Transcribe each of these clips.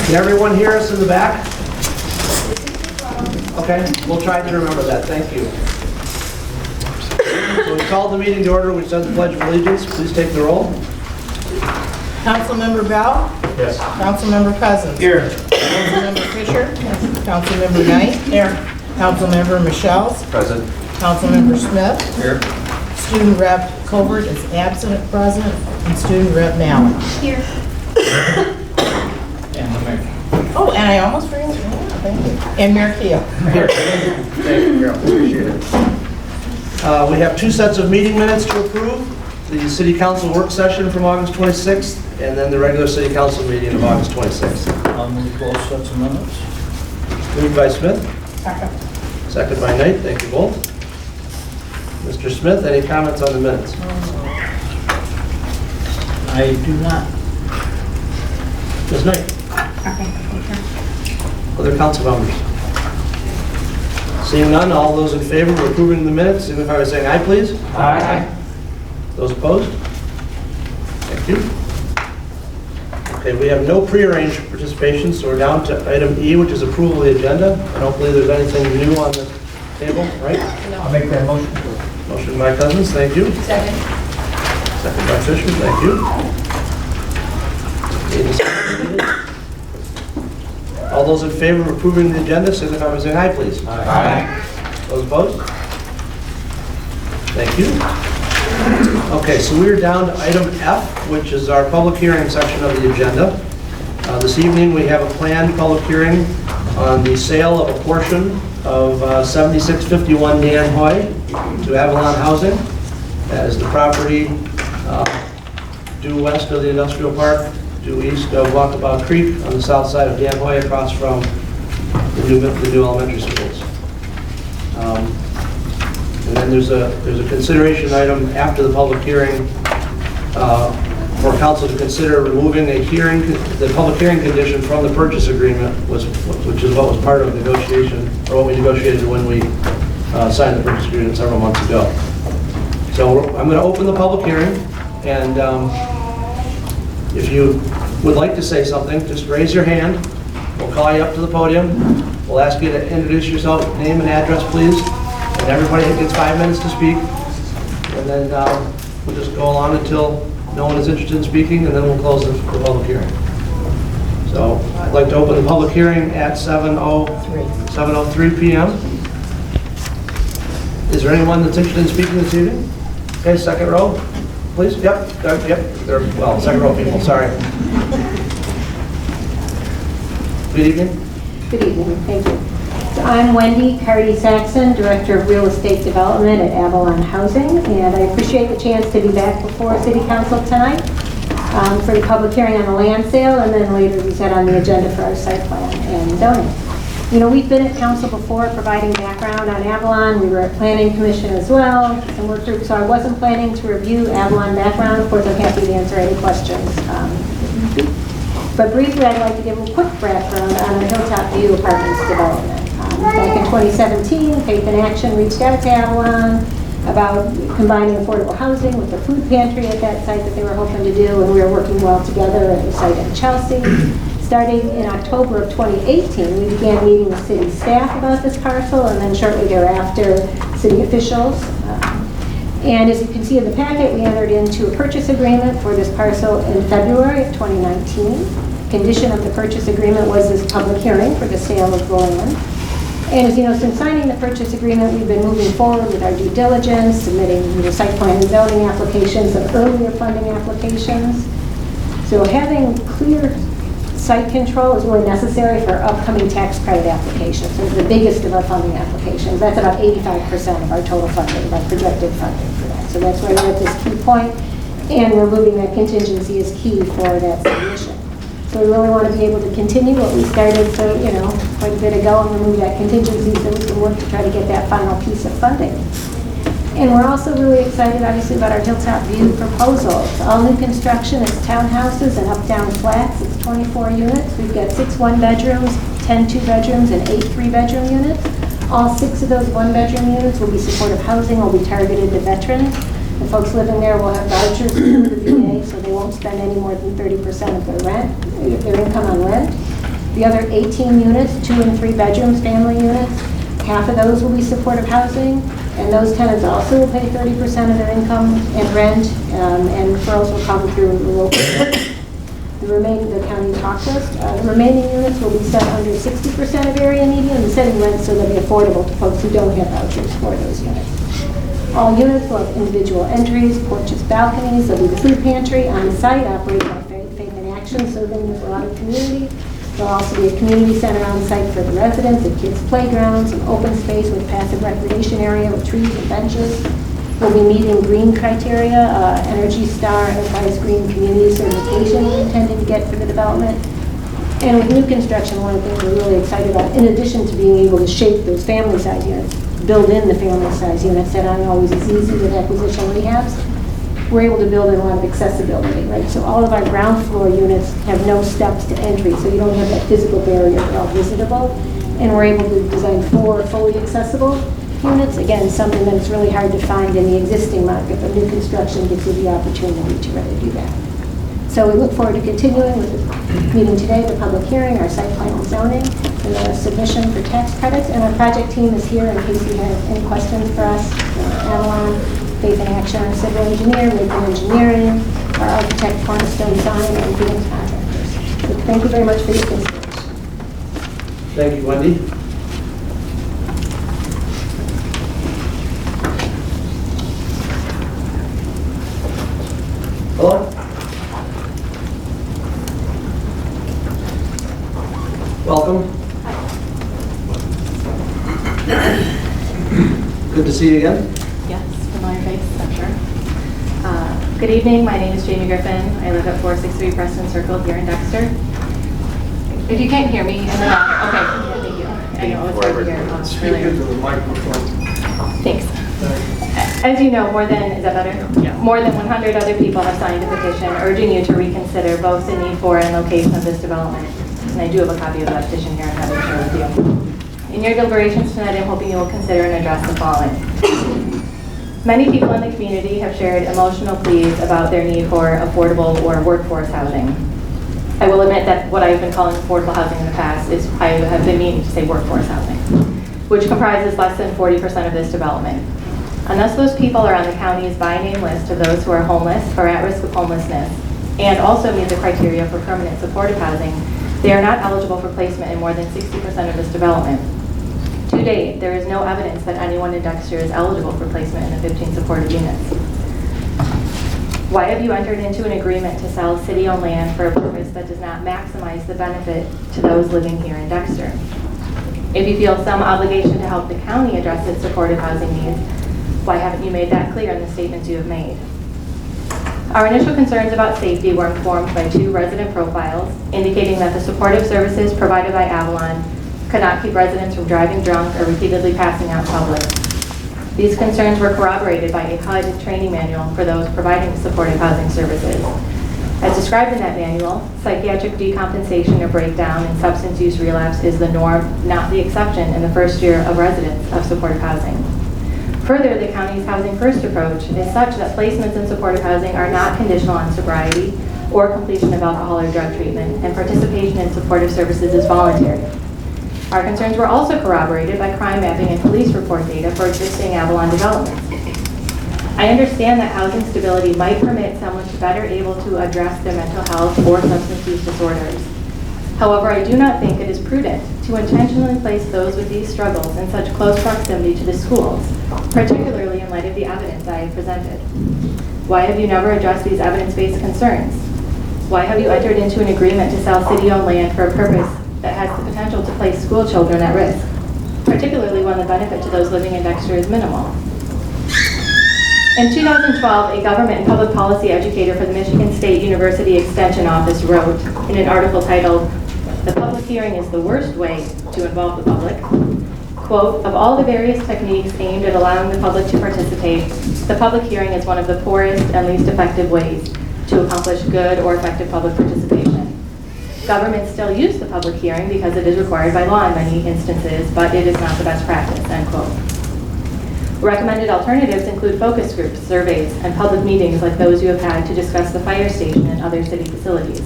Can everyone hear us in the back? Okay, we'll try to remember that. Thank you. So we called the meeting to order. We said the Pledge of Allegiance. Please take the roll. Councilmember Bell? Yes. Councilmember Cousins? Here. Councilmember Fisher? Yes. Councilmember Knight? Here. Councilmember Michelle's? Present. Councilmember Smith? Here. Student Rep Colbert is absent at present, and Student Rep Mallon. Here. And the mayor. Oh, and I almost forgot. Yeah, thank you. And Mayor Keel. Here. Thank you, Carol. Appreciate it. We have two sets of meeting minutes to approve. The City Council work session from August 26th, and then the regular City Council meeting of August 26th. I'll move both sets of minutes. Moved by Smith. Second by Knight. Thank you both. Mr. Smith, any comments on the minutes? I do not. Ms. Knight? Other council members? Seeing none, all those in favor of approving the minutes, signify by saying aye, please. Aye. Those opposed? Thank you. Okay, we have no prearranged participation, so we're down to item E, which is approval of the agenda. I don't believe there's anything new on the table, right? I'll make that motion. Motion by Cousins, thank you. Second. Second by Fisher, thank you. Any discussion? All those in favor of approving the agenda, signify by saying aye, please. Aye. Those opposed? Thank you. Okay, so we're down to item F, which is our public hearing section of the agenda. This evening, we have a planned public hearing on the sale of a portion of 7651 Dan Hoy to Avalon Housing. That is the property due west of the industrial park, due east of Walkabout Creek, on the south side of Dan Hoy, across from the new elementary schools. And then there's a consideration item after the public hearing for council to consider removing the public hearing condition from the purchase agreement, which is what was part of negotiation, or what we negotiated when we signed the purchase agreement several months ago. So I'm going to open the public hearing, and if you would like to say something, just raise your hand. We'll call you up to the podium. We'll ask you to introduce yourself, name and address, please. And everybody gets 5 minutes to speak. And then we'll just go along until no one is interested in speaking, and then we'll close the public hearing. So I'd like to open the public hearing at 7:03 p.m. Is there anyone that's interested in speaking this evening? Okay, second row, please. Yep. Well, second row people, sorry. Good evening. Good evening, thank you. So I'm Wendy Cardy-Saxon, Director of Real Estate Development at Avalon Housing, and I appreciate the chance to be back before City Council tonight for the public hearing on the land sale, and then later we set on the agenda for our site plan and zoning. You know, we've been at council before providing background on Avalon. We were at Planning Commission as well, and worked through, so I wasn't planning to review Avalon background. Of course, I'm happy to answer any questions. But briefly, I'd like to give a quick background on the Hilltop View Apartments development. Back in 2017, Faith in Action reached out to Avalon about combining affordable housing with the food pantry at that site that they were hoping to do, and we were working well together at the site in Chelsea. Starting in October of 2018, we began meeting with city staff about this parcel, and then shortly thereafter, city officials. And as you can see in the packet, we entered into a purchase agreement for this parcel in February of 2019. Condition of the purchase agreement was this public hearing for the sale of the land. And as you know, since signing the purchase agreement, we've been moving forward with our due diligence, submitting site plan and zoning applications and earlier funding applications. So having clear site control is really necessary for upcoming tax credit applications. It's the biggest of our funding applications. That's about 85% of our total funding, of our projected funding for that. So that's why we're at this key point, and removing that contingency is key for that submission. So we really want to be able to continue what we started, quite a bit ago, and remove that contingency so we can work to try to get that final piece of funding. And we're also really excited, obviously, about our Hilltop View proposal. It's all new construction. It's townhouses and up-down flats. It's 24 units. We've got 6 one-bedrooms, 10 two-bedrooms, and 8 three-bedroom units. All 6 of those one-bedroom units will be supportive housing, will be targeted to veterans. The folks living there will have vouchers through the VA, so they won't spend any more than 30% of their income on rent. The other 18 units, 2 and 3 bedrooms, family units, half of those will be supportive housing, and those tenants also will pay 30% of their income in rent, and referrals will come through the local. The county talked to us. The remaining units will be set under 60% of area median and setting rents so they'll be affordable to folks who don't have vouchers for those units. All units will have individual entries, porches, balconies. There'll be the food pantry on the site operated by Faith in Action, serving the broader community. There'll also be a community center on site for the residents, a kids' playgrounds, an open space with passive recreation area with trees and benches. We'll be meeting green criteria, Energy Star, Enterprise Green Community certification we intended to get for the development. And with new construction, one of the things we're really excited about, in addition to being able to shape those family size units, build in the family size units that aren't always as easy with acquisition rehabs, we're able to build in a lot of accessibility, right? So all of our ground floor units have no steps to entry, so you don't have that physical barrier, they're all visitable. And we're able to design 4 fully accessible units. Again, something that is really hard to find in the existing market, but new construction gives you the opportunity to really do that. So we look forward to continuing with the meeting today, the public hearing, our site plan and zoning, and the submission for tax credits. And our project team is here in case you have any questions for us. Avalon, Faith in Action, our civil engineer, Lincoln Engineering, our architect, Cornerstone Sign, and Phoenix Contractors. So thank you very much for your consideration. Thank you, Wendy. Paula? Welcome. Good to see you again. Yes, familiar face, I'm sure. Good evening, my name is Jana Griffin. I live at 463 Preston Circle here in Dexter. If you can't hear me, and then okay, thank you. I know it's hard to hear. Speak into the microphone. Thanks. As you know, is that better? Yeah. More than 100 other people have signed a petition urging you to reconsider both the need for and location of this development. And I do have a copy of that petition here and have it share with you. In your deliberations tonight, I'm hoping you will consider and address the following. Many people in the community have shared emotional pleas about their need for affordable or workforce housing. I will admit that what I've been calling affordable housing in the past is I have been meaning to say workforce housing, which comprises less than 40% of this development. Unless those people are on the county's by-name list of those who are homeless or at risk of homelessness and also meet the criteria for permanent supportive housing, they are not eligible for placement in more than 60% of this development. To date, there is no evidence that anyone in Dexter is eligible for placement in the 15 supportive units. Why have you entered into an agreement to sell city-owned land for a purpose that does not maximize the benefit to those living here in Dexter? If you feel some obligation to help the county address its supportive housing needs, why haven't you made that clear in the statements you have made? Our initial concerns about safety were informed by 2 resident profiles indicating that the supportive services provided by Avalon could not keep residents from driving drunk or repeatedly passing out in public. These concerns were corroborated by a HUD training manual for those providing supportive housing services. As described in that manual, psychiatric decompensation or breakdown and substance use relapse is the norm, not the exception, in the first year of residence of supportive housing. Further, the county's Housing First approach is such that placements in supportive housing are not conditional on sobriety or completion of alcohol or drug treatment, and participation in supportive services is voluntary. Our concerns were also corroborated by crime mapping and police report data for existing Avalon developments. I understand that housing stability might permit someone to better able to address their mental health or substance use disorders. However, I do not think it is prudent to intentionally place those with these struggles in such close proximity to the schools, particularly in light of the evidence I have presented. Why have you never addressed these evidence-based concerns? Why have you entered into an agreement to sell city-owned land for a purpose that has the potential to place school children at risk, particularly when the benefit to those living in Dexter is minimal? In 2012, a government and public policy educator for the Michigan State University Extension Office wrote in an article titled, "The public hearing is the worst way to involve the public." Quote, "Of all the various techniques aimed at allowing the public to participate, the public hearing is one of the poorest and least effective ways to accomplish good or effective public participation. Governments still use the public hearing because it is required by law in many instances, but it is not the best practice," end quote. Recommended alternatives include focus groups, surveys, and public meetings like those you have had to discuss the fire station and other city facilities.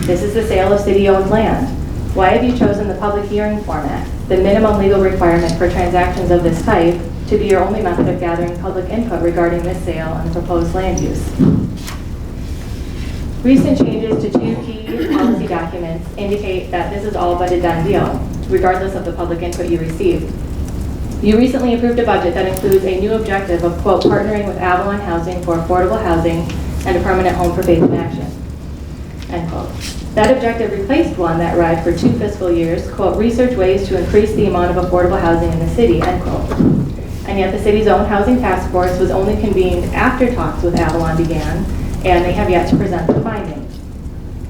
This is the sale of city-owned land. Why have you chosen the public hearing format, the minimum legal requirement for transactions of this type, to be your only method of gathering public input regarding this sale and the proposed land use? Recent changes to 2 key policy documents indicate that this is all but a done deal, regardless of the public input you received. You recently approved a budget that includes a new objective of, quote, partnering with Avalon Housing for affordable housing and a permanent home for faith in action, end quote. That objective replaced one that read for 2 fiscal years, quote, research ways to increase the amount of affordable housing in the city, end quote. And yet the city's own housing task force was only convened after talks with Avalon began, and they have yet to present the findings.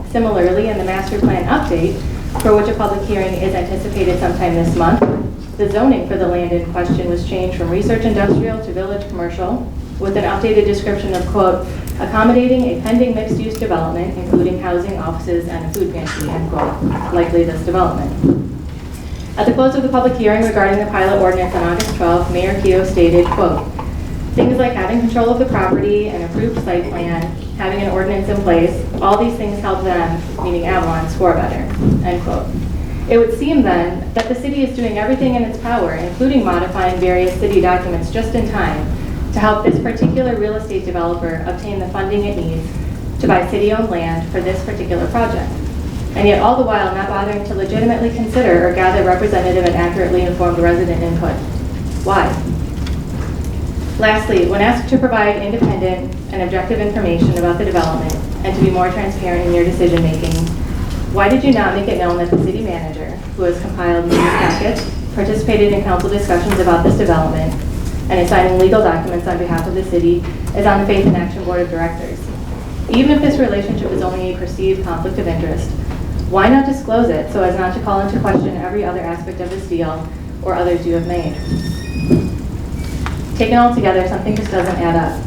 Similarly, in the master plan update, for which a public hearing is anticipated sometime this month, the zoning for the land in question was changed from research industrial to village commercial, with an updated description of, quote, accommodating a pending mixed-use development, including housing, offices, and a food pantry, end quote, likely this development. At the close of the public hearing regarding the pilot ordinance on August 12th, Mayor Keough stated, quote, things like having control of the property, an approved site plan, having an ordinance in place, all these things help them, meaning Avalon, score better, end quote. It would seem then that the city is doing everything in its power, including modifying various city documents just in time, to help this particular real estate developer obtain the funding it needs to buy city-owned land for this particular project. And yet all the while not bothering to legitimately consider or gather representative and accurately informed resident input. Why? Lastly, when asked to provide independent and objective information about the development and to be more transparent in your decision-making, why did you not make it known that the city manager, who has compiled numerous packets, participated in council discussions about this development, and is signing legal documents on behalf of the city, is on the Faith in Action Board of Directors? Even if this relationship is only a perceived conflict of interest, why not disclose it so as not to call into question every other aspect of this deal or others you have made? Taken all together, something just doesn't add up.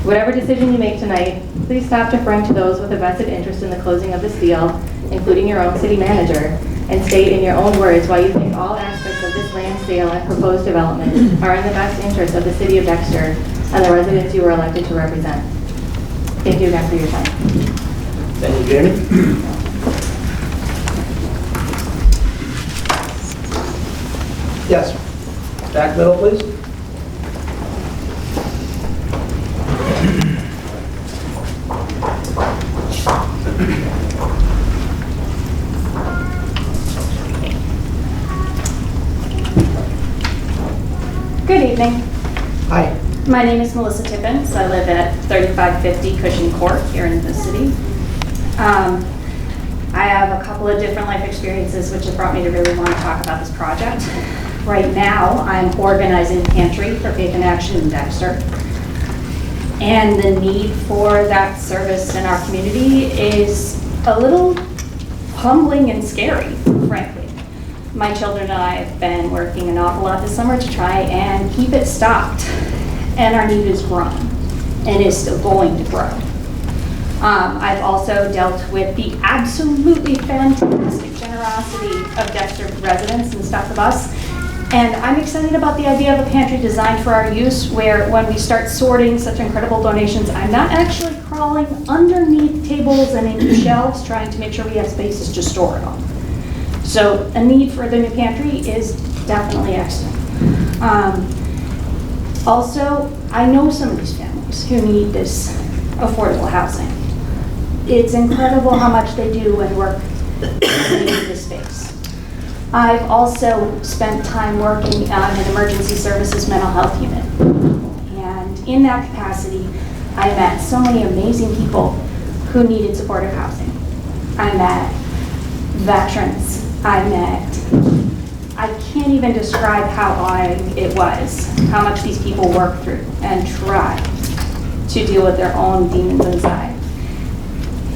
Whatever decision you make tonight, please stop deferring to those with a vested interest in the closing of this deal, including your own city manager, and state in your own words why you think all aspects of this land sale and proposed development are in the best interest of the city of Dexter and the residents you were elected to represent. Thank you again for your time. Thank you, Jamie. Yes. Back middle, please. Good evening. Hi. My name is Melissa Tippins. I live at 3550 Cushing Court here in the city. I have a couple of different life experiences which have brought me to really want to talk about this project. Right now, I'm organizing a pantry for Faith in Action in Dexter. And the need for that service in our community is a little humbling and scary, frankly. My children and I have been working an awful lot this summer to try and keep it stocked. And our need is growing and is still going to grow. I've also dealt with the absolutely fantastic generosity of Dexter residents and staff of us. And I'm excited about the idea of a pantry designed for our use, where when we start sorting such incredible donations, I'm not actually crawling underneath tables and into shelves trying to make sure we have spaces to store it all. So a need for the new pantry is definitely excellent. Also, I know some of these families who need this affordable housing. It's incredible how much they do and work in this space. I've also spent time working on an emergency services mental health unit. And in that capacity, I met so many amazing people who needed supportive housing. I met veterans. I can't even describe how awing it was, how much these people work through and try to deal with their own demons inside.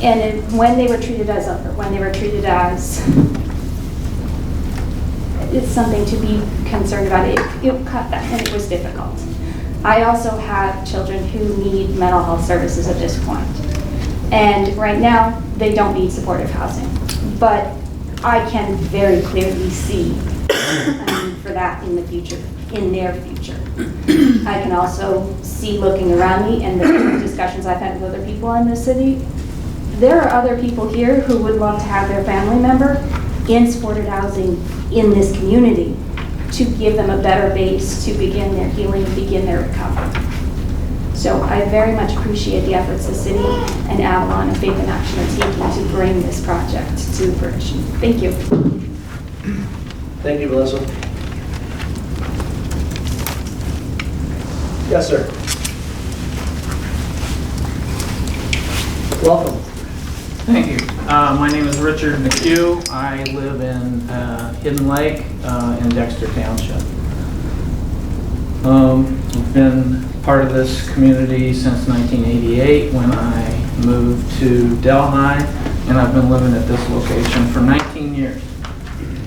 And when they were treated as it's something to be concerned about. It cut them, and it was difficult. I also have children who need mental health services at this point. And right now, they don't need supportive housing. But I can very clearly see a need for that in the future, in their future. I can also see, looking around me and the discussions I've had with other people in the city, there are other people here who would love to have their family member in supported housing in this community to give them a better base to begin their healing and begin their recovery. So I very much appreciate the efforts the city and Avalon and Faith in Action are taking to bring this project to fruition. Thank you. Thank you, Melissa. Yes, sir. Welcome. Thank you. My name is Richard McHugh. I live in Hidden Lake in Dexter Township. I've been part of this community since 1988 when I moved to Delhi, and I've been living at this location for 19 years.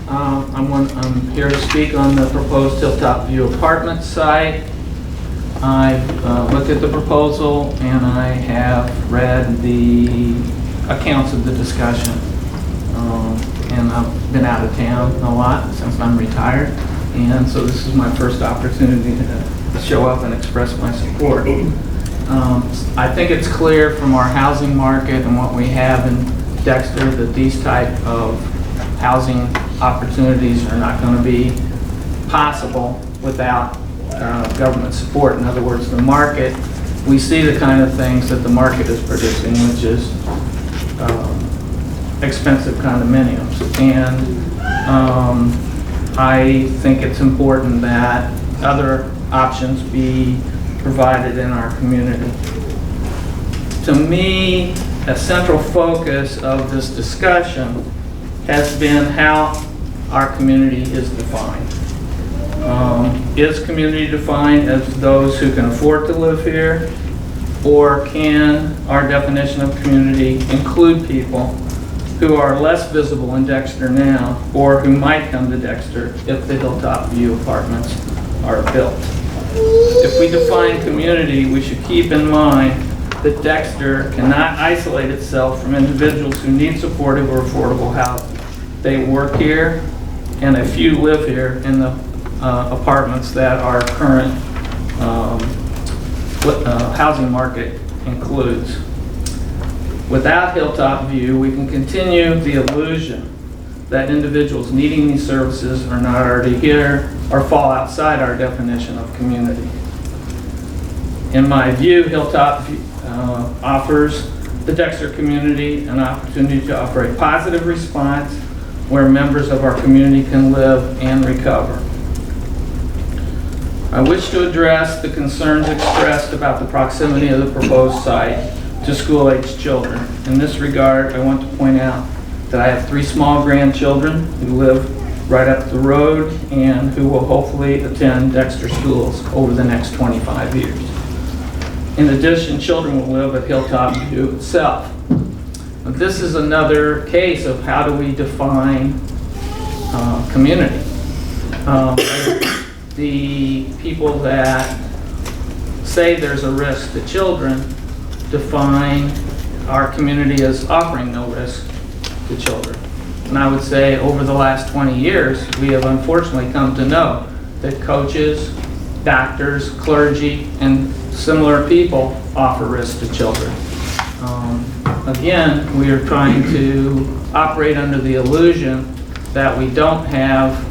I'm here to speak on the proposed Hilltop View Apartments site. I've looked at the proposal and I have read the accounts of the discussion. And I've been out of town a lot since I'm retired. And so this is my first opportunity to show up and express my support. I think it's clear from our housing market and what we have in Dexter that these type of housing opportunities are not going to be possible without government support. In other words, the market, we see the kind of things that the market is producing, which is expensive condominiums. And I think it's important that other options be provided in our community. To me, a central focus of this discussion has been how our community is defined. Is community defined as those who can afford to live here, or can our definition of community include people who are less visible in Dexter now, or who might come to Dexter if the Hilltop View Apartments are built? If we define community, we should keep in mind that Dexter cannot isolate itself from individuals who need supportive or affordable housing. They work here, and a few live here in the apartments that our current housing market includes. Without Hilltop View, we can continue the illusion that individuals needing these services are not already here or fall outside our definition of community. In my view, Hilltop offers the Dexter community an opportunity to offer a positive response where members of our community can live and recover. I wish to address the concerns expressed about the proximity of the proposed site to school-aged children. In this regard, I want to point out that I have 3 small grandchildren who live right up the road and who will hopefully attend Dexter schools over the next 25 years. In addition, children will live at Hilltop View itself. But this is another case of how do we define community. The people that say there's a risk to children define our community as offering no risk to children. And I would say over the last 20 years, we have unfortunately come to know that coaches, doctors, clergy, and similar people offer risk to children. Again, we are trying to operate under the illusion that we don't have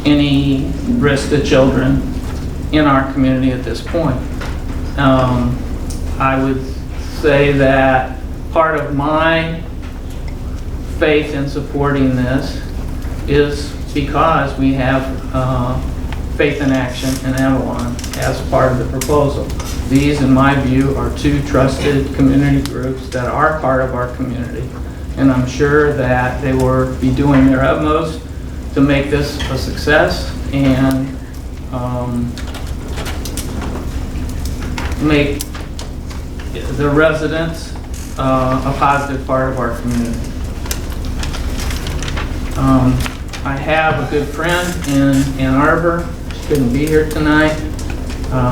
any risk to children in our community at this point. I would say that part of my faith in supporting this is because we have Faith in Action and Avalon as part of the proposal. These, in my view, are 2 trusted community groups that are part of our community. And I'm sure that they will be doing their utmost to make this a success and make the residents a positive part of our community. I have a good friend in Ann Arbor. She couldn't be here tonight.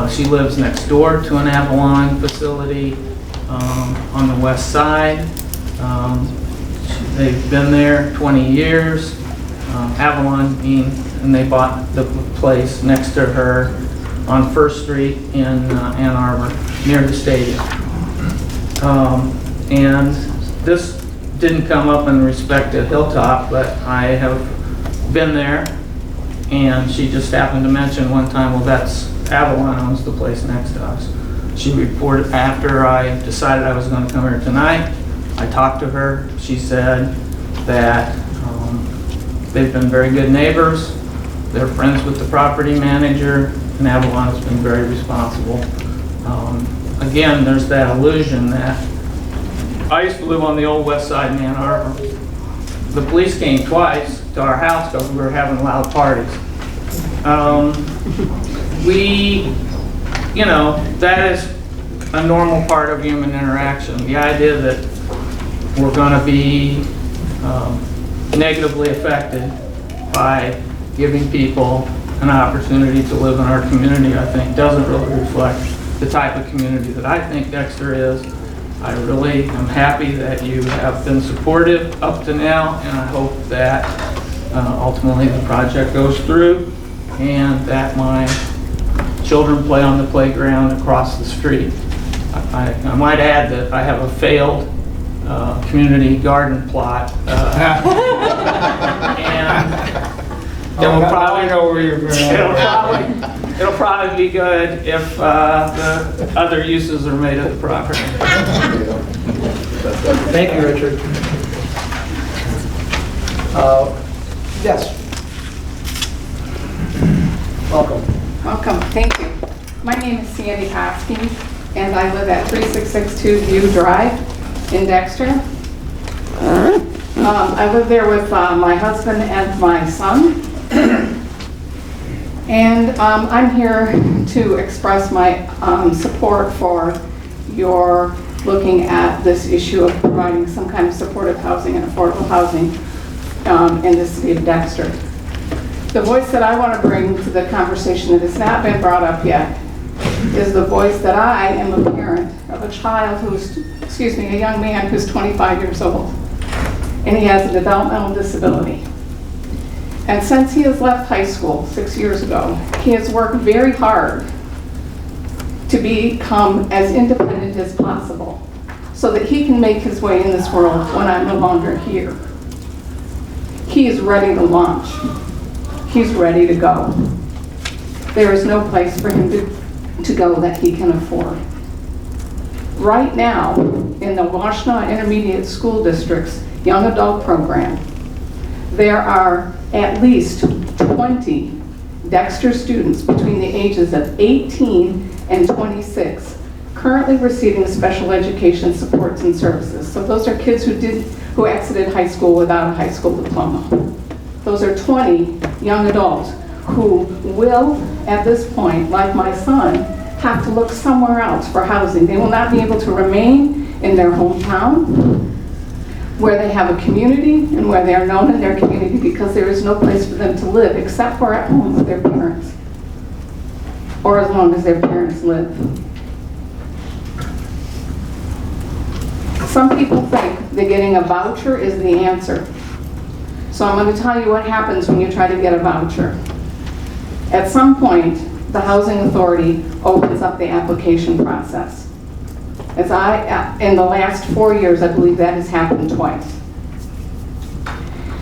She lives next door to an Avalon facility on the west side. They've been there 20 years. Avalon and they bought the place next to her on 1st Street in Ann Arbor, near the stadium. And this didn't come up in respect to Hilltop, but I have been there, and she just happened to mention one time, well, that's Avalon owns the place next to us. She reported, after I decided I was going to come here tonight, I talked to her. She said that they've been very good neighbors. They're friends with the property manager, and Avalon has been very responsible. Again, there's that illusion that I used to live on the old west side in Ann Arbor. The police came twice to our house because we were having loud parties. You know, that is a normal part of human interaction. The idea that we're going to be negatively affected by giving people an opportunity to live in our community, I think, doesn't really reflect the type of community that I think Dexter is. I really am happy that you have been supportive up to now, and I hope that ultimately the project goes through and that my children play on the playground across the street. I might add that I have a failed community garden plot, and it'll probably be good if the other uses are made of the property. Thank you, Richard. Yes. Welcome. Welcome, thank you. My name is Sandy Hopkins, and I live at 3662 View Drive in Dexter. I live there with my husband and my son. And I'm here to express my support for your looking at this issue of providing some kind of supportive housing and affordable housing in the city of Dexter. The voice that I want to bring to the conversation that has not been brought up yet is the voice that I am a parent of a child who's, a young man who's 25 years old, and he has a developmental disability. And since he has left high school 6 years ago, he has worked very hard to become as independent as possible so that he can make his way in this world when I'm no longer here. He is ready to launch. He's ready to go. There is no place for him to go that he can afford. Right now, in the Washtenaw Intermediate School District's Young Adult Program, there are at least 20 Dexter students between the ages of 18 and 26 currently receiving special education supports and services. So those are kids who exited high school without a high school diploma. Those are 20 young adults who will, at this point, like my son, have to look somewhere else for housing. They will not be able to remain in their hometown, where they have a community and where they are known in their community, because there is no place for them to live except for at home with their parents, or as long as their parents live. Some people think that getting a voucher is the answer. So I'm going to tell you what happens when you try to get a voucher. At some point, the Housing Authority opens up the application process. In the last 4 years, I believe that has happened twice.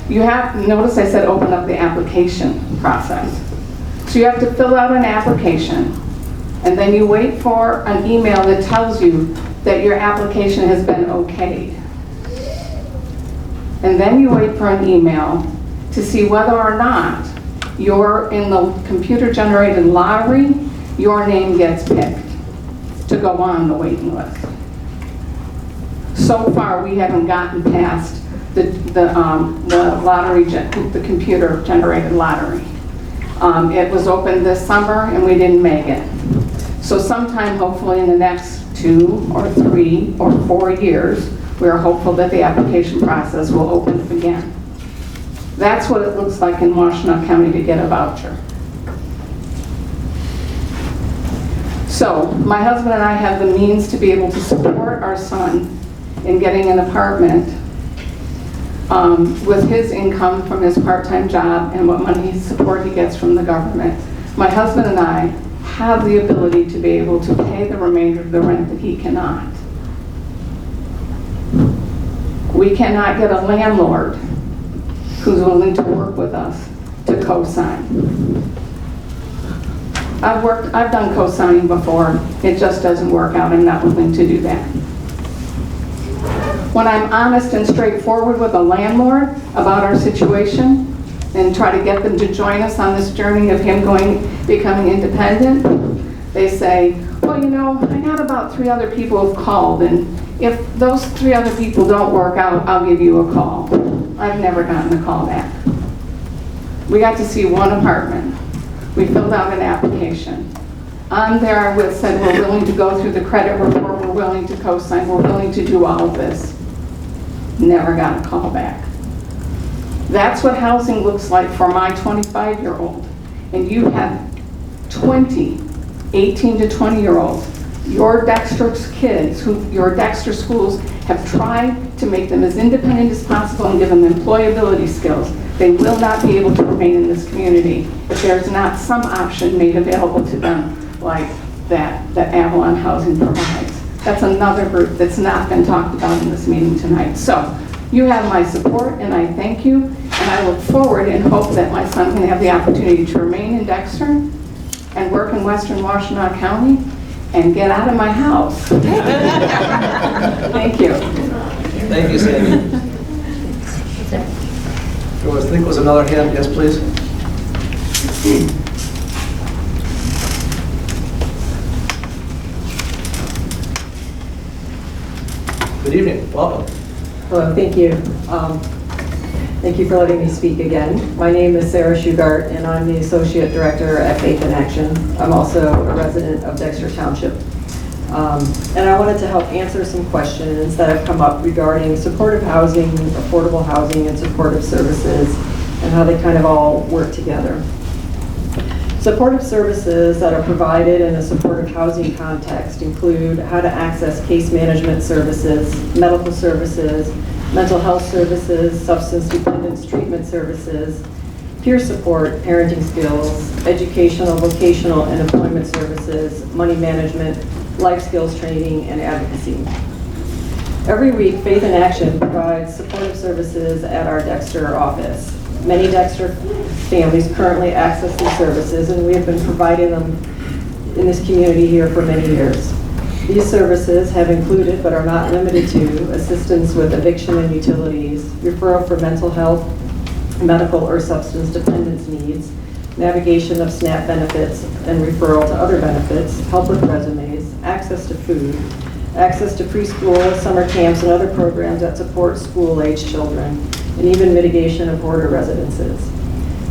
Notice I said open up the application process. So you have to fill out an application, and then you wait for an email that tells you that your application has been okayed. And then you wait for an email to see whether or not you're in the computer-generated lottery, your name gets picked to go on the waiting list. So far, we haven't gotten past the lottery, the computer-generated lottery. It was opened this summer, and we didn't make it. So sometime, hopefully, in the next 2 or 3 or 4 years, we are hopeful that the application process will open up again. That's what it looks like in Washtenaw County to get a voucher. So my husband and I have the means to be able to support our son in getting an apartment with his income from his part-time job and what money support he gets from the government. My husband and I have the ability to be able to pay the remainder of the rent that he cannot. We cannot get a landlord who's willing to work with us to co-sign. I've done co-signing before. It just doesn't work out. I'm not willing to do that. When I'm honest and straightforward with a landlord about our situation and try to get them to join us on this journey of him becoming independent, they say, well, you know, I got about 3 other people who've called, and if those 3 other people don't work out, I'll give you a call. I've never gotten a call back. We got to see 1 apartment. We filled out an application. On there, we said we're willing to go through the credit report, we're willing to co-sign, we're willing to do all of this. Never got a call back. That's what housing looks like for my 25-year-old. And you have 20 18 to 20-year-olds. Your Dexter's kids, your Dexter schools have tried to make them as independent as possible and give them employability skills. They will not be able to remain in this community if there's not some option made available to them like that Avalon Housing provides. That's another group that's not been talked about in this meeting tonight. So you have my support, and I thank you, and I look forward and hope that my son can have the opportunity to remain in Dexter and work in Western Washtenaw County and get out of my house. Thank you. Thank you, Sandy. I think was another hand. Yes, please. Good evening. Welcome. Hello, thank you. Thank you for letting me speak again. My name is Sara Schubert, and I'm the Associate Director at Faith in Action. I'm also a resident of Dexter Township. And I wanted to help answer some questions that have come up regarding supportive housing, affordable housing, and supportive services, and how they kind of all work together. Supportive services that are provided in a supportive housing context include how to access case management services, medical services, mental health services, substance dependence treatment services, peer support, parenting skills, educational, vocational, and employment services, money management, life skills training, and advocacy. Every week, Faith in Action provides supportive services at our Dexter office. Many Dexter families currently access these services, and we have been providing them in this community here for many years. These services have included, but are not limited to, assistance with eviction and utilities, referral for mental health, medical or substance dependence needs, navigation of SNAP benefits and referral to other benefits, help with resumes, access to food, access to preschool, summer camps, and other programs that support school-age children, and even mitigation of hoarder residences.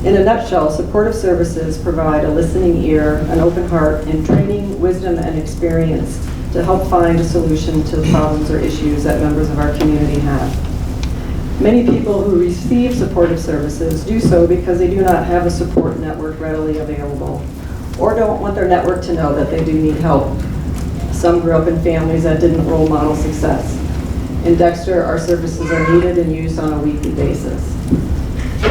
In a nutshell, supportive services provide a listening ear, an open heart, and training, wisdom, and experience to help find a solution to problems or issues that members of our community have. Many people who receive supportive services do so because they do not have a support network readily available, or don't want their network to know that they do need help. Some grew up in families that didn't role model success. In Dexter, our services are needed and used on a weekly basis.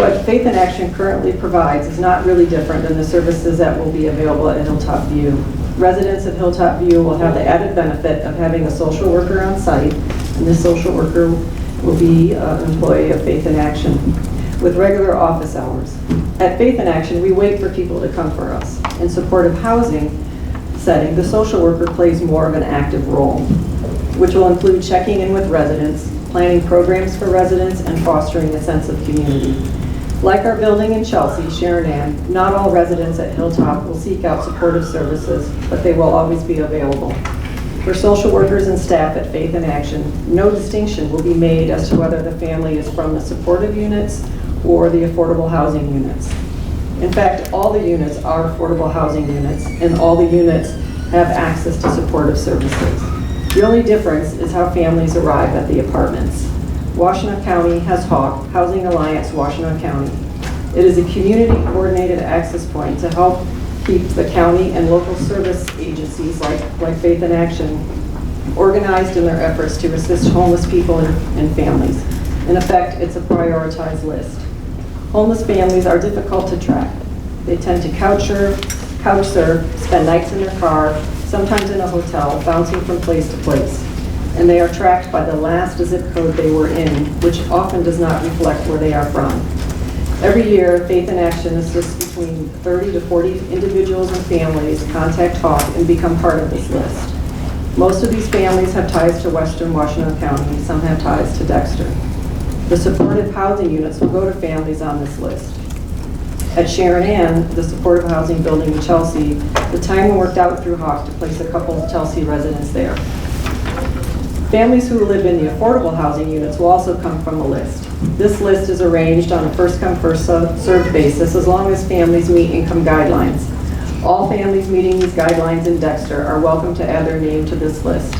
What Faith in Action currently provides is not really different than the services that will be available at Hilltop View. Residents of Hilltop View will have the added benefit of having a social worker on site, and this social worker will be an employee of Faith in Action with regular office hours. At Faith in Action, we wait for people to come for us. In supportive housing setting, the social worker plays more of an active role, which will include checking in with residents, planning programs for residents, and fostering a sense of community. Like our building in Chelsea, Sharon Ann, not all residents at Hilltop will seek out supportive services, but they will always be available. For social workers and staff at Faith in Action, no distinction will be made as to whether the family is from the supportive units or the affordable housing units. In fact, all the units are affordable housing units, and all the units have access to supportive services. The only difference is how families arrive at the apartments. Washtenaw County has HAWC, Housing Alliance Washtenaw County. It is a community-coordinated access point to help keep the county and local service agencies like Faith in Action organized in their efforts to assist homeless people and families. In effect, it's a prioritized list. Homeless families are difficult to track. They tend to couch surf, spend nights in their car, sometimes in a hotel, bouncing from place to place. and they are tracked by the last zip code they were in, which often does not reflect where they are from. Every year, Faith in Action assists between 30 to 40 individuals and families contact HAWK and become part of this list. Most of these families have ties to Western Washtenaw County, some have ties to Dexter. The supportive housing units will go to families on this list. At Sharon Ann, the supportive housing building in Chelsea, the timing worked out through HAWK to place a couple of Chelsea residents there. Families who live in the affordable housing units will also come from a list. This list is arranged on a first-come, first-served basis as long as families meet income guidelines. All families meeting these guidelines in Dexter are welcome to add their name to this list.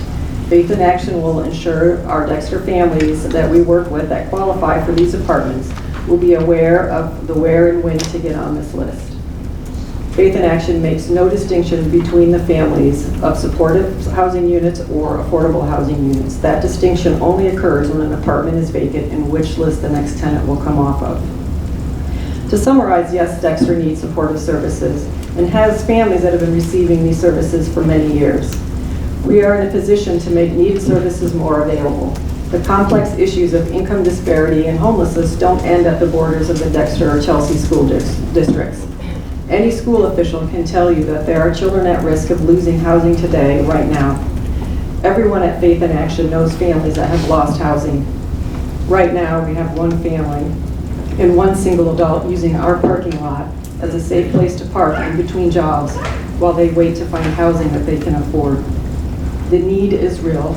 Faith in Action will ensure our Dexter families that we work with that qualify for these apartments will be aware of the where and when to get on this list. Faith in Action makes no distinction between the families of supportive housing units or affordable housing units. That distinction only occurs when an apartment is vacant and which list the next tenant will come off of. To summarize, yes, Dexter needs supportive services and has families that have been receiving these services for many years. We are in a position to make needed services more available. The complex issues of income disparity and homelessness don't end at the borders of the Dexter or Chelsea school districts. Any school official can tell you that there are children at risk of losing housing today, right now. Everyone at Faith in Action knows families that have lost housing. Right now, we have one family and one single adult using our parking lot as a safe place to park in between jobs while they wait to find housing that they can afford. The need is real.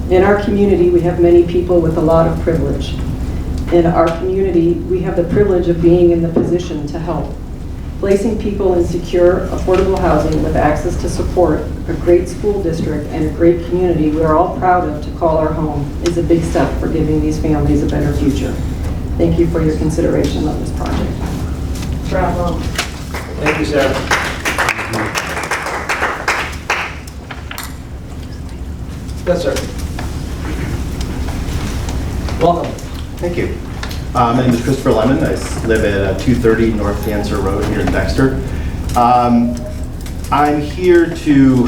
In our community, we have many people with a lot of privilege. In our community, we have the privilege of being in the position to help. Placing people in secure, affordable housing with access to support, a great school district, and a great community we are all proud of to call our home is a big step for giving these families a better future. Thank you for your consideration of this project. Bravo. Thank you, Sarah. Yes, sir. Welcome. Thank you. My name is Christopher Lemon. I live at 230 North Dancer Road here in Dexter. I'm here to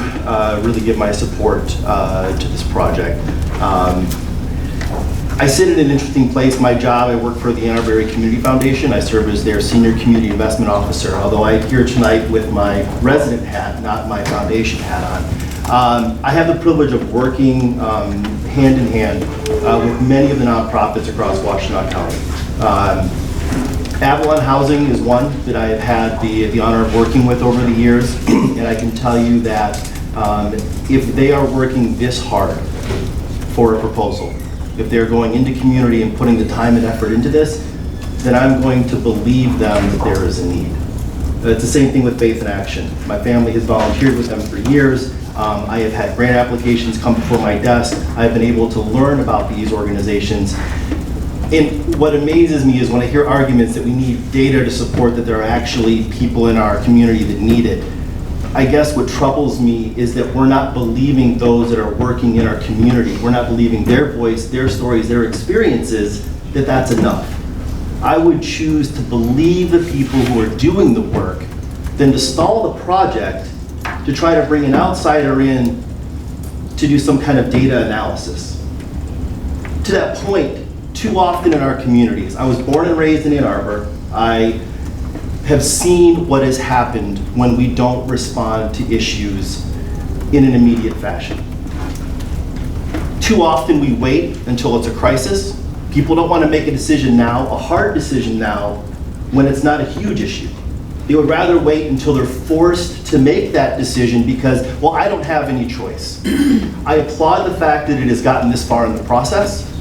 really give my support to this project. I sit in an interesting place. My job, I work for the Ann Arbor Area Community Foundation. I serve as their Senior Community Investment Officer, although I'm here tonight with my resident hat, not my foundation hat on. I have the privilege of working hand in hand with many of the nonprofits across Washtenaw County. Avalon Housing is one that I have had the honor of working with over the years, and I can tell you that if they are working this hard for a proposal, if they're going into community and putting the time and effort into this, then I'm going to believe them that there is a need. It's the same thing with Faith in Action. My family has volunteered with them for years. I have had grant applications come before my desk. I've been able to learn about these organizations. And what amazes me is when I hear arguments that we need data to support that there are actually people in our community that need it. I guess what troubles me is that we're not believing those that are working in our community. We're not believing their voice, their stories, their experiences, that that's enough. I would choose to believe the people who are doing the work than to stall the project to try to bring an outsider in to do some kind of data analysis. To that point, too often in our communities, I was born and raised in Ann Arbor, I have seen what has happened when we don't respond to issues in an immediate fashion. Too often we wait until it's a crisis. People don't want to make a decision now, a hard decision now, when it's not a huge issue. They would rather wait until they're forced to make that decision because, well, I don't have any choice. I applaud the fact that it has gotten this far in the process.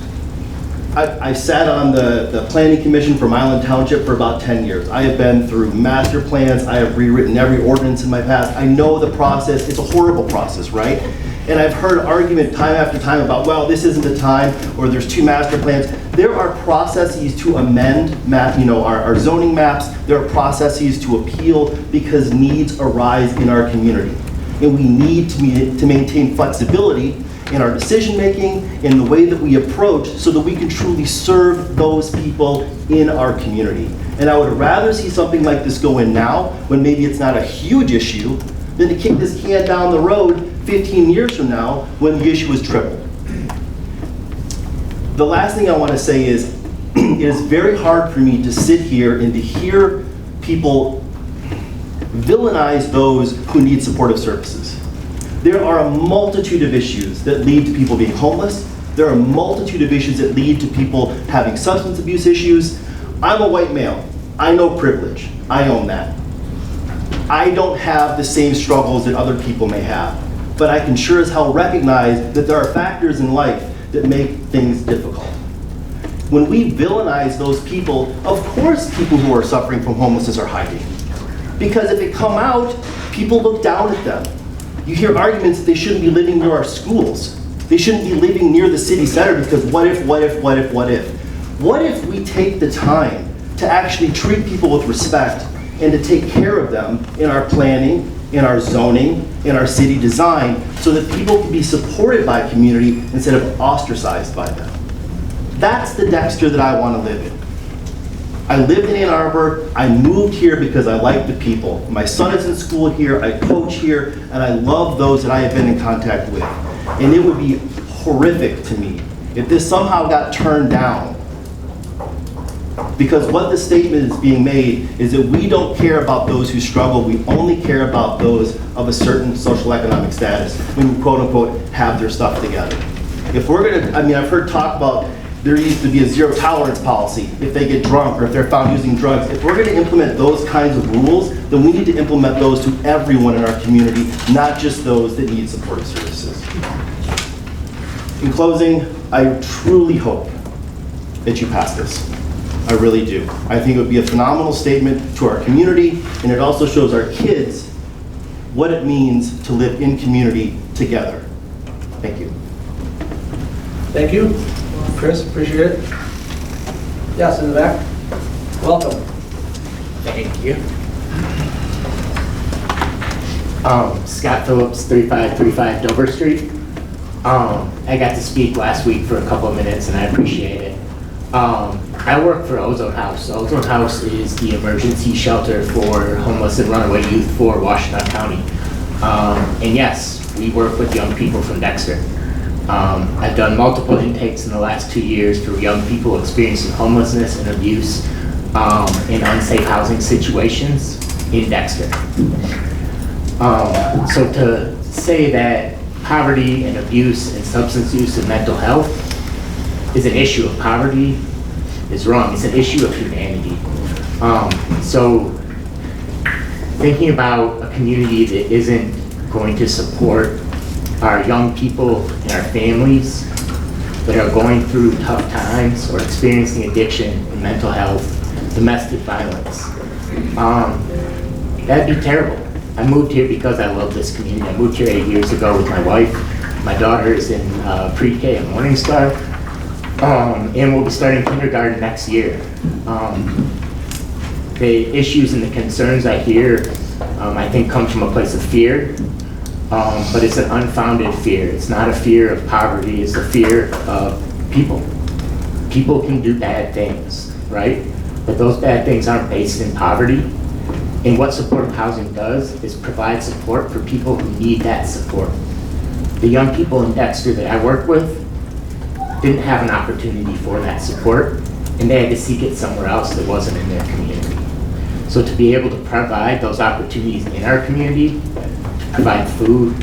I sat on the Planning Commission for Milan Township for about 10 years. I have been through master plans. I have rewritten every ordinance in my past. I know the process. It's a horrible process, right? And I've heard argument time after time about, well, this isn't the time, or there's 2 master plans. There are processes to amend our zoning maps. There are processes to appeal because needs arise in our community. And we need to maintain flexibility in our decision-making, in the way that we approach, so that we can truly serve those people in our community. And I would rather see something like this go in now, when maybe it's not a huge issue, than to kick this can down the road 15 years from now, when the issue is tripled. The last thing I want to say is, it is very hard for me to sit here and to hear people villainize those who need supportive services. There are a multitude of issues that lead to people being homeless. There are a multitude of issues that lead to people having substance abuse issues. I'm a white male. I know privilege. I own that. I don't have the same struggles that other people may have, but I can sure as hell recognize that there are factors in life that make things difficult. When we villainize those people, of course people who are suffering from homelessness are hiding. Because if it come out, people look down at them. You hear arguments that they shouldn't be living near our schools. They shouldn't be living near the city center because what if? What if we take the time to actually treat people with respect and to take care of them in our planning, in our zoning, in our city design, so that people can be supported by community instead of ostracized by them. That's the Dexter that I want to live in. I lived in Ann Arbor. I moved here because I like the people. My son is in school here, I coach here, and I love those that I have been in contact with. And it would be horrific to me if this somehow got turned down. Because what the statement is being made is that we don't care about those who struggle, we only care about those of a certain social economic status, who quote unquote have their stuff together. If we're gonna, I've heard talk about there used to be a zero tolerance policy if they get drunk or if they're found using drugs. If we're going to implement those kinds of rules, then we need to implement those to everyone in our community, not just those that need supportive services. In closing, I truly hope that you pass this. I really do. I think it would be a phenomenal statement to our community, and it also shows our kids what it means to live in community together. Thank you. Thank you. Chris, appreciate it. Yes, in the back. Welcome. Thank you. Scott Phillips, 3535 Dover Street. I got to speak last week for a couple of minutes and I appreciate it. I work for Ozone House. Ozone House is the emergency shelter for homeless and runaway youth for Washington County. And yes, we work with young people from Dexter. I've done multiple intakes in the last 2 years for young people experiencing homelessness and abuse in unsafe housing situations in Dexter. So to say that poverty and abuse and substance use and mental health is an issue of poverty is wrong. It's an issue of humanity. So thinking about a community that isn't going to support our young people and our families that are going through tough times or experiencing addiction and mental health, domestic violence. That'd be terrible. I moved here because I love this community. I moved here 8 years ago with my wife. My daughter is in pre-K at Morningstar, and we'll be starting kindergarten next year. The issues and the concerns I hear, I think come from a place of fear. But it's an unfounded fear. It's not a fear of poverty, it's a fear of people. People can do bad things, right? But those bad things aren't based in poverty. And what supportive housing does is provide support for people who need that support. The young people in Dexter that I work with didn't have an opportunity for that support, and they had to seek it somewhere else that wasn't in their community. So to be able to provide those opportunities in our community, provide food,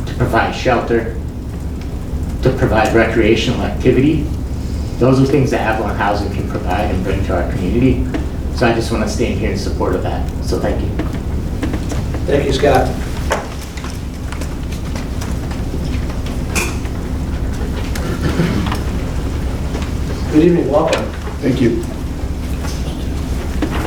to provide shelter, to provide recreational activity. Those are things that Avalon Housing can provide and bring to our community. So I just want to stand here in support of that. So thank you. Thank you, Scott. Good evening, welcome. Thank you.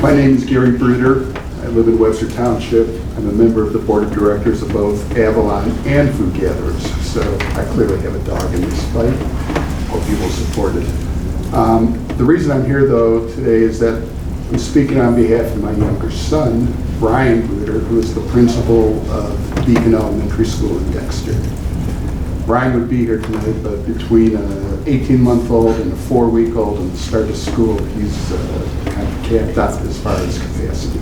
My name is Gary Bruder. I live in Webster Township. I'm a member of the board of directors of both Avalon and Food Gatherers, so I clearly have a dog in this fight. Hope you will support it. The reason I'm here, though, today is that I'm speaking on behalf of my younger son, Brian Bruder, who is the principal of Beacon Elementary School in Dexter. Brian would be here tonight, but between an 18-month-old and a 4-week-old and the start of school, he's kind of capped out as far as capacity.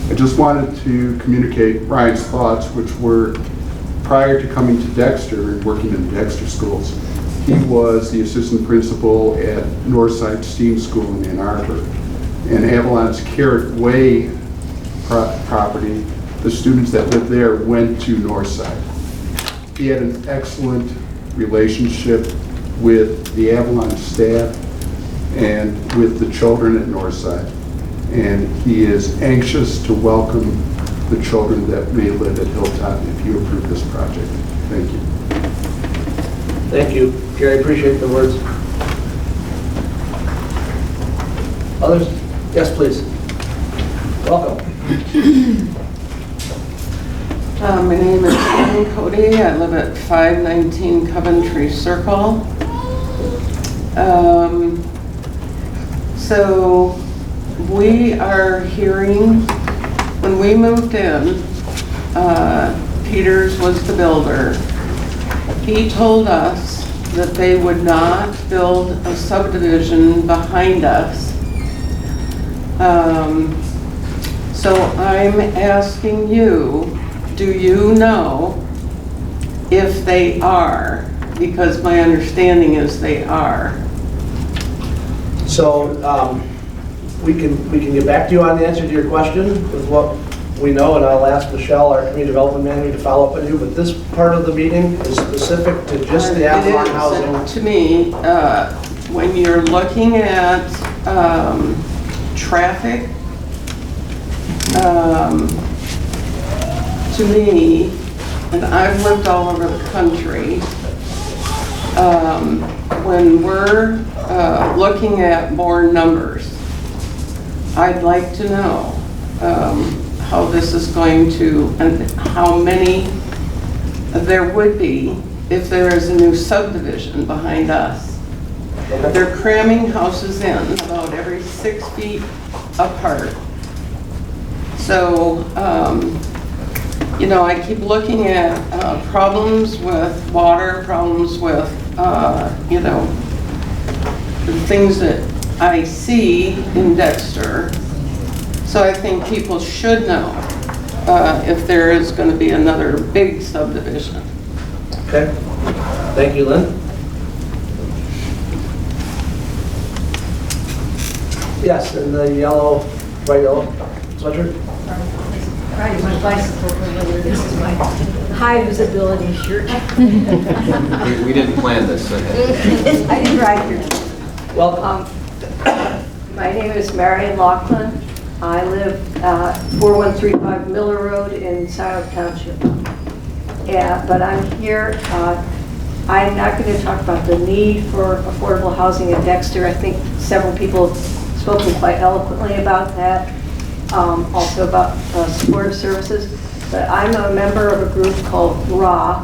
I just wanted to communicate Brian's thoughts, which were prior to coming to Dexter and working in Dexter schools. He was the assistant principal at Northside Steam School in Ann Arbor. And Avalon's Carrot Way property, the students that lived there went to Northside. He had an excellent relationship with the Avalon staff and with the children at Northside. And he is anxious to welcome the children that may live at Hilltop if you approve this project. Thank you. Thank you, Gary, appreciate the words. Others? Yes, please. Welcome. My name is Cody. I live at 519 Coventry Circle. So we are hearing, when we moved in, Peters was the builder. He told us that they would not build a subdivision behind us. So I'm asking you, do you know if they are? Because my understanding is they are. So we can get back to you on the answer to your question with what we know, and I'll ask Michelle, our community development manager, to follow up with you. But this part of the meeting is specific to just the Avalon housing. To me, when you're looking at traffic, to me, and I've lived all over the country, when we're looking at more numbers, I'd like to know how this is going to, and how many there would be if there is a new subdivision behind us. They're cramming houses in about every 6 feet apart. So, you know, I keep looking at problems with water, problems with, you know, the things that I see in Dexter. So I think people should know if there is going to be another big subdivision. Okay. Thank you, Lynn. Yes, and the yellow, bright yellow sweatshirt. Riding my bicycle for a living. This is my high visibility shirt. We didn't plan this. So I didn't ride here. Welcome. My name is Marion Laughlin. I live at 4135 Miller Road in Scioto Township. Yeah, but I'm here. I'm not going to talk about the need for affordable housing in Dexter. I think several people have spoken quite eloquently about that. Also about supportive services. But I'm a member of a group called RAW,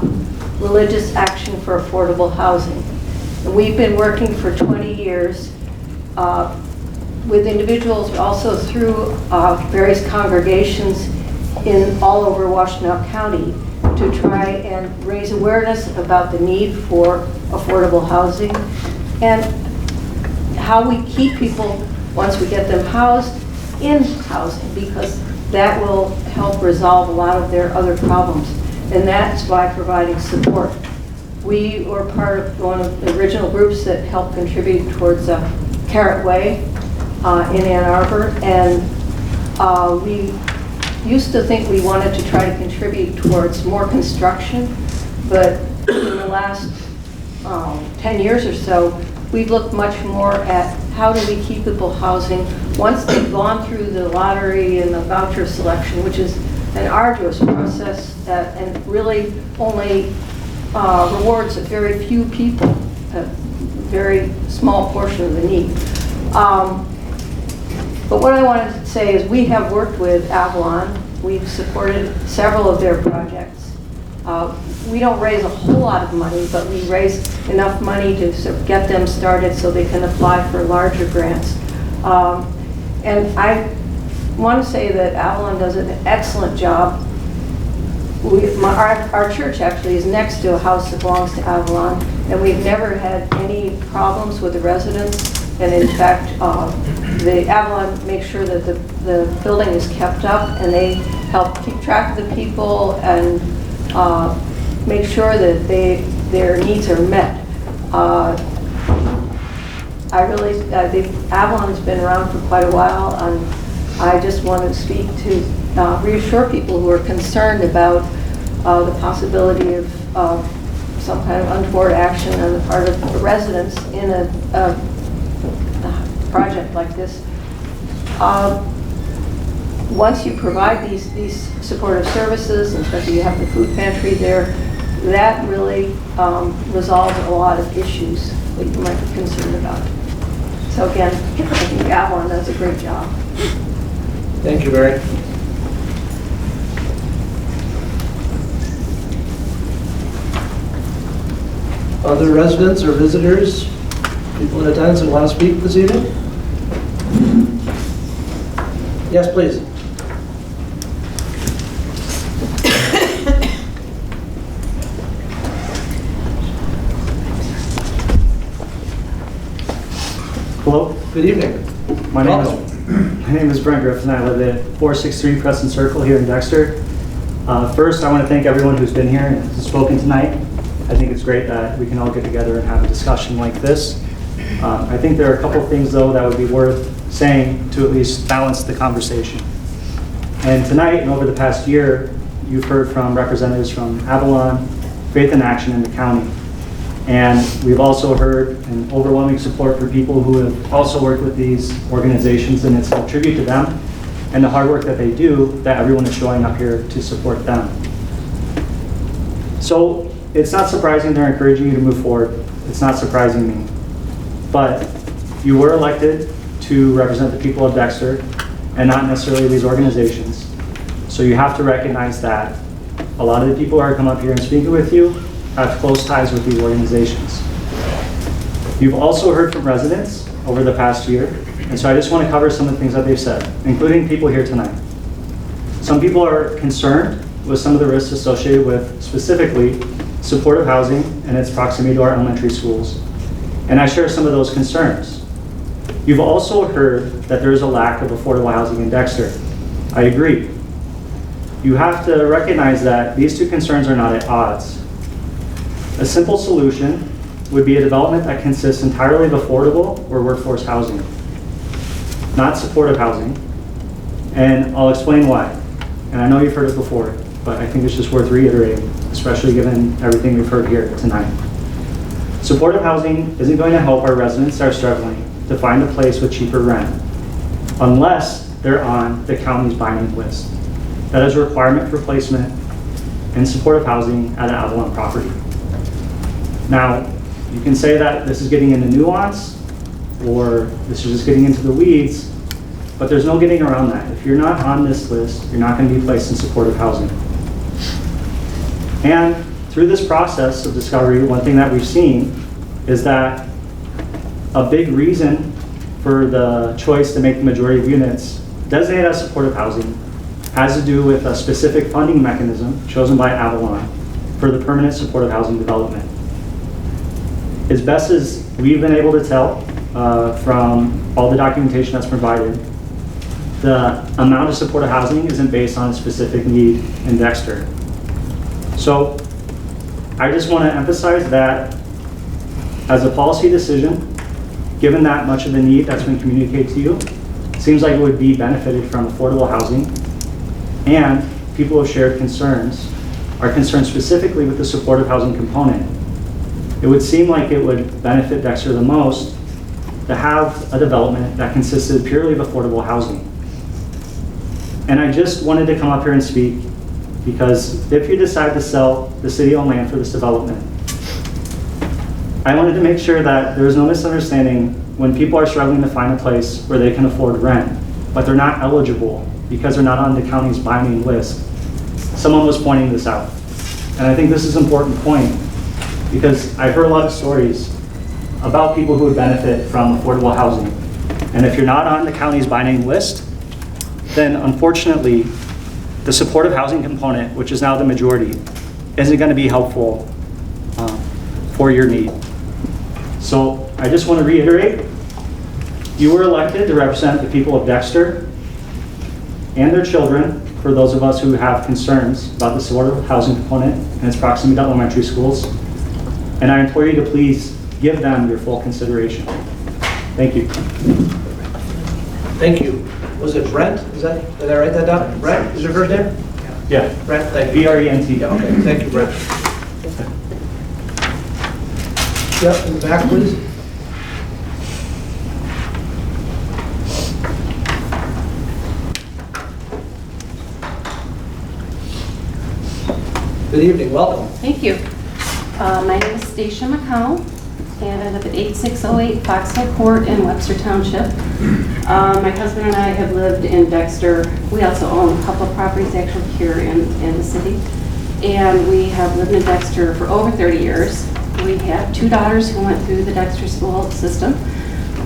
Religious Action for Affordable Housing. And we've been working for 20 years with individuals, but also through various congregations in all over Washtenaw County to try and raise awareness about the need for affordable housing and how we keep people, once we get them housed, in housing, because that will help resolve a lot of their other problems. And that's by providing support. We were part of one of the original groups that helped contribute towards Carrot Way in Ann Arbor, and we used to think we wanted to try to contribute towards more construction, but in the last 10 years or so, we've looked much more at how do we keep people housing once they've gone through the lottery and the voucher selection, which is an arduous process and really only rewards a very few people, a very small portion of the need. But what I wanted to say is we have worked with Avalon. We've supported several of their projects. We don't raise a whole lot of money, but we raise enough money to sort of get them started so they can apply for larger grants. And I want to say that Avalon does an excellent job. Our church actually is next to a house that belongs to Avalon, and we've never had any problems with the residents. And in fact, the Avalon makes sure that the building is kept up, and they help keep track of the people and make sure that their needs are met. I really, the Avalon's been around for quite a while, and I just want to speak to reassure people who are concerned about the possibility of some kind of untoward action on the part of the residents in a project like this. Once you provide these supportive services, and especially you have the food pantry there, that really resolves a lot of issues that you might be concerned about. So again, I think Avalon does a great job. Thank you, Mary. Other residents or visitors, people in attendance who want to speak this evening? Yes, please. Hello. Good evening. My name is Brenda Griffin. I live at 463 Preston Circle here in Dexter. First, I want to thank everyone who's been here and has spoken tonight. I think it's great that we can all get together and have a discussion like this. I think there are a couple things, though, that would be worth saying to at least balance the conversation. And tonight and over the past year, you've heard from representatives from Avalon, Faith in Action, and the county. And we've also heard an overwhelming support for people who have also worked with these organizations, and it's a tribute to them and the hard work that they do that everyone is showing up here to support them. So it's not surprising they're encouraging you to move forward. It's not surprising me. But you were elected to represent the people of Dexter and not necessarily these organizations. So you have to recognize that a lot of the people who are coming up here and speaking with you have close ties with these organizations. You've also heard from residents over the past year, and so I just want to cover some of the things that they've said, including people here tonight. Some people are concerned with some of the risks associated with specifically supportive housing and its proximity to our elementary schools, and I share some of those concerns. You've also heard that there is a lack of affordable housing in Dexter. I agree. You have to recognize that these two concerns are not at odds. A simple solution would be a development that consists entirely of affordable or workforce housing, not supportive housing. And I'll explain why. And I know you've heard it before, but I think it's just worth reiterating, especially given everything we've heard here tonight. Supportive housing isn't going to help our residents that are struggling to find a place with cheaper rent, unless they're on the county's binding list. That is a requirement for placement in supportive housing at an Avalon property. Now, you can say that this is getting into nuance, or this is just getting into the weeds, but there's no getting around that. If you're not on this list, you're not going to be placed in supportive housing. And through this process of discovery, one thing that we've seen is that a big reason for the choice to make the majority of units designated as supportive housing has to do with a specific funding mechanism chosen by Avalon for the permanent supportive housing development. As best as we've been able to tell from all the documentation that's provided, the amount of supportive housing isn't based on a specific need in Dexter. So I just want to emphasize that as a policy decision, given that much of the need that's been communicated to you, it seems like it would be benefited from affordable housing, and people who have shared concerns are concerned specifically with the supportive housing component. It would seem like it would benefit Dexter the most to have a development that consisted purely of affordable housing. And I just wanted to come up here and speak because if you decide to sell the city-owned land for this development, I wanted to make sure that there is no misunderstanding when people are struggling to find a place where they can afford rent, but they're not eligible because they're not on the county's binding list. Someone was pointing this out. And I think this is an important point because I've heard a lot of stories about people who would benefit from affordable housing. And if you're not on the county's binding list, then unfortunately, the supportive housing component, which is now the majority, isn't going to be helpful for your need. So I just want to reiterate, you were elected to represent the people of Dexter and their children, for those of us who have concerns about the supportive housing component and its proximity to elementary schools. And I implore you to please give them your full consideration. Thank you. Thank you. Was it Brent? Did I write that down? Brent, is your first name? Yeah. Brent, thank you. BRENT. Yeah, okay, thank you, Brent. Yep, in the back, please. Good evening, welcome. Thank you. My name is Stacia McConnell, and I live at 8608 Foxhill Court in Webster Township. My husband and I have lived in Dexter. We also own a couple of properties actually here in the city. And we have lived in Dexter for over 30 years. We have 2 daughters who went through the Dexter school system.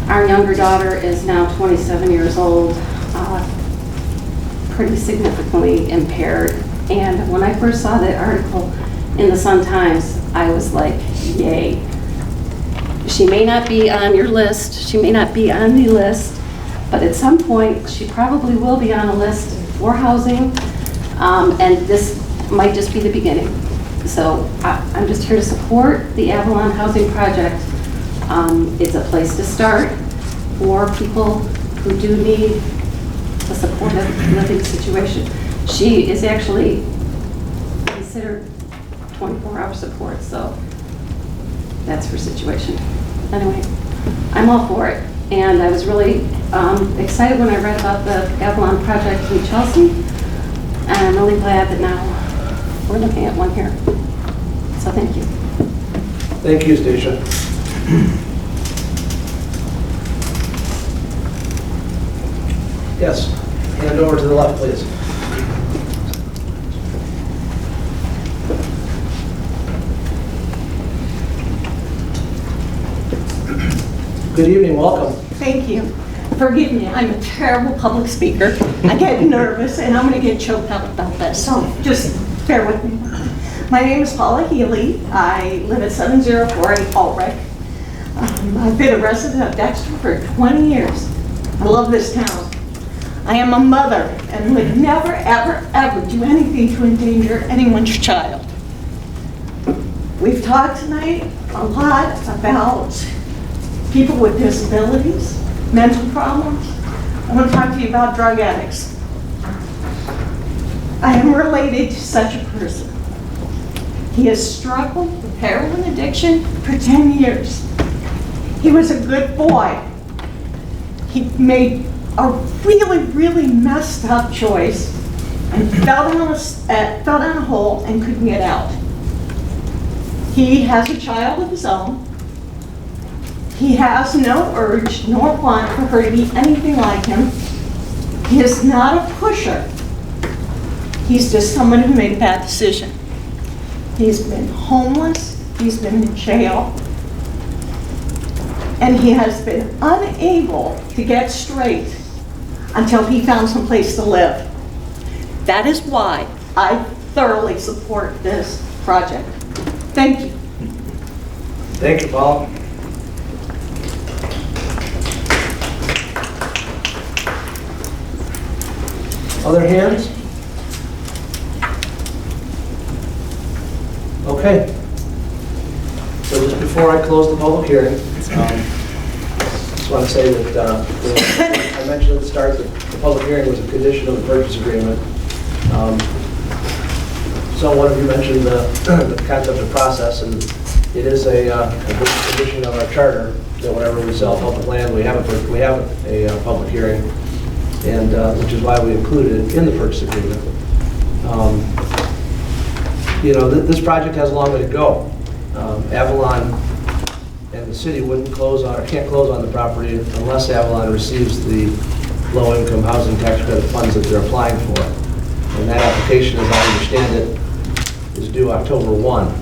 Our younger daughter is now 27 years old, pretty significantly impaired. And when I first saw that article in the Sun-Times, I was like, yay. She may not be on your list, she may not be on the list, but at some point, she probably will be on a list for housing, and this might just be the beginning. So I'm just here to support the Avalon Housing Project. It's a place to start for people who do need a supportive living situation. She is actually considered 24-hour support, so that's her situation. Anyway, I'm all for it. And I was really excited when I read about the Avalon project in Chelsea. And I'm really glad that now we're looking at one here. So thank you. Thank you, Stacia. Yes, hand over to the left, please. Good evening, welcome. Thank you. Forgive me, I'm a terrible public speaker. I get nervous and I'm going to get choked up about this, so just bear with me. My name is Paula Healy. I live at 7048 Ulrich. I've been a resident of Dexter for 20 years. I love this town. I am a mother and would never, ever, ever do anything to endanger anyone's child. We've talked tonight a lot about people with disabilities, mental problems. I want to talk to you about drug addicts. I am related to such a person. He has struggled with heroin addiction for 10 years. He was a good boy. He made a really, really messed up choice and fell down a hole and couldn't get out. He has a child of his own. He has no urge nor want for her to be anything like him. He is not a pusher. He's just someone who made a bad decision. He's been homeless, he's been in jail, and he has been unable to get straight until he found some place to live. That is why I thoroughly support this project. Thank you. Thank you, Paul. Other hands? Okay. So just before I close the public hearing, just want to say that I mentioned at the start that the public hearing was a condition of the purchase agreement. So one of you mentioned the concept of process, and it is a condition of our charter that whenever we sell public land, we have a public hearing, and which is why we included it in the purchase agreement. You know, this project has a long way to go. Avalon and the city wouldn't close on, or can't close on the property unless Avalon receives the low-income housing tax credit funds that they're applying for. And that application, as I understand it, is due October 1.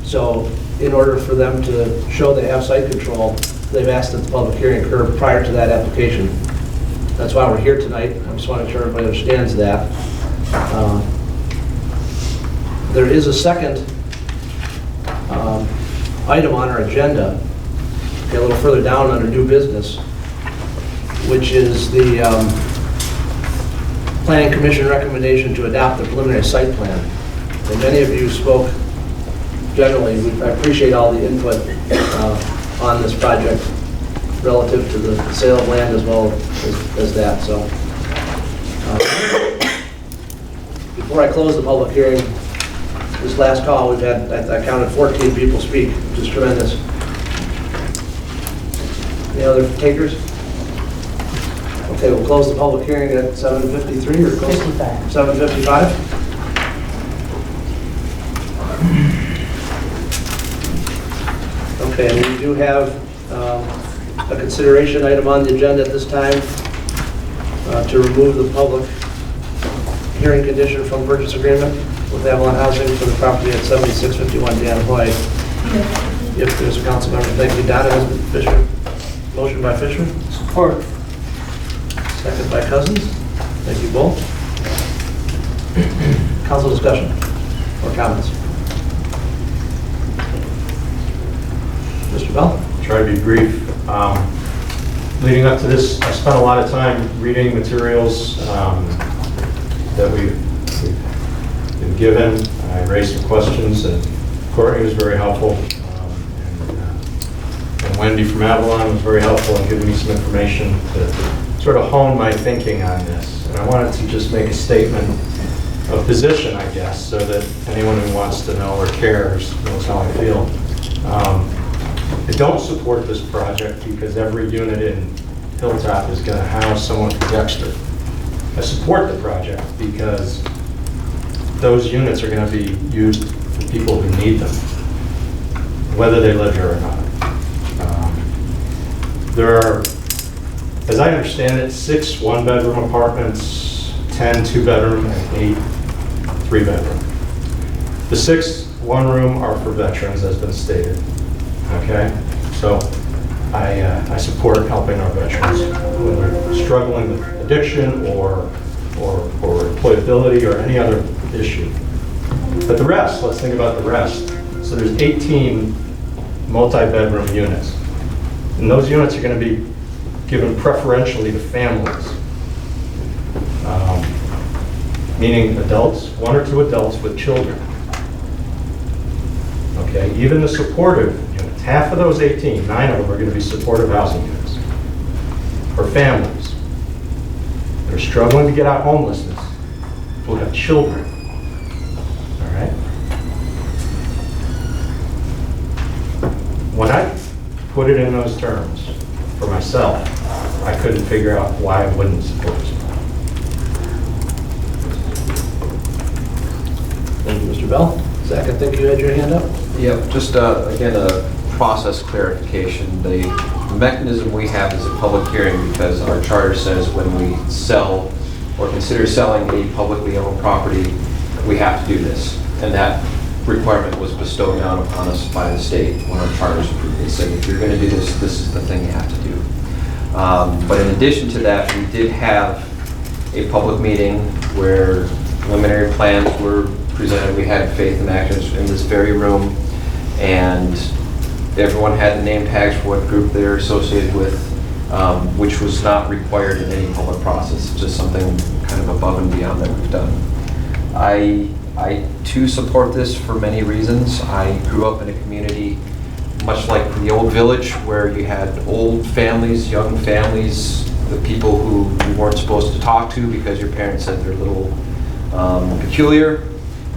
So in order for them to show they have site control, they've asked that the public hearing occur prior to that application. That's why we're here tonight. I just want to make sure everybody understands that. There is a second item on our agenda, okay, a little further down under new business, which is the Planning Commission recommendation to adopt the preliminary site plan. And many of you spoke generally, I appreciate all the input on this project relative to the sale of land as well as that. So before I close the public hearing, this last call, we've had, I counted 14 people speak, which is tremendous. Any other takers? Okay, we'll close the public hearing at 7:53 or close? 55. 7:55? Okay, and we do have a consideration item on the agenda at this time to remove the public hearing condition from purchase agreement with Avalon Housing for the property at 7651 Dan Hoy. If there's a council member, thank you. Donna has been Fisher. Motion by Fisher. Support. Second by Cousins. Thank you both. Council discussion or comments? Mr. Bell? Try to be brief. Leading up to this, I spent a lot of time reading materials that we've been given. I raised some questions, and Courtney was very helpful. And Wendy from Avalon was very helpful in giving me some information to sort of hone my thinking on this. And I wanted to just make a statement of position, I guess, so that anyone who wants to know or cares knows how I feel. I don't support this project because every unit in Hilltop is going to house someone from Dexter. I support the project because those units are going to be used for people who need them, whether they live here or not. There are, as I understand it, 6 one-bedroom apartments, 10 two-bedroom, and 8 three-bedroom. The 6 one-room are for veterans, as been stated. Okay, so I support helping our veterans when they're struggling with addiction or employability or any other issue. But the rest, let's think about the rest. So there's 18 multi-bedroom units. And those units are going to be given preferentially to families, meaning adults, 1 or 2 adults with children. Okay, even the supportive units, half of those 18, 9 of them are going to be supportive housing units for families that are struggling to get out homelessness, who have children. All right? When I put it in those terms for myself, I couldn't figure out why I wouldn't support this. Thank you, Mr. Bell. Zach, I think you had your hand up. Yeah, just again, a process clarification. The mechanism we have is a public hearing because our charter says when we sell or consider selling a publicly owned property, we have to do this. And that requirement was bestowed down upon us by the state when our charters approved. They said, if you're going to do this, this is the thing you have to do. But in addition to that, we did have a public meeting where preliminary plans were presented. We had Faith in Action in this very room, and everyone had the name tags for what group they're associated with, which was not required in any public process, just something kind of above and beyond that we've done. I too support this for many reasons. I grew up in a community much like the old village where you had old families, young families, the people who you weren't supposed to talk to because your parents said they're a little peculiar.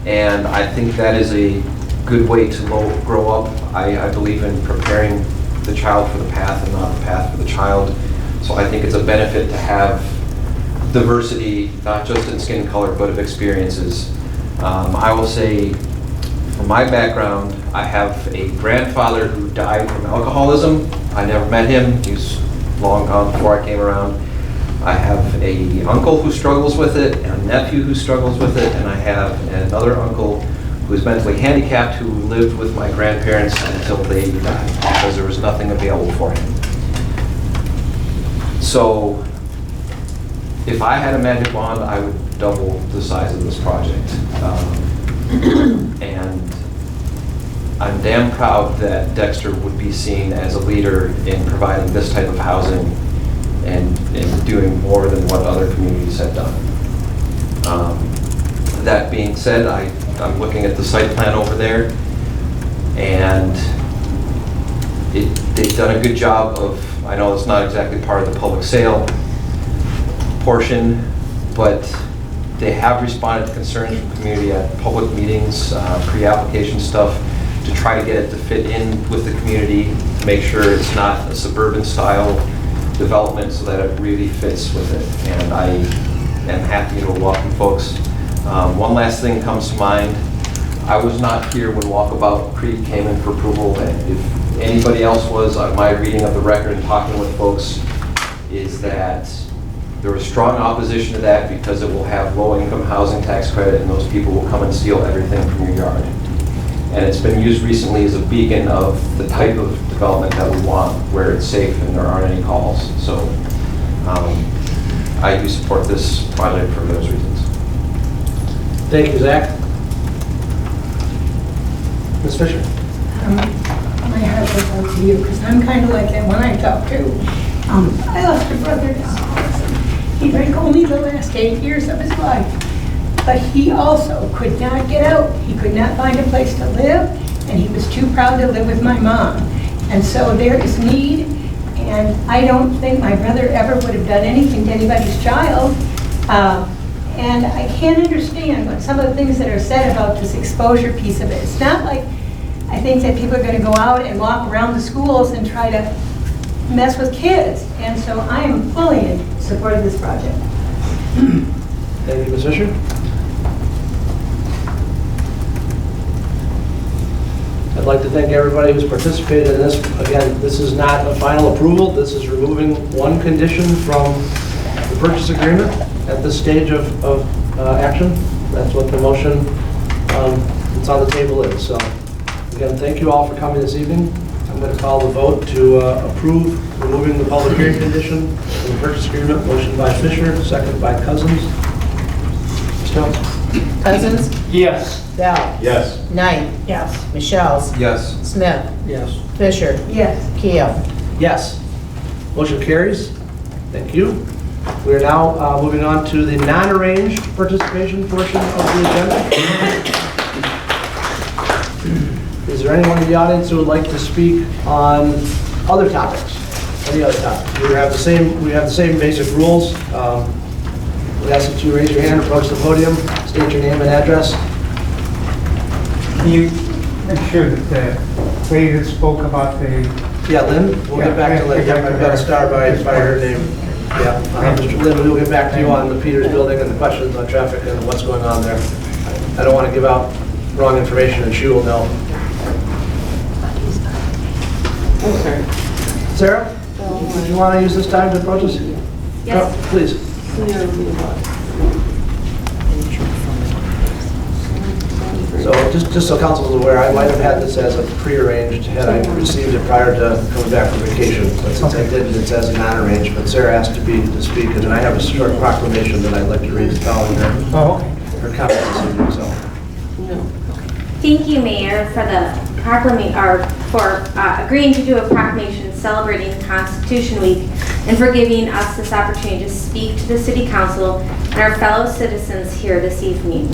And I think that is a good way to grow up. I believe in preparing the child for the path and not the path for the child. So I think it's a benefit to have diversity, not just in skin color, but of experiences. I will say, from my background, I have a grandfather who died from alcoholism. I never met him. He's long gone before I came around. I have a uncle who struggles with it, and a nephew who struggles with it, and I have another uncle who is mentally handicapped who lived with my grandparents until they died because there was nothing available for him. So if I had a magic wand, I would double the size of this project. And I'm damn proud that Dexter would be seen as a leader in providing this type of housing and doing more than what other communities have done. That being said, I'm looking at the site plan over there. And they've done a good job of, I know it's not exactly part of the public sale portion, but they have responded to concerns from the community at public meetings, pre-application stuff, to try to get it to fit in with the community, to make sure it's not a suburban style development so that it really fits with it. And I am happy to welcome folks. One last thing comes to mind. I was not here when Walkabout Creek came in for approval. If anybody else was, my reading of the record and talking with folks is that there was strong opposition to that because it will have low-income housing tax credit and those people will come and steal everything from your yard. And it's been used recently as a beacon of the type of development that we want, where it's safe and there aren't any calls. So I do support this project for those reasons. Thank you, Zach. Ms. Fisher. My heart goes out to you because I'm kind of like that when I talk too. I lost a brother to alcoholism. He drank only the last 8 years of his life. But he also could not get out. He could not find a place to live, and he was too proud to live with my mom. And so there is need, and I don't think my brother ever would have done anything to anybody's child. And I can't understand what some of the things that are said about this exposure piece of it. It's not like I think that people are going to go out and walk around the schools and try to mess with kids. And so I am fully in support of this project. Thank you, Ms. Fisher. I'd like to thank everybody who's participated in this. Again, this is not a final approval. This is removing one condition from the purchase agreement at this stage of action. That's what the motion that's on the table is. So again, thank you all for coming this evening. I'm going to call the vote to approve removing the public hearing condition from the purchase agreement. Motion by Fisher, second by Cousins. Stones? Cousins? Yes. Bell? Yes. Knight? Yes. Michelle's? Yes. Smith? Yes. Fisher? Yes. Keel? Yes. Motion carries. Thank you. We are now moving on to the non-arranged participation portion of the agenda. Is there anyone in the audience who would like to speak on other topics? Any other topics? We have the same basic rules. We ask that you raise your hand, approach the podium, state your name and address. Can you make sure that the lady that spoke about the... Yeah, Lynn, we'll get back to Lynn. I've got to start by her name. Yeah, Mr. Lynn, we'll get back to you on the Peters building and the questions on traffic and what's going on there. I don't want to give out wrong information and she will know. Okay. Sarah, would you want to use this time to approach us? Yes. Oh, please. So just so council is aware, I might have had this as a prearranged had I received it prior to coming back from vacation. But since I didn't, it says non-arranged. But Sarah asked to speak, and then I have a short proclamation that I'd like to read following her comments this evening. So. Thank you, Mayor, for the agreeing to do a proclamation celebrating Constitution Week and for giving us this opportunity to speak to the City Council and our fellow citizens here this evening.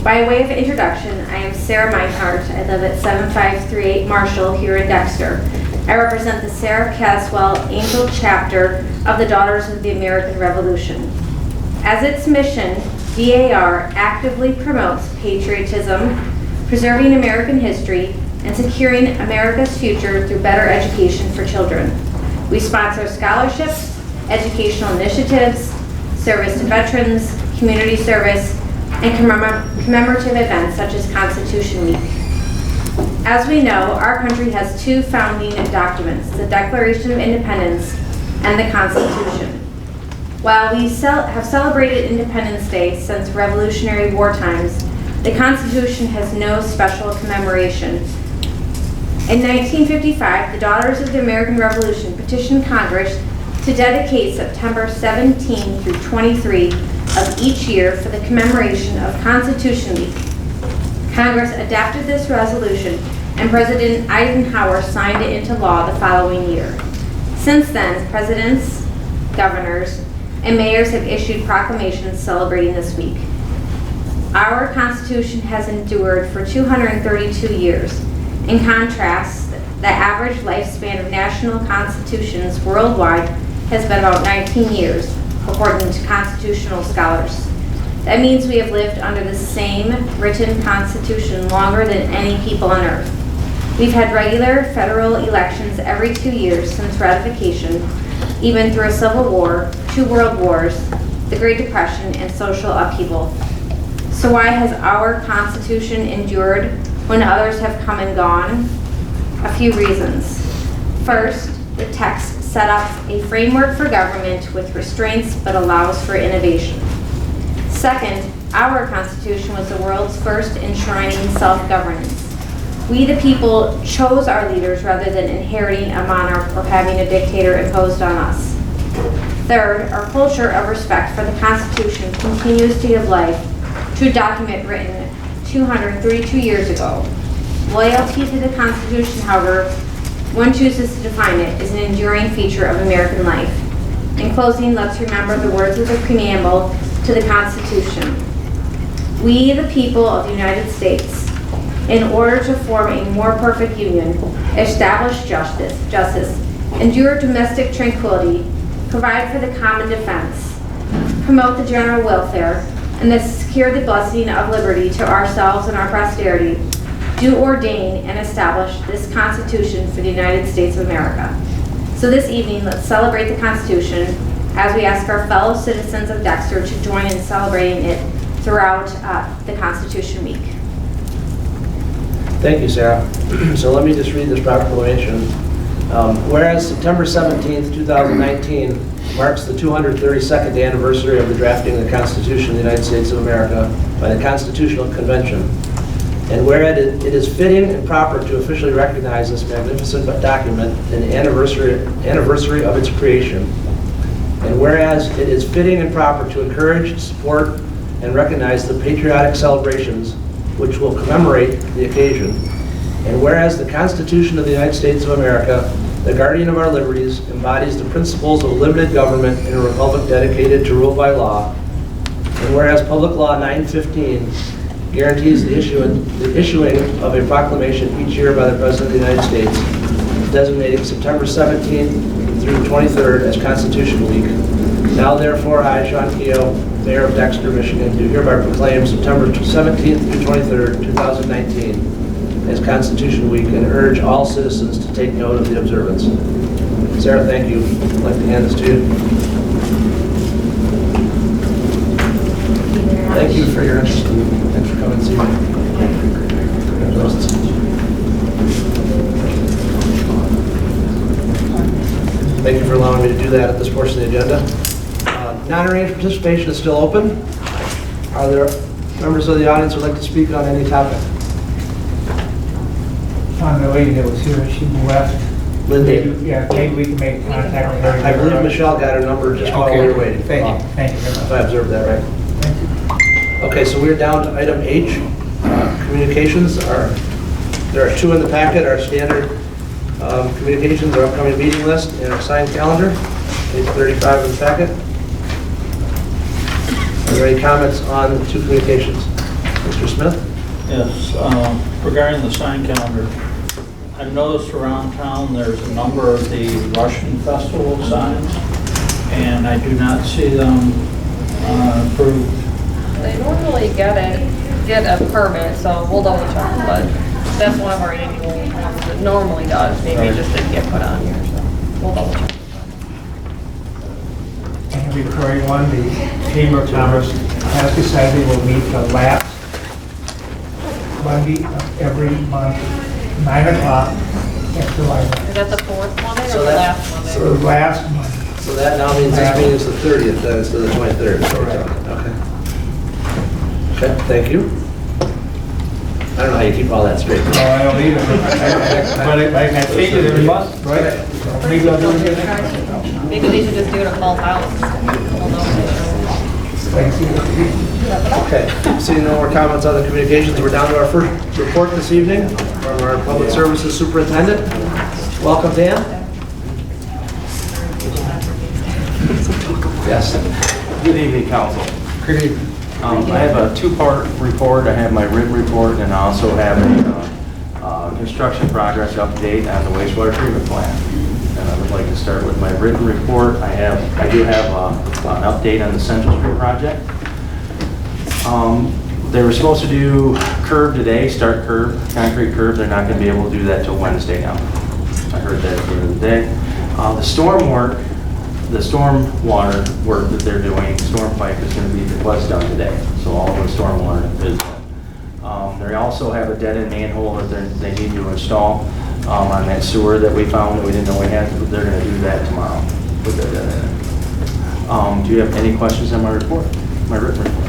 By way of introduction, I am Sarah Meinhardt. I live at 7538 Marshall here in Dexter. I represent the Sarah Caswell Angel Chapter of the Daughters of the American Revolution. As its mission, DAR actively promotes patriotism, preserving American history, and securing America's future through better education for children. We sponsor scholarships, educational initiatives, service to veterans, community service, and commemorative events such as Constitution Week. As we know, our country has two founding documents, the Declaration of Independence and the Constitution. While we have celebrated Independence Day since Revolutionary War times, the Constitution has no special commemoration. In 1955, the Daughters of the American Revolution petitioned Congress to dedicate September 17 through 23 of each year for the commemoration of Constitution Week. Congress adopted this resolution and President Eisenhower signed it into law the following year. Since then, presidents, governors, and mayors have issued proclamations celebrating this week. Our Constitution has endured for 232 years, In contrast, the average lifespan of national constitutions worldwide has been about 19 years, according to constitutional scholars. That means we have lived under the same written constitution longer than any people on earth. We've had regular federal elections every 2 years since ratification, even through a civil war, 2 world wars, the Great Depression, and social upheaval. So why has our Constitution endured when others have come and gone? A few reasons. First, the text set up a framework for government with restraints but allows for innovation. Second, our Constitution was the world's first enshrining self-governance. We, the people, chose our leaders rather than inheriting a monarch or having a dictator imposed on us. Third, our culture of respect for the Constitution continues to give life to a document written 232 years ago. Loyalty to the Constitution, however one chooses to define it, is an enduring feature of American life. In closing, let's remember the words of the preamble to the Constitution. We, the people of the United States, in order to form a more perfect union, establish justice, endure domestic tranquility, provide for the common defense, promote the general welfare, and thus secure the blessing of liberty to ourselves and our posterity, do ordain and establish this Constitution for the United States of America. So this evening, let's celebrate the Constitution as we ask our fellow citizens of Dexter to join in celebrating it throughout the Constitution Week. Thank you, Sarah. So let me just read this proclamation. Whereas September 17th, 2019 marks the 232nd anniversary of the drafting of the Constitution of the United States of America by the Constitutional Convention, and whereas it is fitting and proper to officially recognize this magnificent document in the anniversary of its creation, and whereas it is fitting and proper to encourage, support, and recognize the patriotic celebrations which will commemorate the occasion, and whereas the Constitution of the United States of America, the guardian of our liberties, embodies the principles of limited government in a republic dedicated to rule by law, and whereas Public Law 915 guarantees the issuing of a proclamation each year by the President of the United States, designating September 17th through 23rd as Constitution Week. Now therefore, I, Sean Keogh, Mayor of Dexter, Michigan, do hereby proclaim September 17th through 23rd, 2019 as Constitution Week and urge all citizens to take note of the observance. Sarah, thank you. I'd like to hand this to you. Thank you for your interest and for coming to see me. Thank you for allowing me to do that at this portion of the agenda. Non-arranged participation is still open. Are there members of the audience who would like to speak on any topic? On the lady that was here, she left. Linda? Yeah, maybe we can make contact with her. I believe Michelle got her number just while we were waiting. Thank you. Thank you very much. If I observed that right. Okay, so we're down to item H. Communications there are 2 in the packet, our standard communications, our upcoming meeting list, and our signed calendar, page 35 of the packet. Are there any comments on the 2 communications? Mr. Smith? Yes, regarding the sign calendar, I've noticed around town there's a number of the Russian Festival signs, and I do not see them approved. They normally get a permit, so we'll double check, but that's one of our annual ones that normally does. Maybe it just didn't get put on here, so we'll double check. And before everyone, the Chamber of Commerce has decided we'll meet the last Monday of every month, 9 o'clock at the library. Is that the 4th Monday or So the that- last Monday? So the last Monday. So that now means this meeting is the 30th, then instead of the 23rd. So okay. Okay, thank you. I don't know how you keep all that straight. No, I don't either. But I change it every month, right? So maybe I'll do it again. Maybe they should just do it at Paul's house. We'll know Okay, seeing no more comments on the communications, we're down to our first report this evening from our Public Services Superintendent. Welcome, Dan. Yes. Good evening, Council. Good evening. I have a 2-part report. I have my written report, and I also have construction progress update on the wastewater treatment plant. And I would like to start with my written report. I do have an update on the Central Street project. They were supposed to do curb today, start curb, concrete curb. They're not going to be able to do that till Wednesday now. I heard that at the end of the day. The storm water work that they're doing, storm pipe is going to be, was done today. So all of the storm water is done. They also have a dead-end manhole that they need to install on that sewer that we found that we didn't know we had. They're going to do that tomorrow. Put that in there. Do you have any questions on my report, my written report?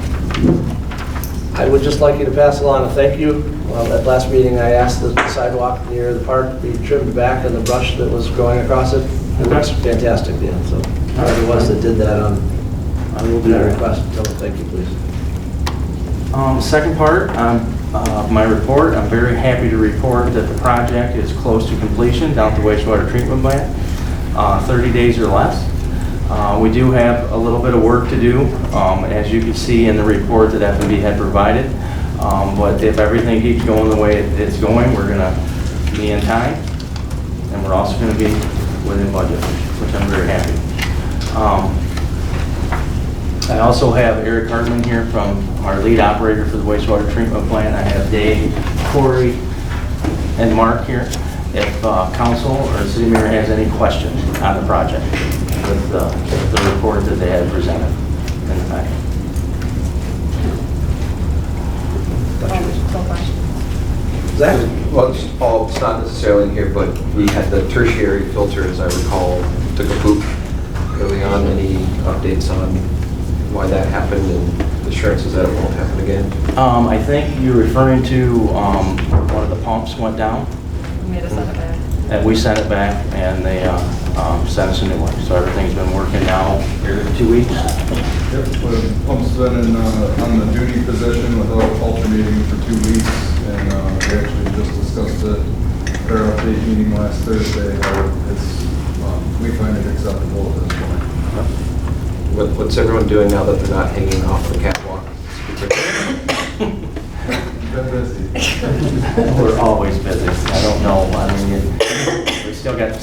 I would just like you to pass along a thank you. At last meeting, I asked the sidewalk near the park be trimmed back and the brush that was growing across it. It looks fantastic, Dan. So whoever it was that did that on, I will do that request. Tell them thank you, please. Second part of my report, I'm very happy to report that the project is close to completion down at the wastewater treatment plant, 30 days or less. We do have a little bit of work to do, as you can see in the report that F&B had provided. But if everything keeps going the way it's going, we're going to be in time, and we're also going to be within budget, which I'm very happy. I also have Eric Hartman here from our lead operator for the wastewater treatment plant. I have Dave, Corey, and Mark here. If council or the city mayor has any questions on the project with the report that they had presented in the packet. Zach? Well, just to follow up, it's not necessarily in here, but we had the tertiary filter, as I recall, took a poop early on. Any updates on why that happened and assurances that it won't happen again? I think you're referring to one of the pumps went down. We made us send it back. And we sent it back, and they sent us a new one. So everything's been working now here 2 weeks. Yep, the pump's been in, on the duty position without alternating for 2 weeks, and we actually just discussed it at our update meeting last Thursday. We find it acceptable at this point. What's everyone doing now that they're not hanging off the catwalk? Been busy. We're always busy. I don't know. I mean, we still got the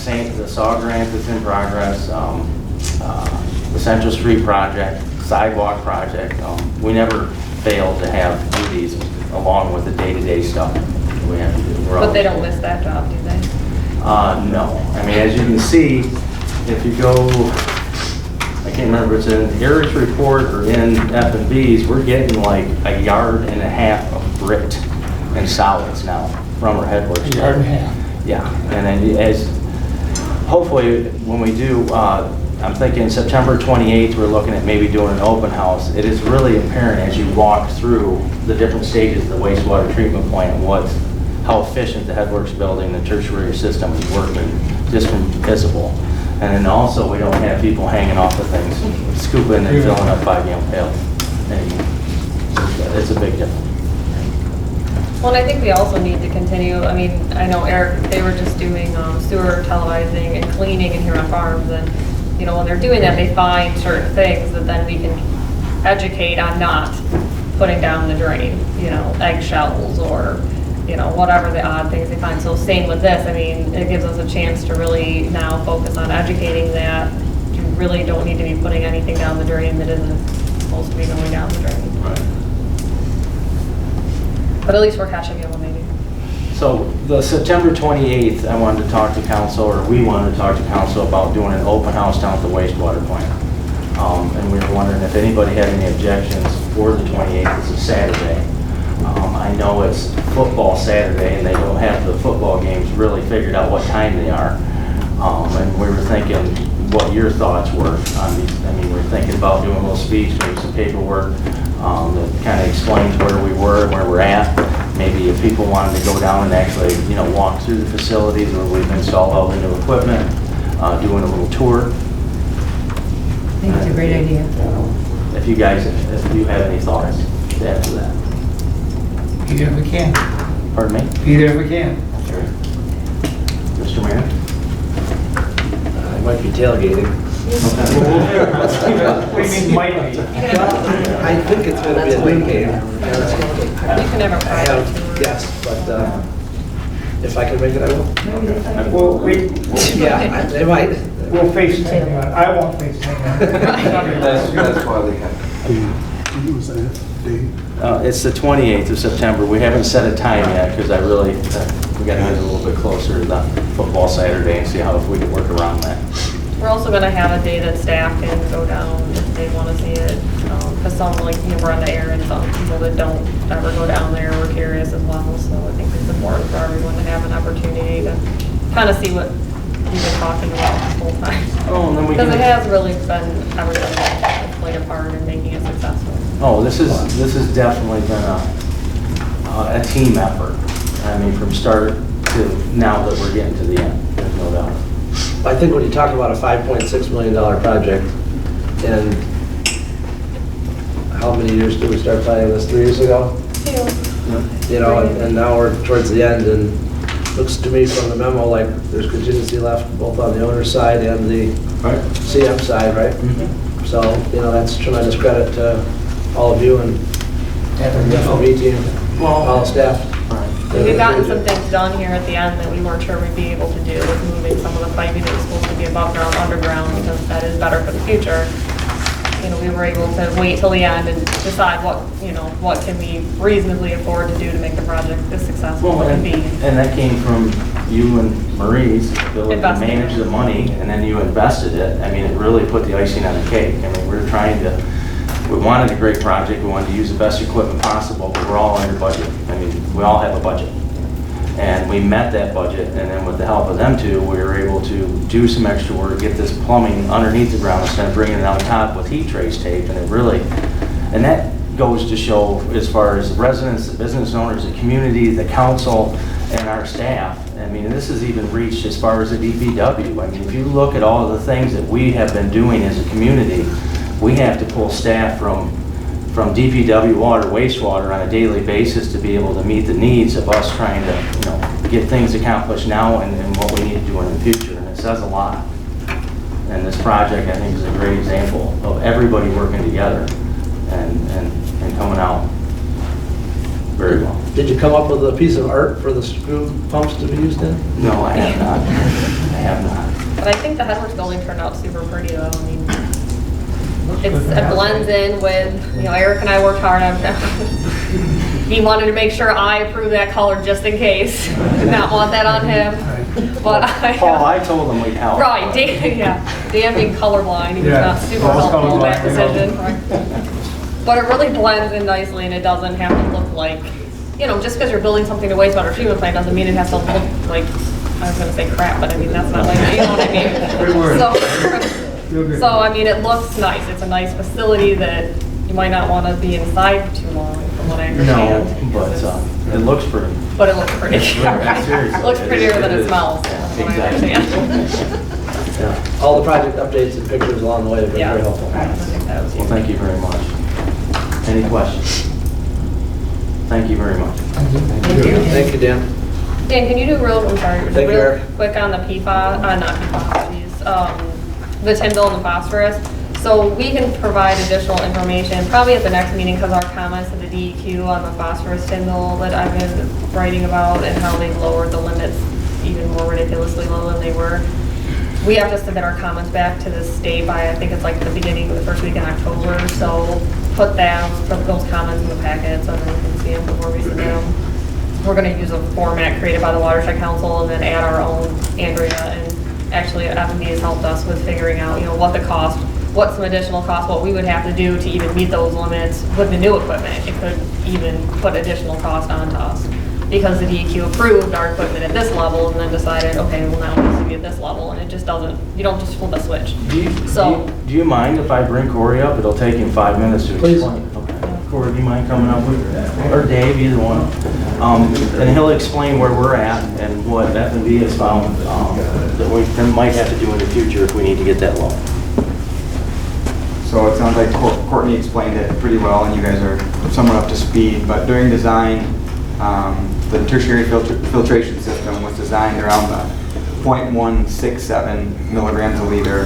SAW grant that's in progress, the Central Street project, sidewalk project. We never fail to have duties along with the day-to-day stuff that we have to do. But they don't miss that job, do they? No. I mean, as you can see, if you go, I can't remember if it's in Eric's report or in F&B's, we're getting like 1.5 yards of brick and solids now from our headworks. 1.5 yards. Yeah, and then as hopefully when we do, I'm thinking September 28th, we're looking at maybe doing an open house. It is really apparent as you walk through the different stages of the wastewater treatment plant, how efficient the headworks building, the tertiary system is working, just from visible. And then also we don't have people hanging off of things, scooping and filling up 5-gallon pails anymore. It's a big difference. Well, and I think we also need to continue, I mean, I know Eric, they were just doing sewer televising and cleaning in here on farms, and, you know, when they're doing that, they find certain things that then we can educate on not putting down the drain, you know, eggshells or, you know, whatever the odd things they find. So same with this, I mean, it gives us a chance to really now focus on educating that you really don't need to be putting anything down the drain that isn't supposed to be going down the drain. Right. But at least we're catching it when they do. So the September 28th, I wanted to talk to council, or we wanted to talk to council about doing an open house down at the wastewater plant. And we were wondering if anybody had any objections for the 28th. It's a Saturday. I know it's football Saturday and they don't have the football games really figured out what time they are. And we were thinking what your thoughts were on these. I mean, we're thinking about doing a little speech, maybe some paperwork that kind of explains where we were and where we're at. Maybe if people wanted to go down and actually, you know, walk through the facilities where we've installed all the new equipment, doing a little tour. I think it's a great idea. If you guys, if you have any thoughts to add to that. Either if we can. Pardon me? Either if we can. Sure. Mr. Mayor? I might be tailgating. What do you mean might be? I think it's going to be a good game. You can never Yes, but If I can make it, I will. Well, Yeah, they might. we'll FaceTime you. I won't FaceTime you. That's why we have. When was that date? It's the 28th of September. We haven't set a time yet because I really, we got to get a little bit closer to the football Saturday and see how if we can work around that. We're also gonna have a day that staff can go down if they wanna see it. Cause some, like, we're on the air and some people that don't ever go down there were curious as well. So I think it's important for everyone to have an opportunity to kind of see what we've been talking about this whole time. Oh, and then we Because can- it has really been everything that's played a part in making it successful. Oh, this has definitely been a team effort. I mean, from start to now that we're getting to the end, there's no doubt. I think when you talk about a $5.6 million project, and how many years did we start planning this, 3 years ago? You know, and now we're towards the end, and looks to me from the memo like there's contingency left both on the owner's side and the CM side, right? So, you know, that's tremendous credit to all of you and the FOB team, all staff. We've gotten some things done here at the end that we weren't sure we'd be able to do, with moving some of the piping that was supposed to be above ground, underground, because that is better for the future. You know, we were able to wait till the end and decide what, you know, what can we reasonably afford to do to make the project as successful as it can be. And that came from you and Marie's ability to manage the money, and then you invested it. I mean, it really put the icing on the cake. I mean, we wanted a great project, we wanted to use the best equipment possible, but we're all under budget. I mean, we all have a budget. And we met that budget, and then with the help of them two, we were able to do some extra work, get this plumbing underneath the ground instead of bringing it on top with heat trace tape, and it really, and that goes to show as far as the residents, the business owners, the community, the council, and our staff. I mean, this has even reached as far as the DPW. I mean, if you look at all of the things that we have been doing as a community, we have to pull staff from DPW water, wastewater on a daily basis to be able to meet the needs of us trying to, you know, get things accomplished now and what we need to do in the future. And it says a lot. And this project, I think, is a great example of everybody working together and coming out very well. Did you come up with a piece of art for the screw pumps to be used in? No, I have not. I have not. But I think the headworks building turned out super pretty though. I mean, it blends in with, you know, Eric and I worked hard on it. He wanted to make sure I approved that color just in case. Did not want that on him. But Paul, I told him we'd help. Right, Dan, yeah. Dan being colorblind, he was Yeah, not super Paul's helpful in that colorblind, decision. But it really blends in nicely and it doesn't have to look like, you know, just because you're building something to wastewater treatment plant doesn't mean it has to look like, I was gonna say crap, but I mean, that's not like, you know what I mean? Good word. So, I mean, it looks nice. It's a nice facility that you might not want to be inside for too long, from what I understand. No, but it looks pretty. But it looks pretty. Seriously, It looks prettier than it smells. Yeah, from what I understand. Yeah. All the project updates and pictures along the way have been very helpful. Well, thank you very much. Any questions? Thank you very much. Thank you. Thank you, Dan. Dan, can you do I'm sorry, Thank you, real Eric. quick on the PFAS, not PFAS, geez, the tin bill and the phosphorus? So we can provide additional information, probably at the next meeting, because our comments to the DEQ on the phosphorus tin bill that I've been writing about and how they've lowered the limits even more ridiculously low than they were. We have to submit our comments back to the state by, I think it's like the beginning of the first week in October. So we'll put those comments in the packet so everyone can see them before we submit them. We're going to use a format created by the Watershed Council and then add our own. Andrea and actually F&B has helped us with figuring out, you know, what some additional cost, what we would have to do to even meet those limits with the new equipment. It could even put additional cost onto us because the DEQ approved our equipment at this level and then decided, okay, well now it needs to be at this level, and it just doesn't, you don't just flip a switch. Do you mind if I bring Corey up? It'll take him 5 minutes to explain. Okay. Corey, do you mind coming up with, or Dave, either one? And he'll explain where we're at and what F&B has found that we might have to do in the future if we need to get that low. So it sounds like Courtney explained it pretty well and you guys are somewhat up to speed, but during design, the tertiary filtration system was designed around the 0.167 milligrams a liter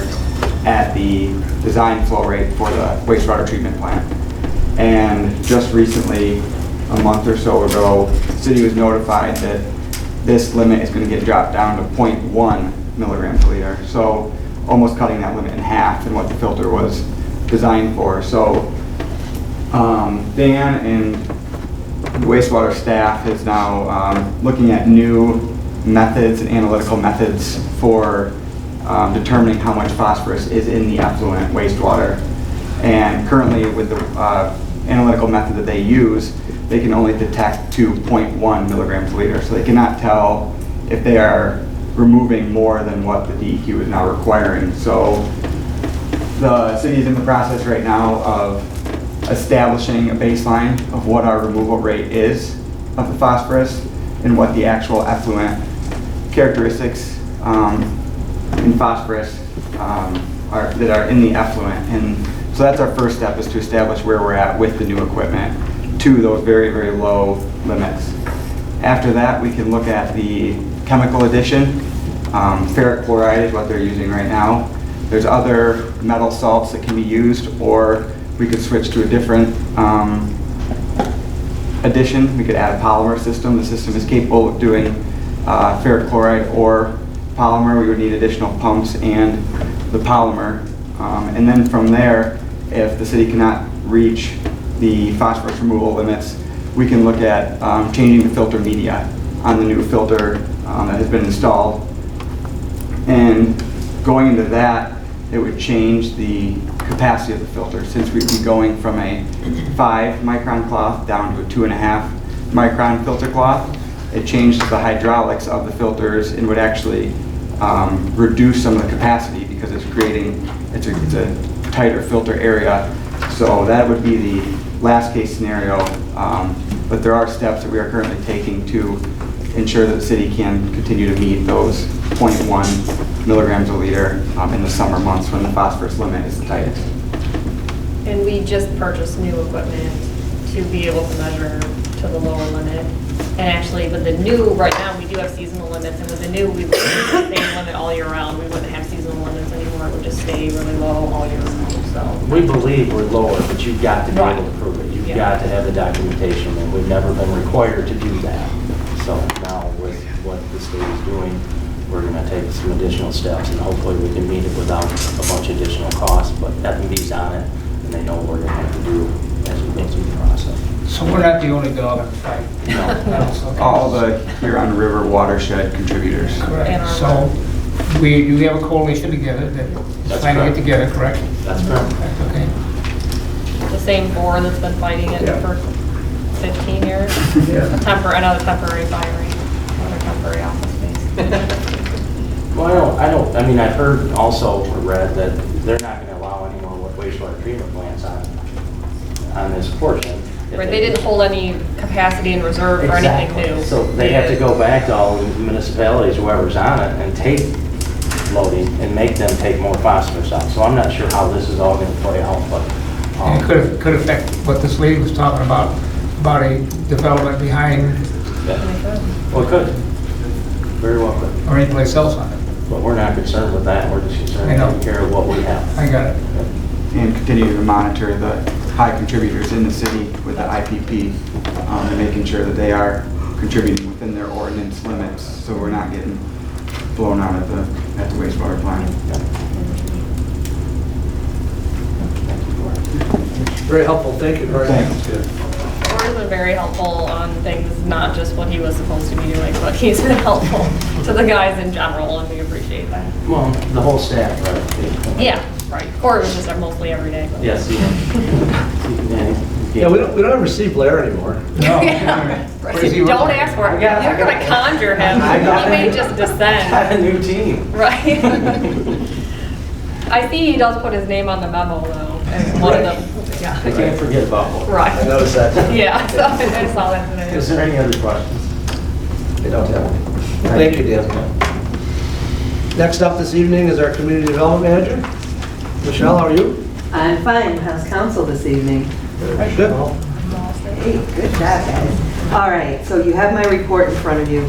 at the design flow rate for the wastewater treatment plant. And just recently, a month or so ago, the city was notified that this limit is going to get dropped down to 0.1 milligrams per liter. So almost cutting that limit in half than what the filter was designed for. So Dan and the wastewater staff is now looking at new methods and analytical methods for determining how much phosphorus is in the effluent wastewater. And currently with the analytical method that they use, they can only detect to 0.1 milligrams per liter. So they cannot tell if they are removing more than what the DEQ is now requiring. So the city is in the process right now of establishing a baseline of what our removal rate is of the phosphorus and what the actual effluent characteristics in phosphorus that are in the effluent. And so that's our first step, is to establish where we're at with the new equipment to those very, very low limits. After that, we can look at the chemical addition. Ferric chloride is what they're using right now. There's other metal salts that can be used, or we could switch to a different addition. We could add a polymer system. The system is capable of doing ferric chloride or polymer. We would need additional pumps and the polymer. And then from there, if the city cannot reach the phosphorus removal limits, we can look at changing the filter media on the new filter that has been installed. And going into that, it would change the capacity of the filter. Since we'd be going from a 5 micron cloth down to a 2.5 micron filter cloth, it changes the hydraulics of the filters and would actually reduce some of the capacity, because it's creating, it's a tighter filter area. So that would be the last case scenario. But there are steps that we are currently taking to ensure that the city can continue to meet those 0.1 milligrams a liter in the summer months when the phosphorus limit is the tightest. And we just purchased new equipment to be able to measure to the lower limit. And actually, with the new, right now, we do have seasonal limits, and with the new, we would have the same limit all year round. We wouldn't have seasonal limits anymore. It would just stay really low all year round, so. We believe we're lower, but you've got to be able to prove it. You've got to have the documentation, and we've never been required to do that. So now with what the state is doing, we're going to take some additional steps, and hopefully we can meet it without a bunch of additional costs, but FMV's on it, and they know what we're going to have to do as we go through the process. So we're not the only dog in the fight? No. Okay. All the Huron River watershed contributors. Correct. So we do have a coalition together that's trying to get together, correct? That's correct. Okay. The same board that's been fighting it for 15 years. Yeah. Another temporary firing, another temporary office space. Well, I mean, I've heard also, or read, that they're not going to allow any more wastewater treatment plants on this portion. Right, they didn't hold any capacity in reserve for anything new. So they have to go back to all the municipalities, whoever's on it, and take loading and make them take more phosphorus out. So I'm not sure how this is all going to play out, but. And it could affect what this lady was talking about a development behind. Yeah. Well, it could. Very well could. Or anyplace else on it. But we're not concerned with that. We're just concerned with taking care of what we have. I got it. And continue to monitor the high contributors in the city with the IPP and making sure that they are contributing within their ordinance limits, so we're not getting blown out at the wastewater plant. Very helpful, thank you very much. Board's been very helpful on things, not just what he was supposed to be doing, but he's been helpful to the guys in general, and we appreciate that. Well, the whole staff, right? Yeah, right. Corey was just there mostly every day. But. Yes, Yeah, we don't ever see Blair anymore. No. Don't ask for it. You're going to conjure him. He may just descend. I have a new team. Right. I see he does put his name on the memo, though. And one of them. Yeah. I can't forget about one. Right. I noticed that. Yeah, so I saw that today. Is there any other questions? They don't have any. Thank you, Dan. Next up this evening is our Community Development Manager. Michelle, how are you? I'm fine. How's council this evening? Good. Hey, good job, guys. All right, so you have my report in front of you.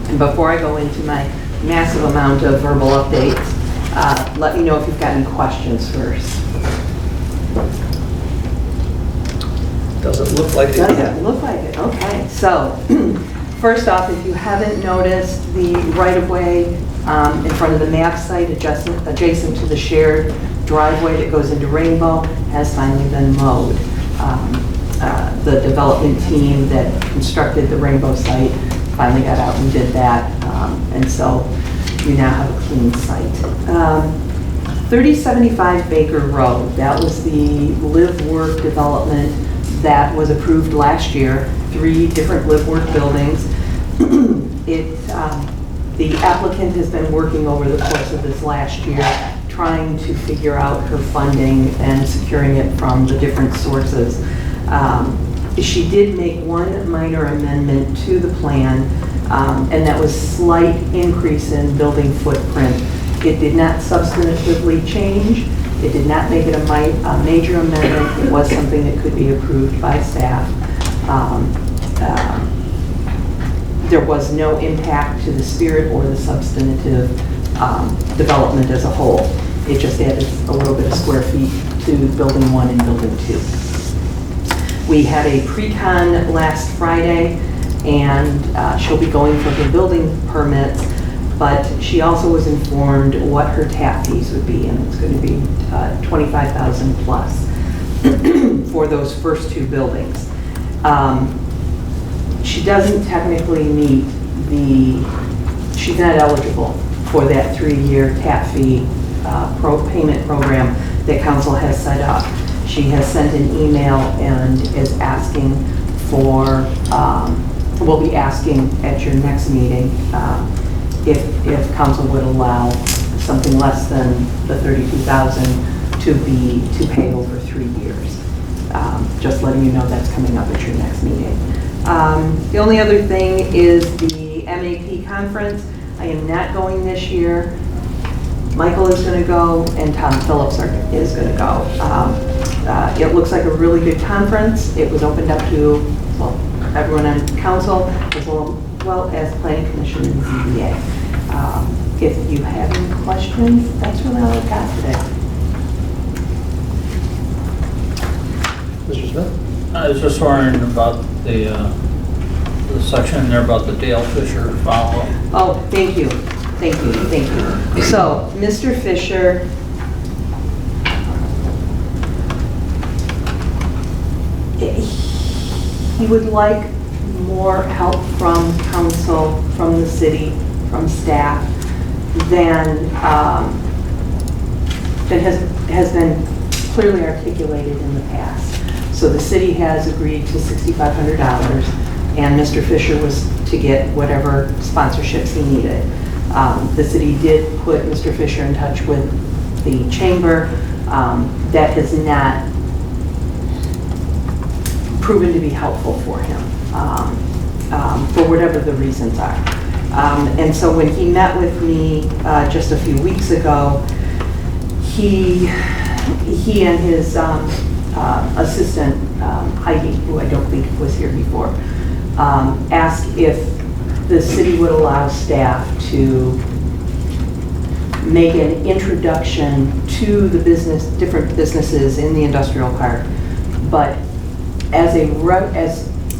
And before I go into my massive amount of verbal updates, let me know if you've got any questions first. Doesn't look like it. Doesn't look like it. Okay, so First off, if you haven't noticed, the right-of-way in front of the MAP site adjacent to the shared driveway that goes into Rainbow has finally been mowed. The development team that constructed the Rainbow site finally got out and did that, and so you now have a clean site. 3075 Baker Road, that was the live-work development that was approved last year, 3 different live-work buildings. The applicant has been working over the course of this last year trying to figure out her funding and securing it from the different sources. She did make one minor amendment to the plan, and that was slight increase in building footprint. It did not substantively change. It did not make it a major amendment. It was something that could be approved by staff. There was no impact to the spirit or the substantive development as a whole. It just added a little bit of square feet to building 1 and building 2. We had a pre-con last Friday, and she'll be going for her building permits, but she also was informed what her tap fees would be, and it's going to be $25,000 plus for those first 2 buildings. She doesn't technically meet she's not eligible for that 3-year tap fee payment program that council has set up. She has sent an email and is asking for, will be asking at your next meeting if council would allow something less than the $32,000 to pay over 3 years. Just letting you know that's coming up at your next meeting. The only other thing is the MAP conference. I am not going this year. Michael is going to go, and Tom Phillips is going to go. It looks like a really good conference. It was opened up to everyone on council, as well as Planning Commission and ZBA. If you have any questions, that's really all I've got today. Mr. Smith? I was just wondering about the section in there about the Dale Fisher follow-up. Oh, thank you. Thank you, thank you. So, Mr. Fisher, he would like more help from council, from the city, from staff than that has been clearly articulated in the past. So the city has agreed to $6,500, and Mr. Fisher was to get whatever sponsorships he needed. The city did put Mr. Fisher in touch with the chamber. That has not proven to be helpful for him, for whatever the reasons are. And so when he met with me just a few weeks ago, he and his assistant, Heidi, who I don't think was here before, asked if the city would allow staff to make an introduction to the different businesses in the industrial park, but as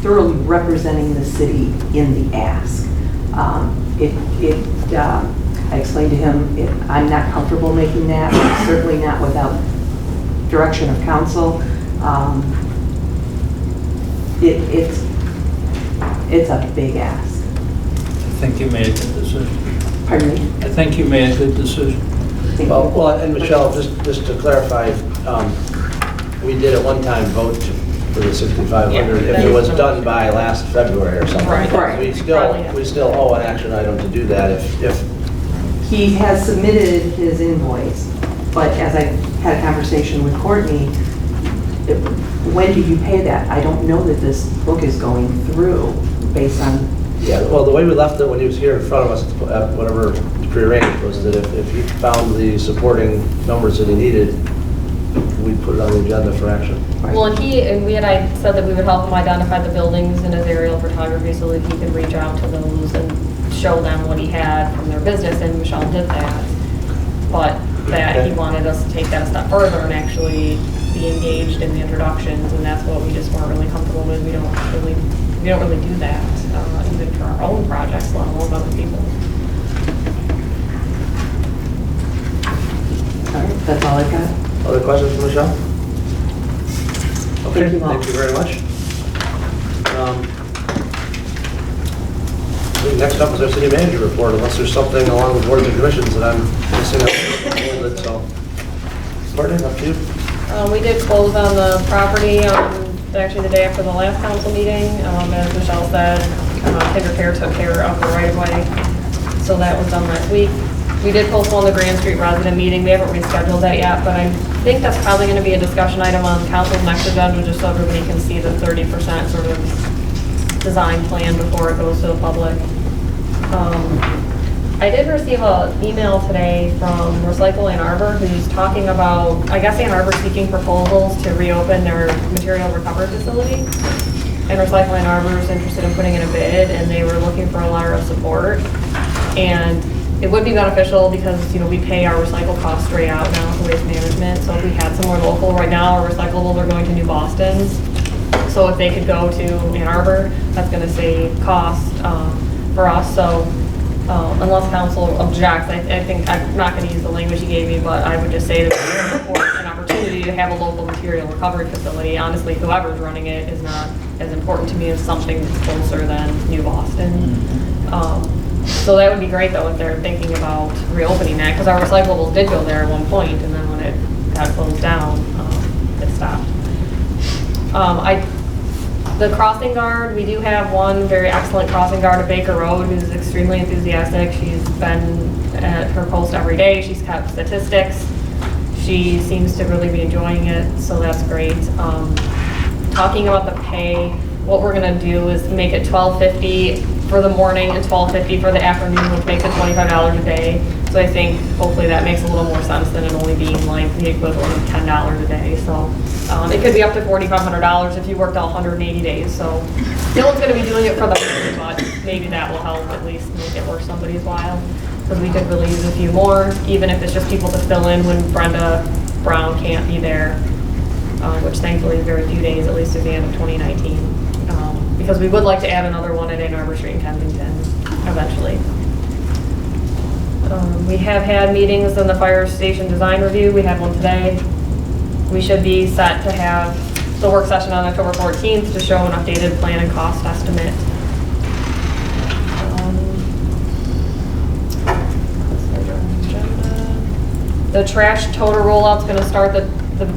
thoroughly representing the city in the ask. I explained to him, I'm not comfortable making that, certainly not without direction of council. It's a big ask. I think you made a good decision. Pardon me? I think you made a good decision. Well, and Michelle, just to clarify, we did at one time vote for the $6,500 if it was done by last February or something. Right. We still owe an action item to do that if he has submitted his invoice, but as I had a conversation with Courtney, when do you pay that? I don't know that this book is going through based on... Yeah, well, the way we left it when he was here in front of us, whatever prearranged, was that if he found the supporting numbers that he needed, we'd put it on the agenda for action. Well, and I said that we would help him identify the buildings in his aerial photography so that he could reach out to those and show them what he had from their business, and Michelle did that. But that he wanted us to take that a step further and actually be engaged in the introductions, and that's what we just weren't really comfortable with. We don't really do that. even for our own projects, let alone other people. All right, that's all I've got. Other questions for Michelle? Okay, Thank you all. thank you very much. I think next up is our city manager report, unless there's something along with boards and commissions that I'm missing out. So, Courtney, up to you. We did close on the property actually the day after the last council meeting. As Michelle said, Tiger Care took care of the right of way, so that was done last week. We did postpone the Grand Street resident meeting. We haven't rescheduled that yet, but I think that's probably going to be a discussion item on council's next agenda, just so everybody can see the 30% sort of design plan before it goes to the public. I did receive an email today from Recycle Ann Arbor, who's talking about, I guess Ann Arbor's seeking proposals to reopen their material recovery facility. And Recycle Ann Arbor is interested in putting in a bid, and they were looking for a letter of support. And it would be beneficial because, you know, we pay our recycle costs straight out now for waste management. So if we had somewhere local, right now our recyclables are going to New Boston's. So if they could go to Ann Arbor, that's going to save cost for us. So unless council objects, I think, I'm not going to use the language he gave me, but I would just say that we support an opportunity to have a local material recovery facility. Honestly, whoever's running it is not as important to me as something that's closer than New Boston. So that would be great though if they're thinking about reopening that, because our recyclables did go there at one point, and then when it got closed down, it stopped. The crossing guard, we do have one very excellent crossing guard at Baker Road who's extremely enthusiastic. She's been at her post every day. She's kept statistics. She seems to really be enjoying it, so that's great. Talking about the pay, what we're gonna do is make it $12.50 for the morning and $12.50 for the afternoon, which makes it $25 a day. So I think hopefully that makes a little more sense than it only being like the equivalent of $10 a day. So it could be up to $4,500 if you worked all 180 days. So no one's going to be doing it for the money, but maybe that will help at least make it worth somebody's while. Because we could really use a few more, even if it's just people to fill in when Brenda Brown can't be there, which thankfully is very few days, at least at the end of 2019. Because we would like to add another one at Ann Arbor Street in Kensington eventually. We have had meetings in the fire station design review. We had one today. We should be set to have the work session on October 14th to show an updated plan and cost estimate. The trash toter rollout's going to start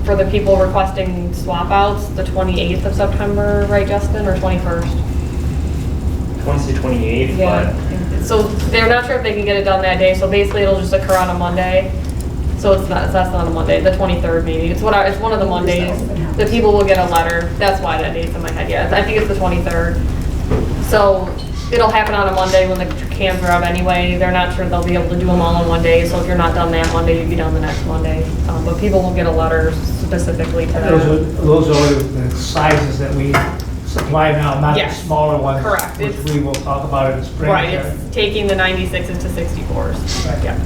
for the people requesting swap outs the 28th of September, right, Justin, or 21st? I want to say 28th, Yeah. So they're not sure if they can get it done that day. So basically, it'll just occur on a Monday. So that's not a Monday, the 23rd maybe. It's one of the Mondays. The people will get a letter. That's why that date's in my head. Yeah, I think it's the 23rd. So it'll happen on a Monday when the cans are out anyway. They're not sure they'll be able to do them all on one day. So if you're not done that Monday, you'd be done the next Monday. But people will get a letter specifically to that. Those are the sizes that we supply now, not the smaller ones. Correct. Which we will talk about in the spring. Right, it's taking the 96s to 64s. Right. Yeah.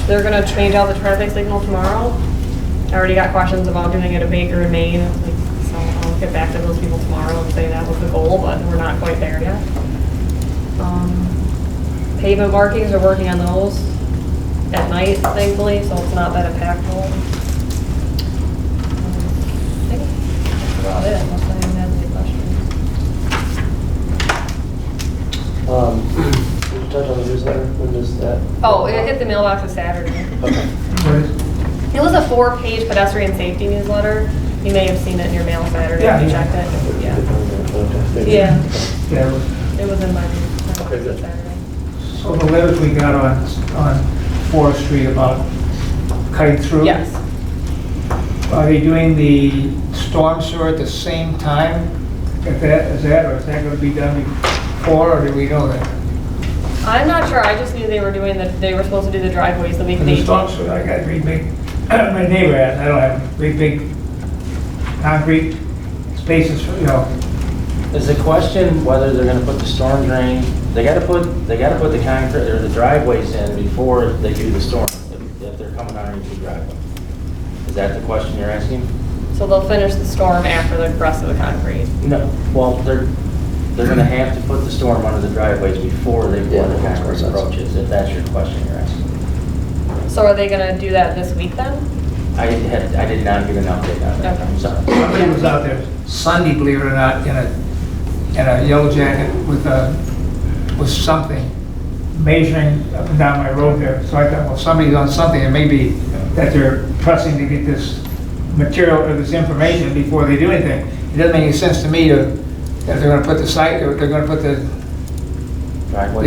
They're gonna change out the traffic signal tomorrow. I already got questions about doing it at Baker and Maine, so I'll get back to those people tomorrow and say that was the goal, but we're not quite there yet. Pavement markings, are working on those at night, thankfully, so it's not that impactful. I think that's about it, unless anyone has any questions. Did you touch on the newsletter? When is that? Oh, it hit the mailbox on Saturday. Okay. It was a 4-page pedestrian safety newsletter. You may have seen it in your mail Saturday if you checked it. Yeah. Yeah. It was in my mail Saturday. So the letters we got on Forest Street about cutting through? Yes. Are they doing the storm sewer at the same time? Or is that going to be done before, or do we know that? I'm not sure. I just knew they were supposed to do the driveways the week of the 18th. Storm sewer, I got a great big, my neighbor has, I don't have great big concrete spaces for, you know. Is the question whether they're gonna put the storm drain, they gotta put the concrete or the driveways in before they do the storm, if they're coming underneath the driveway. Is that the question you're asking? So they'll finish the storm after the rest of the concrete. No, well, they're gonna have to put the storm under the driveways before they pour the concrete approaches, if that's your question you're asking. So are they gonna do that this week then? I did not get an update on that, I'm sorry. Somebody was out there Sunday, believe it or not, in a yellow jacket with something measuring up and down my road there. So I thought, well, somebody's on something, and maybe that they're pressing to get this material or this information before they do anything. It doesn't make any sense to me that they're gonna put the site, or they're gonna put the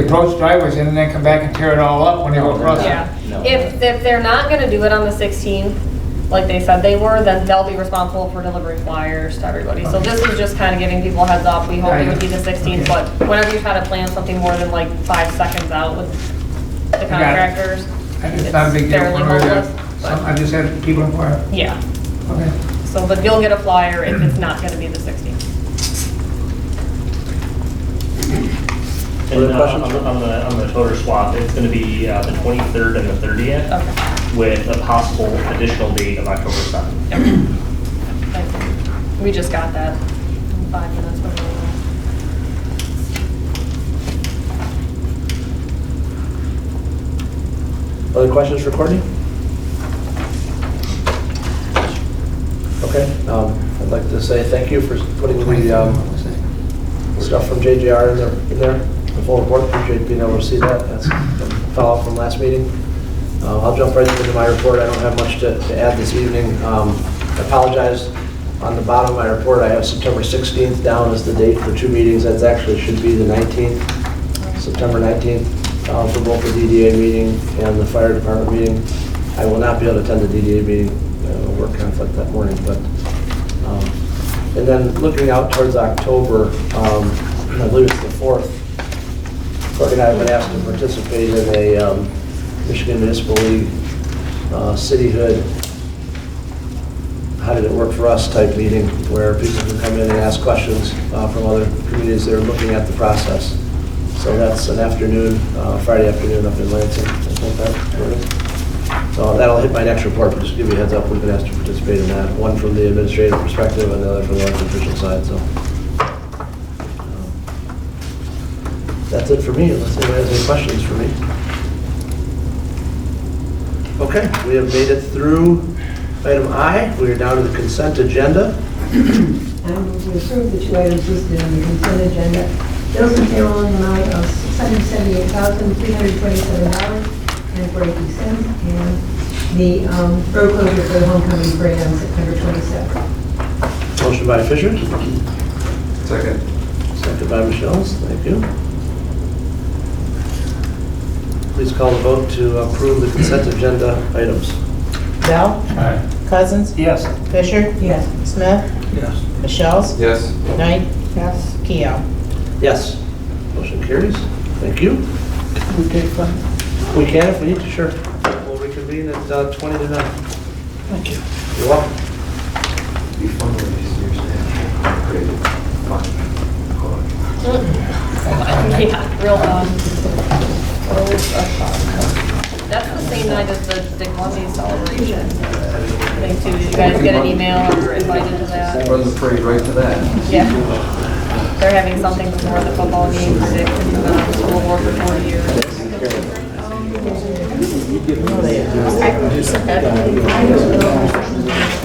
approach driveways in and then come back and tear it all up when they go across. Yeah. If they're not gonna do it on the 16th, like they said they were, then they'll be responsible for delivering flyers to everybody. So this is just kind of giving people a heads up. We hope it would be the 16th, but whenever you try to plan something more than like 5 seconds out with the contractors, It's not a big deal. fairly hopeless. I just had people inquire. Yeah. Okay. So, but you'll get a flyer if it's not gonna be the 16th. And on the toter swap, it's going to be the 23rd and the 30th, with a possible additional date of October 7th. We just got that in 5 minutes. Other questions for Courtney? Okay, I'd like to say thank you for putting the stuff from JJR in there, the full report. Appreciate being able to see that. That's a follow-up from last meeting. I'll jump right into my report. I don't have much to add this evening. I apologize. On the bottom of my report, I have September 16th down as the date for 2 meetings. That actually should be the 19th, September 19th, for both the DDA meeting and the fire department meeting. I will not be able to attend the DDA meeting, work conflict that morning, but and then looking out towards October, I believe it's the 4th, Courtney and I have been asked to participate in a Michigan Municipal League cityhood, how did it work for us type meeting, where people can come in and ask questions from other communities that are looking at the process. So that's an afternoon, Friday afternoon up in Lansing. So that'll hit my next report, but just give you a heads up, we've been asked to participate in that. One from the administrative perspective and the other from the elected official side. So that's it for me, unless anybody has any questions for me. Okay, we have made it through item I. We are down to the consent agenda. I move to approve the 2 items listed on the consent agenda. Bills and payroll in the amount of $678,327.42, and the road closure for the homecoming parade on September 27th. Motion by Fisher. Second. Second by Michelle. Thank you. Please call the vote to approve the consent agenda items. Bell? Aye. Cousins? Yes. Fisher? Yes. Smith? Yes. Michelle's? Yes. Knight? Yes. Keo? Yes. Motion carries. Thank you. We can if we need to, sure. We'll reconvene at 20 to 9. Thank you. You're welcome. Be fun when you see your staff. Great. Yeah, real that's the same night as the Columbia celebration thing too. Did you guys get an email or invited to that? Run the parade right to that. Yeah. They're having something before the football game, 6 World War for 40 years.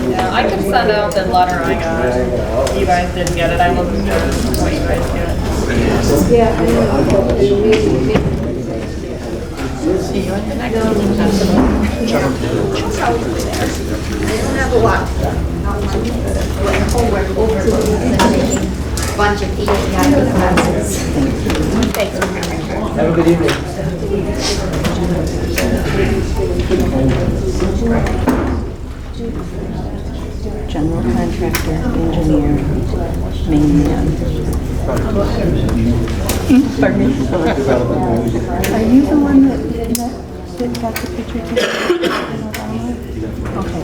Yeah, I could send out the letter I got. You guys didn't get it. I looked for what you guys get. Yeah, I See you at the next Bunch of people. Thanks. Have a good evening. General contractor, engineer, main man. Pardon me? Are you the one that got the picture taken? Okay.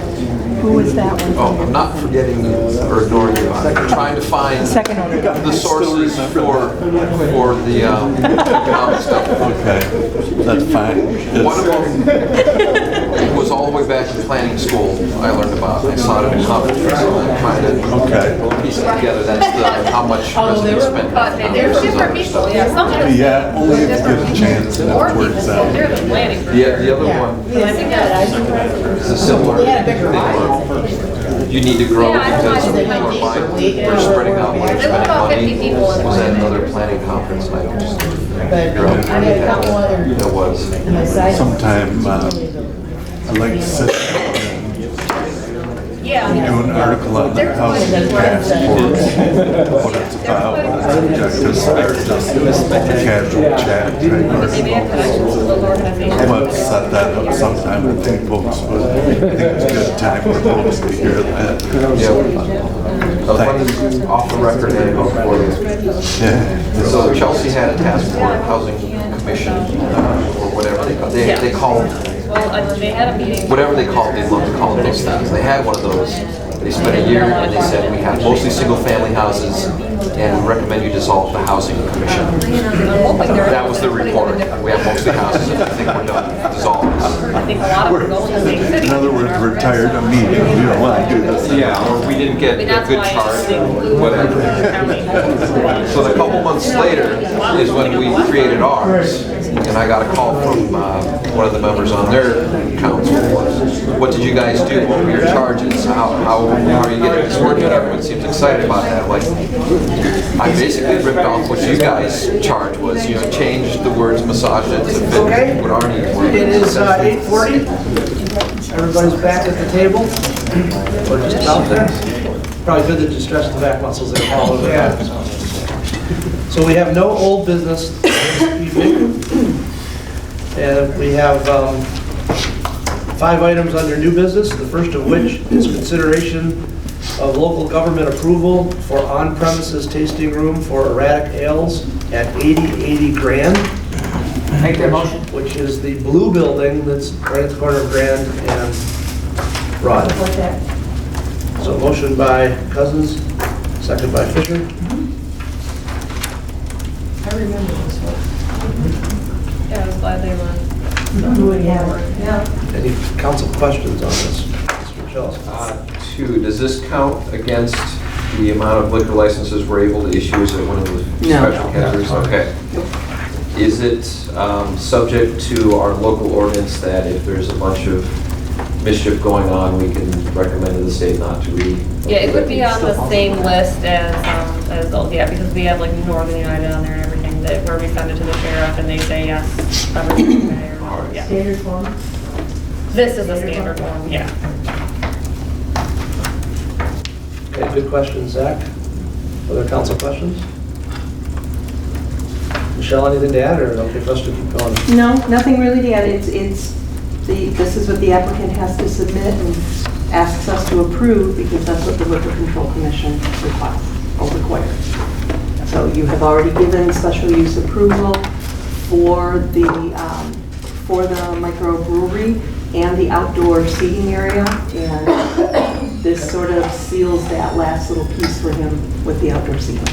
Who was that one? Oh, I'm not forgetting you or ignoring you. I'm trying to find the sources for the economic stuff. Okay, that's fine. One of them was all the way back in planning school. I learned about. I saw it in a conference, so I'm trying to piece it together. That's the how much residents spend. They're different people, yeah, sometimes. Yeah, only if you get a chance and it works out. They're the planning group. Yeah, the other one is a similar thing. You need to grow because people are buying, we're spreading out money, spending money. Was at another planning conference, and I just figure out how it was. Sometime, I'd like to sit Yeah. do an article on the housing task force, what it's about, what its objectives are, just casual chat type article. Let's set that up sometime. I think folks would, I think it's a good time for folks to hear that. Off the record and for you. Yeah. So Chelsea had a task force, housing commission, or whatever they call it. Well, they had a meeting. Whatever they call it, they love to call it those things. They had one of those. They spent a year and they said, we have mostly single-family houses and we recommend you dissolve the housing commission. That was the report. We have mostly houses and I think we're done. Dissolve. I think a lot of them go in the same city. In other words, we're tired of meeting. We don't want to do this. Yeah, or we didn't get a good charge or whatever. So a couple months later is when we created ours. And I got a call from one of the members on their council. What did you guys do? What were your charges? How are you getting this working? Everyone seems excited about that. Like, I basically ripped off what you guys charged was, changed the words, massaged it to fit what our needs were. It is 8:40. Everybody's back at the table. We're just out there. Probably good that you stretch the back muscles there, Paula. Yeah. So we have no old business this evening. And we have 5 items under new business, the first of which is consideration of local government approval for on-premises tasting room for erratic ales at 8080 Grand. Make that motion. Which is the blue building that's right at the corner of Grand and Broad. So motion by Cousins, second by Fisher. I remember this one. Yeah, I was glad they were. Yeah. Any council questions on this? Mr. Chelsea? 2, does this count against the amount of liquor licenses we're able to issue? Is it one of the special categories? Okay. Is it subject to our local ordinance that if there's a bunch of mischief going on, we can recommend to the state not to read? Yeah, it would be on the same list as those, yeah, because we have like Northern United on there and everything, that where we send it to the sheriff and they say yes, everything's okay or not, yeah. Standard form? This is a standard form, yeah. Okay, good question, Zach. Other council questions? Michelle, anything to add, or okay for us to keep going? No, nothing really to add. This is what the applicant has to submit and asks us to approve because that's what the Liquor Control Commission requires or requires. So you have already given special use approval for the microbrewery and the outdoor seating area, and this sort of seals that last little piece for him with the outdoor seating.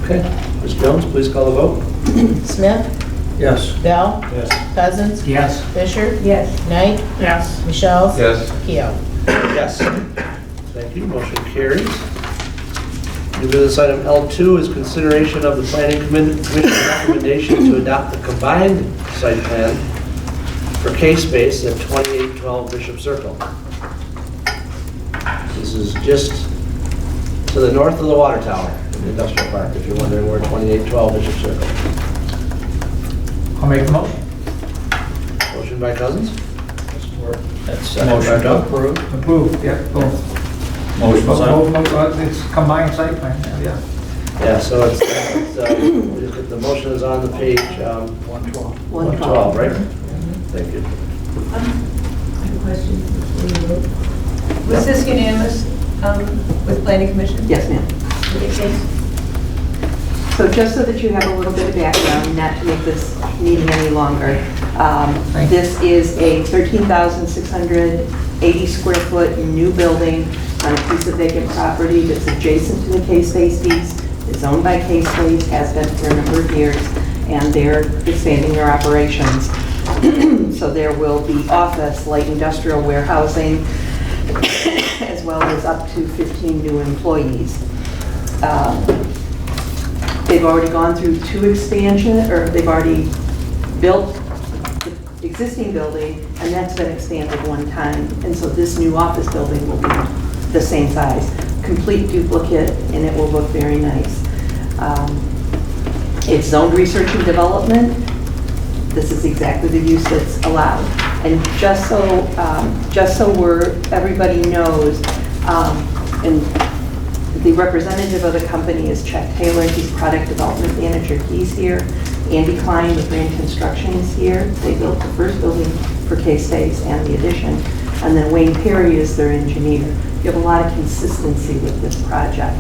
Okay, Ms. Jones, please call the vote. Smith? Yes. Bell? Yes. Cousins? Yes. Fisher? Yes. Knight? Yes. Michelle? Yes. Keo? Yes. Thank you, motion carries. New business item L2 is consideration of the planning commission recommendation to adopt the combined site plan for K-Space at 2812 Bishop Circle. This is just to the north of the water tower in the industrial park, if you're wondering where 2812 Bishop Circle. I'll make the motion. Motion by Cousins. That's Motion to approve. Approved, yeah, both. It's combined site plan, yeah. Yeah, so it's the motion is on the page 112. 112, right? Thank you. I have a question before you vote. Was this unanimous with planning commission? Yes, ma'am. So just so that you have a little bit of background, not to make this meeting any longer, This is a 13,680 square foot new building on a piece of vacant property that's adjacent to the K-Space East. It's owned by K-Space, has been for a number of years, and they're expanding their operations. So there will be office, light industrial warehousing, as well as up to 15 new employees. They've already gone through 2 expansions, or they've already built the existing building, and that's been expanded 1 time. And so this new office building will be the same size, complete duplicate, and it will look very nice. It's zoned research and development. This is exactly the use that's allowed. And just so everybody knows, and the representative of the company is Chuck Taylor. He's product development manager. He's here. Andy Klein with Brand Construction is here. They built the first building for K-Space and the addition. And then Wayne Perry is their engineer. You have a lot of consistency with this project.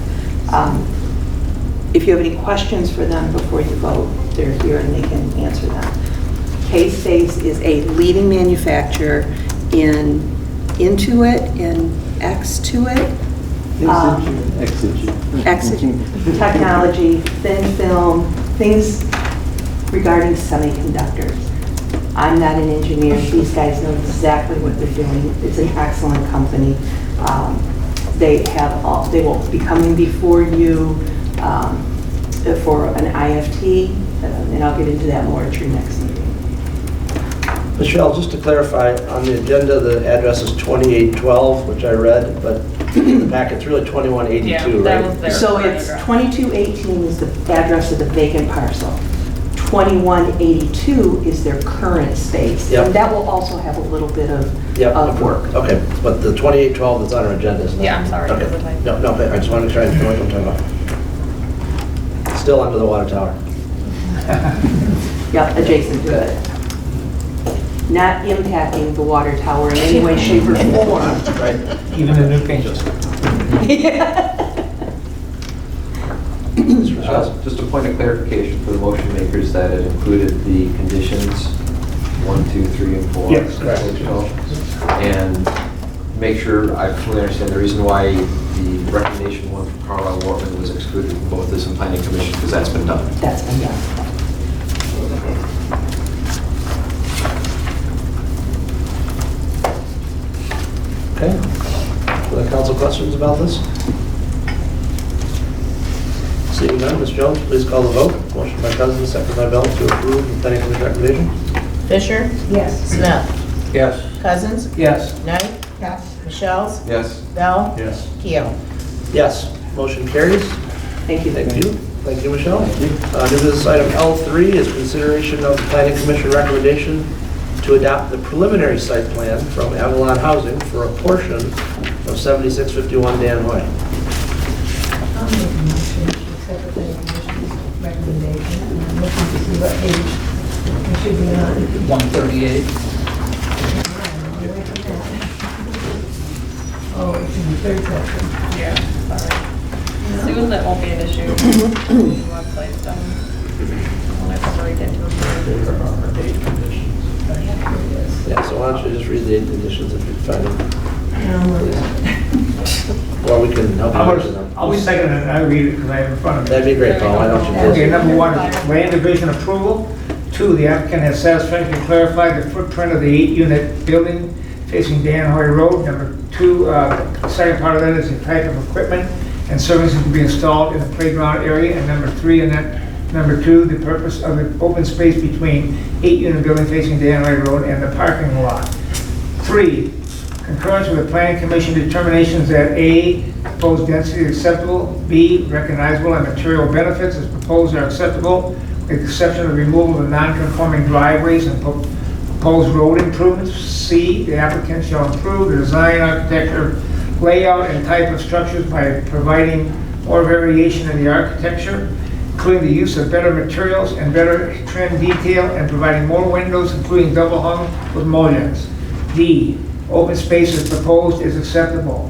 If you have any questions for them before you vote, they're here and they can answer them. K-Space is a leading manufacturer in Intuit and Xtuit. Technology, thin film, things regarding semiconductors. I'm not an engineer. These guys know exactly what they're doing. It's an excellent company. They will be coming before you for an IFT, and I'll get into that more at your next meeting. Michelle, just to clarify, on the agenda, the address is 2812, which I read, but in the packet's really 2182, right? So it's 2218 is the address of the vacant parcel. 2182 is their current space. Yep. And that will also have a little bit of work. Okay, but the 2812 that's on our agenda is not. Yeah, I'm sorry. Okay. No, I just wanted to try and know what I'm talking about. Still under the water tower. Yep, adjacent to it. Not impacting the water tower in any way, shape, or form. Right. Even the new paint. Just a point of clarification for the motion makers that it included the conditions 1, 2, 3, and 4. Yes, correct. And make sure I fully understand the reason why the recommendation 1 from Carlisle Wortman was excluded from both this and Planning Commission, because that's been done. That's been done. Okay. Other council questions about this? Seeing none, Ms. Jones, please call the vote. Motion by Cousins, second by Bell to approve the planning commission recommendation. Fisher? Yes. Smith? Yes. Cousins? Yes. Knight? Yes. Michelle's? Yes. Bell? Yes. Keel? Yes, motion carries. Thank you. Thank you. Thank you, Michelle. New business item L3 is consideration of the planning commission recommendation to adopt the preliminary site plan from Avalon Housing for a portion of 7651 Dan Hoy. I'll make a motion to accept the planning commission's recommendation, and I'm looking to see what page it should be on. 138. Oh, it's in the third section. Yeah, sorry. Soon that won't be an issue. Website's done. When I separate it to a Yeah, so why don't you just read the 8 conditions if you find them, Yeah, or we can help you answer them. I'll second it, I'll read it because I have it in front of me. That'd be great, Paul. Why don't you Okay, please? number 1 is land division approval. 2, the applicant has satisfactorily clarified the footprint of the 8-unit building facing Dan Hoy Road. Number 2, second part of that is the type of equipment and services to be installed in the playground area. And number 3, and then number 2, the purpose of the open space between 8-unit building facing Dan Hoy Road and the parking lot. 3, concurrence with the planning commission determinations that A, proposed density is acceptable, B, recognizable and material benefits as proposed are acceptable, with the exception of removal of non-conforming driveways and proposed road improvements. C, the applicant shall improve the design, architecture, layout, and type of structures by providing more variation in the architecture, including the use of better materials and better trim detail, and providing more windows, including double hung with mullions. D, open space as proposed is acceptable.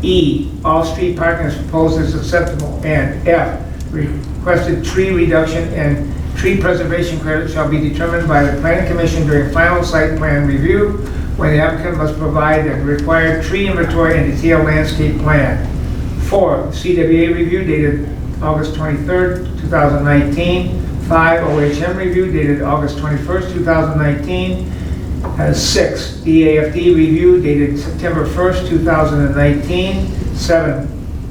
E, all street parking as proposed is acceptable. And F, requested tree reduction and tree preservation credit shall be determined by the planning commission during final site plan review, when the applicant must provide the required tree inventory and detailed landscape plan. 4, CWA review dated August 23rd, 2019. 5, OHM review dated August 21st, 2019. 6, DAFD review dated September 1st, 2019. 7,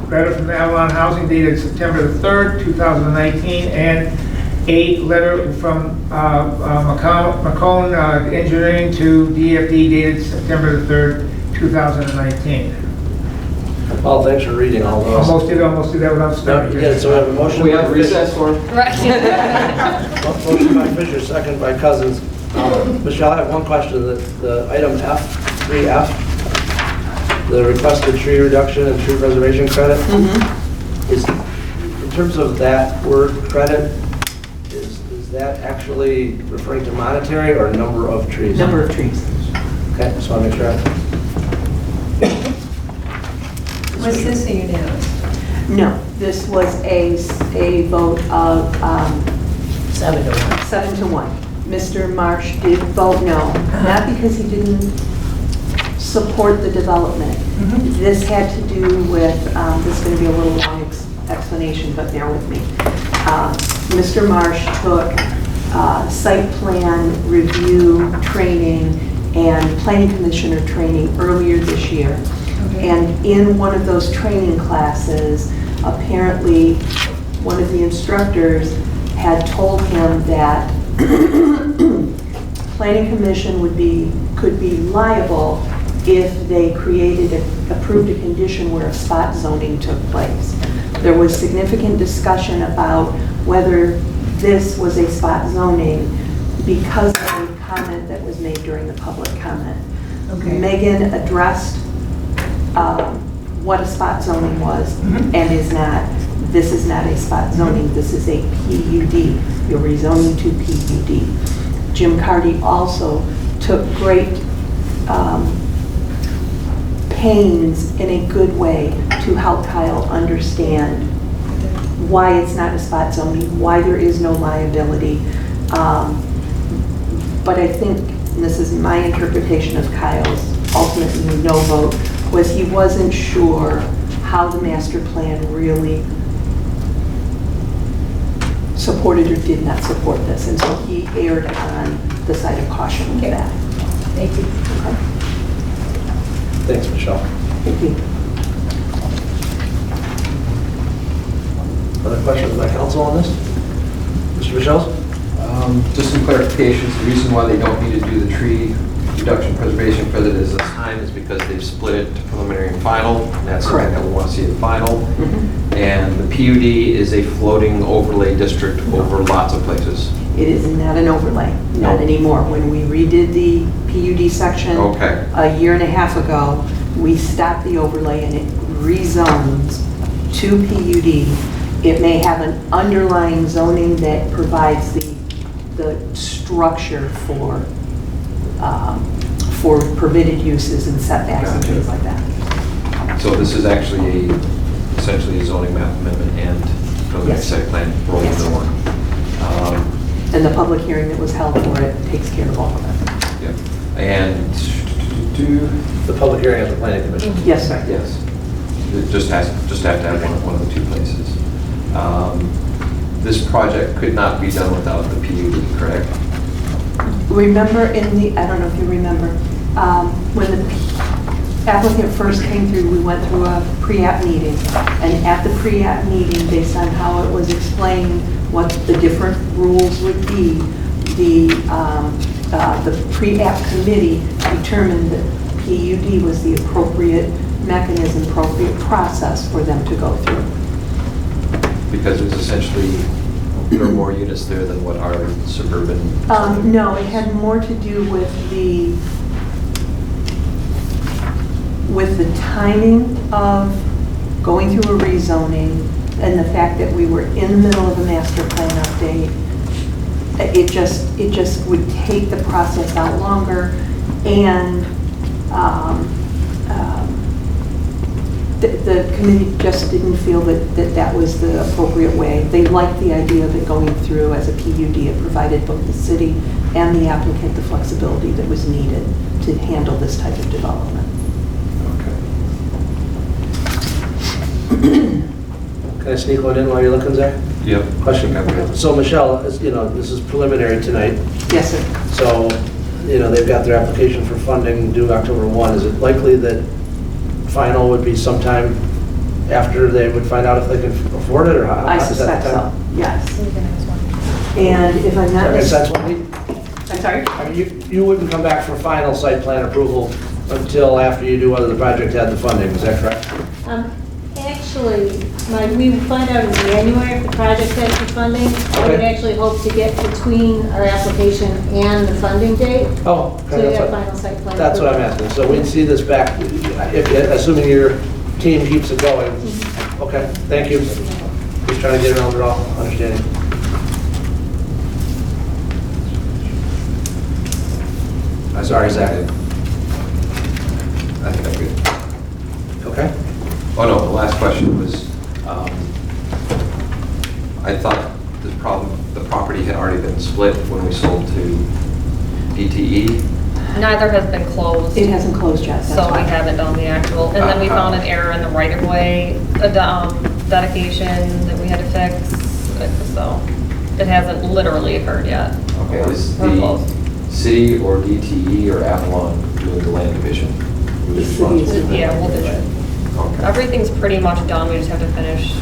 letter from Avalon Housing dated September 3rd, 2019. And 8, letter from McCone Engineering to DFD dated September 3rd, 2019. Well, thanks for reading all those. Almost did that without starting. Yeah, so we have a motion. We have recess for? Motion by Fisher, second by Cousins. Michelle, I have one question. The item F, 3F, the requested tree reduction and tree preservation credit, is, in terms of that word credit, is that actually referring to monetary or number of trees? Number of trees. Okay, just want to make sure. Was this a unanimous? No, this was a vote of 7 to 1. 7 to 1. Mr. Marsh did vote no, not because he didn't support the development. This had to do with, this is going to be a little long explanation, but bear with me. Mr. Marsh took site plan review training and planning commissioner training earlier this year. And in one of those training classes, apparently one of the instructors had told him that planning commission could be liable if they approved a condition where a spot zoning took place. There was significant discussion about whether this was a spot zoning because of a comment that was made during the public comment. Megan addressed what a spot zoning was and is not. This is not a spot zoning, this is a PUD. You're rezoning to PUD. Jim Cardy also took great pains in a good way to help Kyle understand why it's not a spot zoning, why there is no liability. But I think, and this is my interpretation of Kyle's ultimately no vote, was he wasn't sure how the master plan really supported or did not support this, and so he erred on the side of caution with that. Thank you. Okay. Thanks, Michelle. Thank you. Other questions by council on this? Mr. Michelle? Just some clarifications. The reason why they don't need to do the tree reduction preservation credit is this time is because they've split it to preliminary and final. And that's something that we want to see in final. And the PUD is a floating overlay district over lots of places. It is not an overlay, not anymore. When we redid the PUD section a year and a half ago, we stopped the overlay and it rezones to PUD. It may have an underlying zoning that provides the structure for permitted uses and setbacks and things like that. So this is actually essentially a zoning map amendment and preliminary site plan rolled into one. And the public hearing that was held for it takes care of all of that. Yeah. And the public hearing at the planning commission. Yes, sir. Yes. It just have to have one of the two places. This project could not be done without the PUD, correct? Remember I don't know if you remember, when the applicant first came through, we went through a pre-app meeting. And at the pre-app meeting, based on how it was explained what the different rules would be, the pre-app committee determined that PUD was the appropriate mechanism, appropriate process for them to go through. Because it's essentially, there are more units there than what are suburban. No, it had more to do with the timing of going through a rezoning and the fact that we were in the middle of a master plan update. It just would take the process out longer, and the committee just didn't feel that that was the appropriate way. They liked the idea of it going through as a PUD. It provided both the city and the applicant the flexibility that was needed to handle this type of development. Can I sneak one in while you're looking, Zach? Yep. Question. So Michelle, this is preliminary tonight. Yes, sir. So, they've got their application for funding due October 1. Is it likely that final would be sometime after they would find out if they can afford it, or how? I suspect so, yes. And if I'm not mistaken. I'm sorry? I mean, you wouldn't come back for final site plan approval until after you do whether the project had the funding, is that correct? Actually, we would find out in January if the project has the funding. I would actually hope to get between our application and the funding date. Oh, okay. So you have final site plan. That's what I'm asking. So we'd see this back, assuming your team keeps it going. Okay, thank you. Just trying to get an overall understanding. I'm sorry, Zach. I think I'm good. Okay. Oh, no, the last question was, I thought the property had already been split when we sold to DTE. Neither has been closed. It hasn't closed yet. So we haven't done the actual, and then we found an error in the right-of-way dedication that we had to fix, so it hasn't literally occurred yet. Okay, is We're the close. city or DTE or Avalon doing the land division? Who's responsible for that? Yeah, we'll do it. Okay. Everything's pretty much done, we just have to finish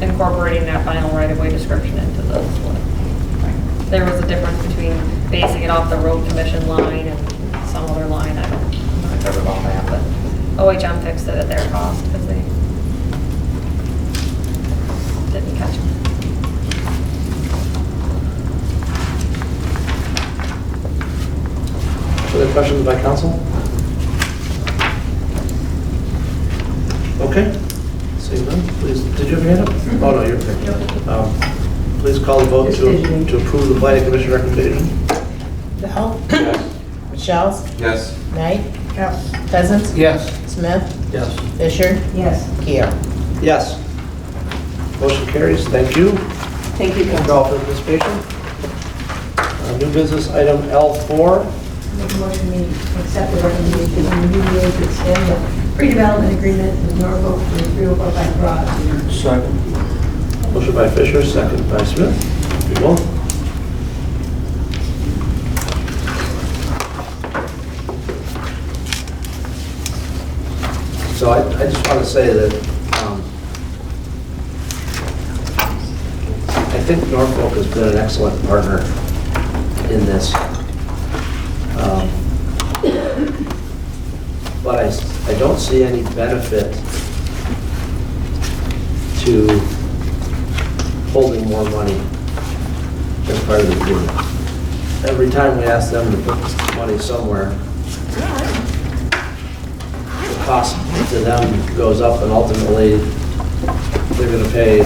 incorporating that final right-of-way description into the split. There was a difference between basing it off the road commission line and some other line, I'm not sure about that, but OHM fixed it at their cost because they didn't catch it. Other questions by council? Okay. Seeing none, please, did you have your hand up? Oh, no, you're okay. Please call the vote to approve the planning commission recommendation. Bell? Yes. Michelle? Yes. Knight? Yes. Cousins? Yes. Smith? Yes. Fisher? Yes. Keel? Yes. Motion carries. Thank you. Thank you, Thank you all for participation. New business item L4. Make a motion to accept the recommendation from the UDA to extend the pre-development agreement with Norfolk for the 3045 Broad. Second. Motion by Fisher, second by Smith. You will. So I just want to say that I think Norfolk has been an excellent partner in this. But I don't see any benefit to holding more money as part of the agreement. Every time we ask them to put money somewhere, the cost to them goes up, and ultimately they're going to pay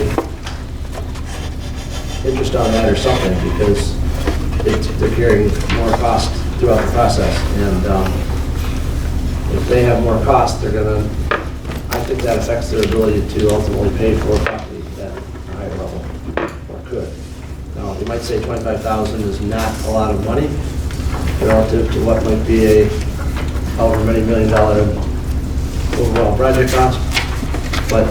interest on that or something, because they're carrying more cost throughout the process. And if they have more cost, they're going to, I think that affects their ability to ultimately pay for property at a higher level, or could. Now, you might say 25,000 is not a lot of money relative to what might be a however many $1 million overall project cost, but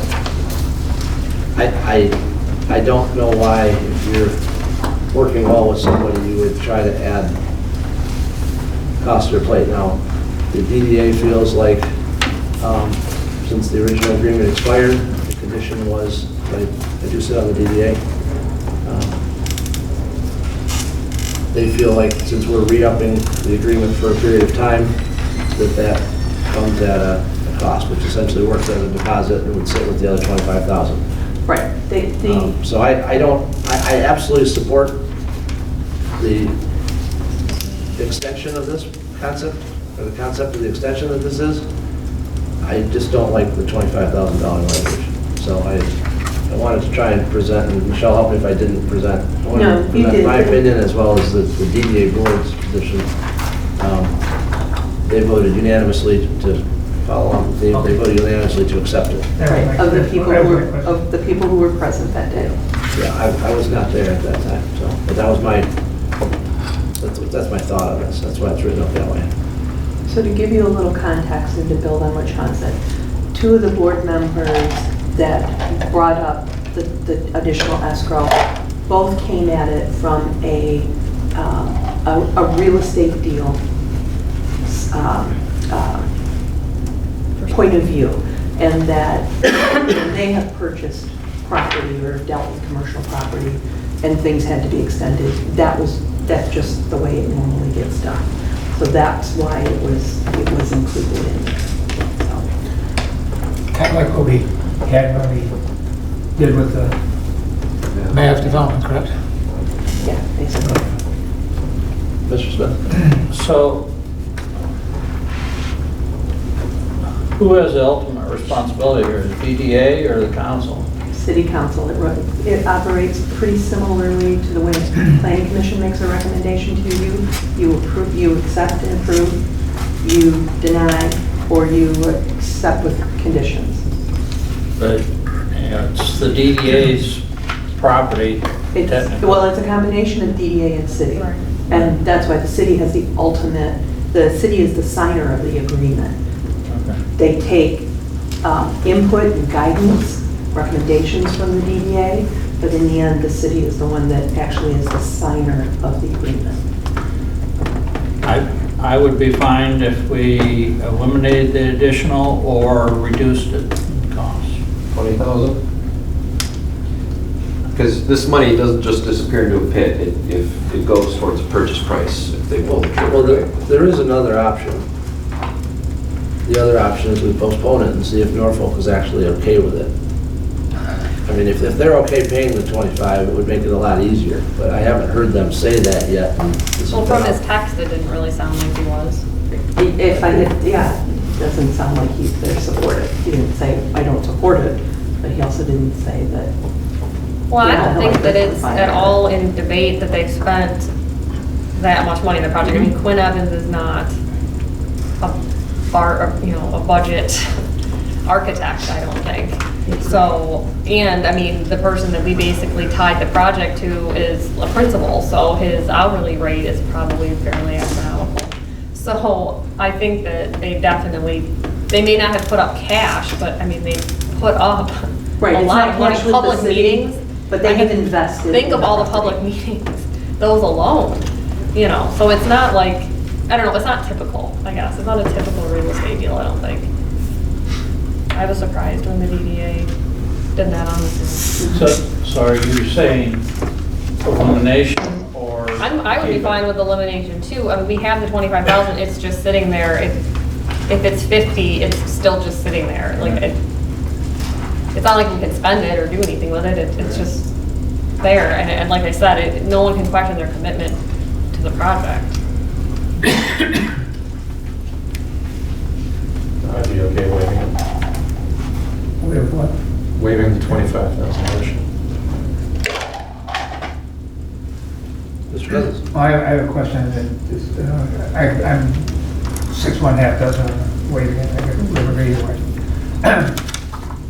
I don't know why, if you're working well with somebody, you would try to add cost to their plate. Now, the DDA feels like, since the original agreement expired, the condition was, I do sit on the DDA, they feel like since we're re-upping the agreement for a period of time, that comes at a cost, which essentially works as a deposit and would sit with the other 25,000. Right. So I absolutely support the extension of this concept, or the concept of the extension that this is. I just don't like the $25,000 language. So I wanted to try and present, and Michelle, help me if I didn't present. I wanted to present my opinion as well as the DDA board's position. They voted unanimously to follow on, they voted unanimously to accept it. Right, of the people who were present that day. Yeah, I was not there at that time, so, but that was that's my thought on this, that's why it's written up that way. So to give you a little context and to build on what Sean said, two of the board members that brought up the additional escrow both came at it from a real estate deal point of view, and that they have purchased property or dealt with commercial property and things had to be extended. That's just the way it normally gets done. So that's why it was included in there. Kind of like what we had when we did with the mass development, correct? Yeah, basically. Mr. Smith? So, who has the ultimate responsibility here, the DDA or the council? City Council, it operates pretty similarly to the way the Planning Commission makes a recommendation to you. You approve, you accept and approve, you deny, or you accept with conditions. But, you know, it's the DDA's property, technically. Well, it's a combination of DDA and city. Right. And that's why the city has the ultimate, the city is the signer of the agreement. Okay. They take input and guidance, recommendations from the DDA, but in the end, the city is the one that actually is the signer of the agreement. I would be fine if we eliminated the additional or reduced it in cost. 20,000? Because this money doesn't just disappear into a pit, it goes towards a purchase price if they pull the trigger. Well, there is another option. The other option is we postpone it and see if Norfolk is actually okay with it. I mean, if they're okay paying the 25, it would make it a lot easier, but I haven't heard them say that yet. Well, from his text, it didn't really sound like he was. If I had, yeah, it doesn't sound like they're supportive. He didn't say, I don't support it, but he also didn't say that. Well, I Yeah, don't think like that this it's is fine. at all in debate that they've spent that much money in the project. I mean, Quinn Evans is not a budget architect, I don't think. So, and I mean, the person that we basically tied the project to is a principal, so his hourly rate is probably fairly astronomical. So I think that they may not have put up cash, but I mean, they put up Right, a it's lot not of money. cash with the Public city, meetings. but they have invested Think in of the all the property. public meetings, those alone, you know, so it's not like, I don't know, it's not typical, I guess. It's not a typical real estate deal, I don't think. I was surprised when the DDA did that on the. So are you saying elimination or? I would be fine with elimination too. I mean, we have the 25,000, it's just sitting there. If it's 50, it's still just sitting there. Like, it's not like we can spend it or do anything with it. It's just there. And like I said, no one can question their commitment to the project. I'd be okay waiving it. We have what? Waiving the 25,000. Mr. Cousins? Well, I have a question that is, I'm 6½ dozen waiving it, I could read it.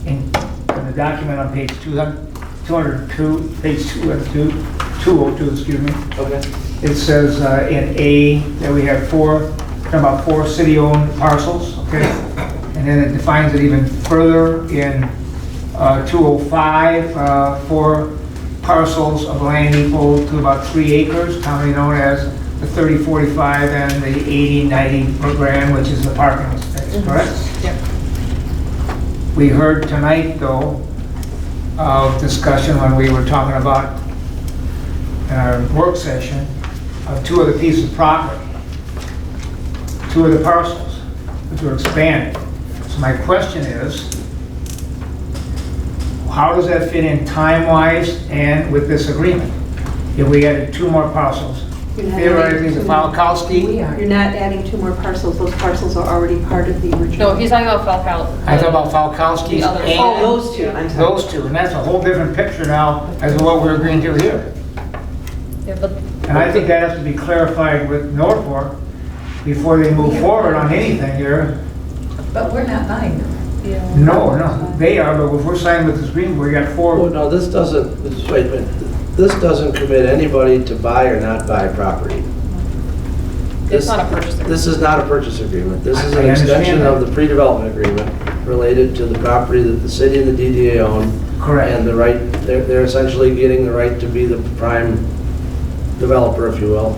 In the document on page 202, page 202, excuse me. Okay. It says in A that we have talking about 4 city-owned parcels, okay? And then it defines it even further in 205, 4 parcels of land equal to about 3 acres, commonly known as the 30-45 and the 80-90 grand, which is the parking space, correct? Yep. We heard tonight, though, of discussion when we were talking about in our work session of 2 other pieces of property, 2 other parcels, which were expanded. So my question is, how does that fit in time-wise and with this agreement? If we added 2 more parcels, theoretically, the Falkowski. You're not adding 2 more parcels. Those parcels are already part of the original. No, he's talking about Falcao. I thought about Falkowski's The other- and Oh, those 2, I'm sorry. those 2, and that's a whole different picture now as to what we're agreeing to here. Yeah, but And I think that has to be clarified with Norfolk before they move forward on anything here. But we're not buying them. No, they are, but if we're signing with this agreement, we got Oh, 4. no, this doesn't, wait a minute. This doesn't commit anybody to buy or not buy property. It's not a purchase agreement. This is not a purchase agreement. This is I an understand extension that. of the pre-development agreement related to the property that the city and the DDA own. Correct. And the right, they're essentially getting the right to be the prime developer, if you will.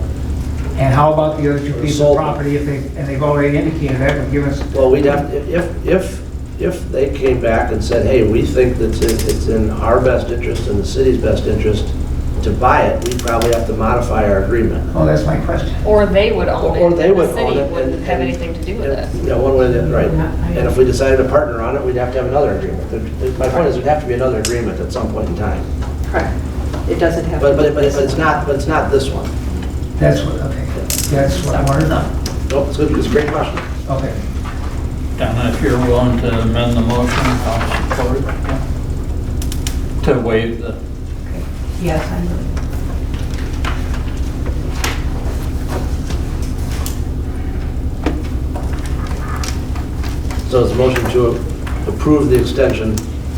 And how about the other 2 pieces of Sold. property, if they've already indicated that, would give us, Well, we'd have, if they came back and said, hey, we think that it's in our best interest and the city's best interest to buy it, we'd probably have to modify our agreement. oh, that's my question. Or they would own it. Or they would The own city it wouldn't and- have anything to do with it. Yeah, one way, right. And if we decided to partner on it, we'd have to have another agreement. My point is, there'd have to be another agreement at some point in time. Correct. It doesn't have. But to be it's not this one. That's what, okay. That's what I wanted to know. Nope, it's good, it's a great question. Okay. Donna, if you're willing to amend the motion, I'll support it. yeah. To waive the, Yes, I know. So it's a motion to approve the extension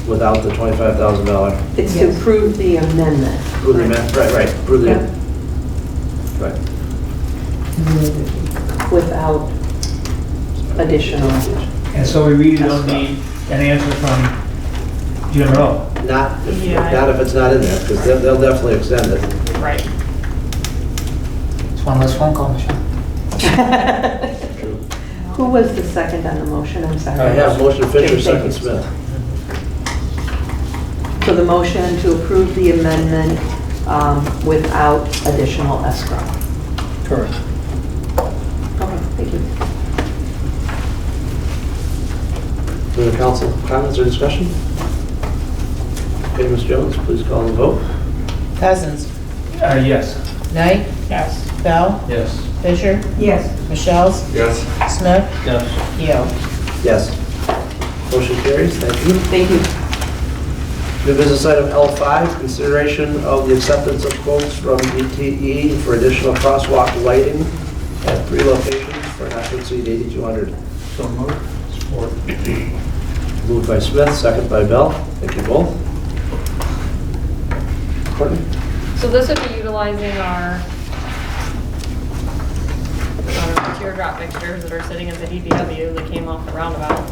without the $25,000. It's to approve the amendment. Approve the amendment, right, approve the, Yeah. right. Without additional. And so we really don't need an answer from Jim Rowe. Not if Yeah. it's not in there, because they'll definitely extend it. Right. It's one less phone call, Michelle. Who was the second on the motion? I'm sorry. I have motion Fisher, Okay, thank second you. Smith. So the motion to approve the amendment without additional escrow. correct. Okay, thank you. From the council, comments or discussion? Okay, Ms. Jones, please call the vote. Cousins. Yes. Knight. Yes. Bell. Yes. Fisher. Yes. Michelle's. Yes. Smith. Yes. Keel. Yes. Motion carries, thank you. Thank you. New business item L5, consideration of the acceptance of quotes from DTE for additional crosswalk lighting at 3 locations for not to exceed $8,200. So moved. Support. Moved by Smith, second by Bell. Thank you both. Courtney? So this would be utilizing our teardrop fixtures that are sitting at the DPW that came off the roundabout.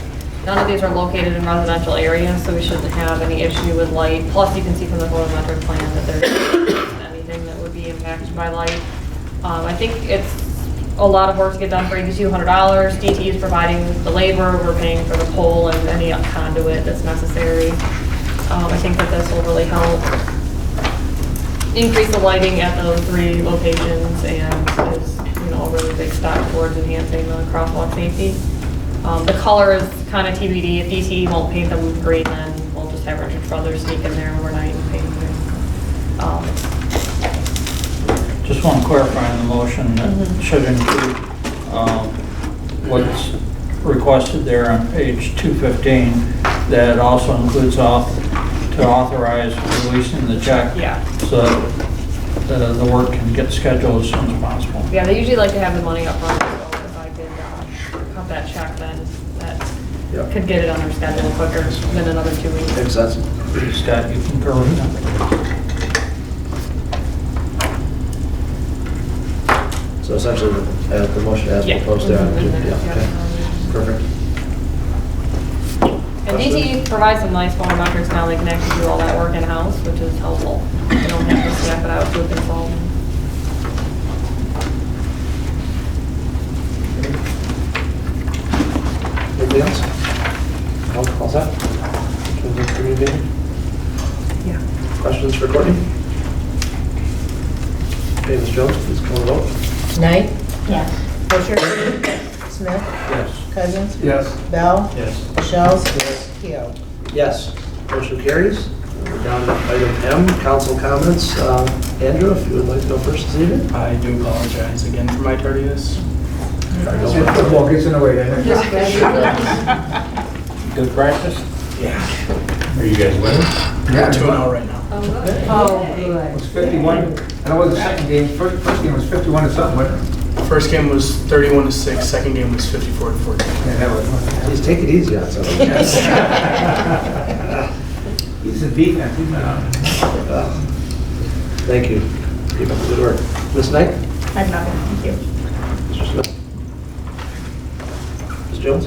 None of these are located in residential areas, so we shouldn't have any issue with light. Plus, you can see from the photometric plan that there isn't anything that would be impacted by light. I think it's a lot of work to get done for $8,200. DT is providing the labor, we're paying for the pole and any conduit that's necessary. I think that this will really help increase the lighting at those 3 locations and is, you know, a really big step towards enhancing the crosswalk safety. The color is kind of TBD. If DT won't paint them green, then we'll just have Richard Brothers sneak in there overnight and paint them. Just want to clarify in the motion that should include what's requested there on page 215, that it also includes to authorize releasing the check. Yeah. So that the work can get scheduled as soon as possible. Yeah, they usually like to have the money up front, so if I could cut that check, then that could get it on their schedule quicker than another 2 weeks. Makes sense. Scott, you concur with that? So essentially, the motion as proposed there. Yeah, okay. Perfect. And DT provides some nice photometrics now. They can actually do all that work in-house, which is helpful. They don't have to staff it out to a consultant. Anything else? All set? Yeah. Questions for Courtney? Okay, Ms. Jones, please call the vote. Knight. Yes. Fisher. Smith. Yes. Cousins. Yes. Bell. Yes. Michelle's. Keel. Yes. Motion carries. We're down to item M, council comments. Andrew, if you would like to go first this evening. I do apologize again for my tardiness. Football gets in the way, doesn't it? Good practice? Yeah. Are you guys winning? Yeah. 2-0 right now. Oh, good. Oh, good. It was 51, and it was the second game, first game was 51 to something, wasn't it? First game was 31-6, second game was 54-14. Please take it easy on some of them. He's a defense, he's not. Thank you. Keep up the good work. Ms. Knight? I have nothing, thank you. Mr. Smith? Ms. Jones?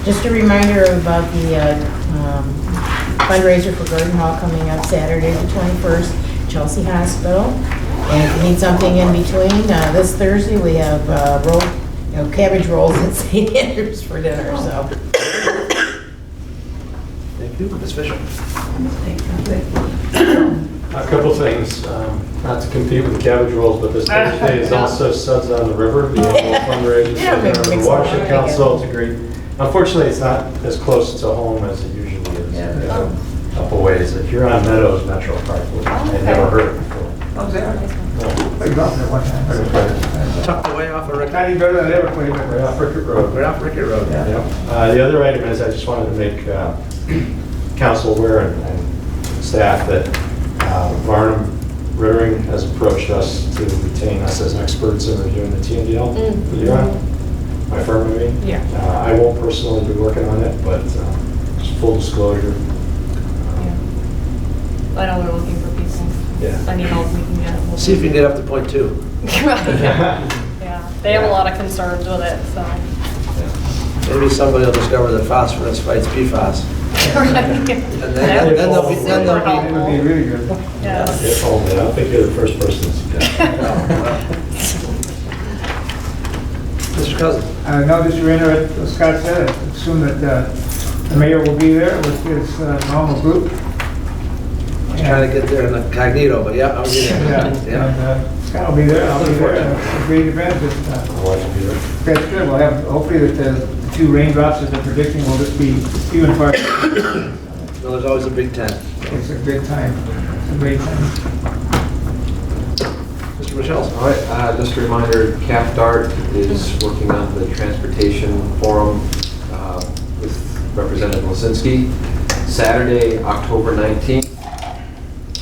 Just a reminder about the fundraiser for Garden Hall coming up Saturday the 21st, Chelsea Hospital. And if you need something in between, this Thursday we have cabbage rolls at St. Andrews for dinner, so. Thank you. Ms. Fisher? A couple things, not to compete with the cabbage rolls, but this Thursday is also Suds on the River, the annual fundraiser for the Watershed Council. It's a great, unfortunately, it's not as close to home as it usually is. Up a ways. If you're on Meadows Metro Park, I've never heard it before. Oh, there. I got there one time. Tucked away off of Rickett. Not even better than I ever played with. Right off Rickett Road. Right off Rickett Road. Yeah. The other item is I just wanted to make council aware and staff that Varnum Rittering has approached us to retain us as experts in reviewing the TNDL for the year. My firm, I mean. Yeah. I won't personally be working on it, but just full disclosure. I know we're looking for people. Yeah. Any help we can get. We'll See if you can get up to point 2. Yeah, they have a lot of concerns with it, so. Maybe somebody will discover that phosphorus fights PFAS. And then they'll be That would be really good. Yeah. If only. I don't think you're the first person to suggest. Mr. Cousin? No, just to reiterate what Scott said, I assume that the mayor will be there with his normal group. I was trying to get there in incognito, but yeah, I'll be there. Yeah. And Scott will be there, I'll be there. It's a great event. That's good. We'll have, hopefully that the 2 raindrops that they're predicting will just be few and far. No, there's always a big tent. It's a good time. It's a great time. Mr. Michelle? All right, just a reminder, Cap Dart is working on the transportation forum with Representative Lisinski. Saturday, October 19th,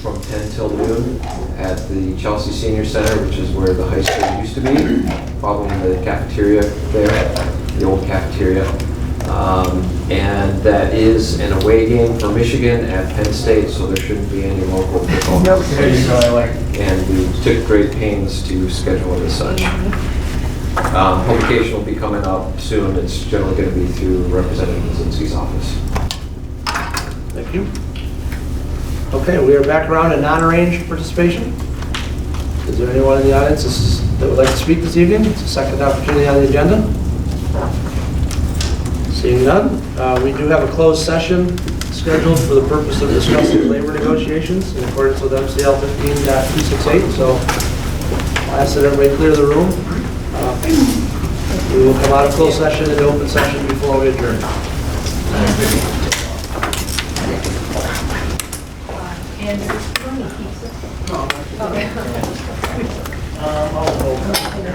from 10 till noon at the Chelsea Senior Center, which is where the high school used to be, following the cafeteria there, the old cafeteria. And that is an away game for Michigan at Penn State, so there shouldn't be any local football. There you go, I like it. And we took great pains to schedule it as such. Publication will be coming up soon. It's generally going to be through Representative Lisinski's office. Thank you. Okay, we are back around in non-arranged participation. Is there anyone in the audience that would like to speak this evening? It's the second opportunity on the agenda. Seeing none, we do have a closed session scheduled for the purpose of discussing labor negotiations in accordance with MCL 15.268. So I'll ask that everybody clear the room. We will come out of closed session into open session before we adjourn. And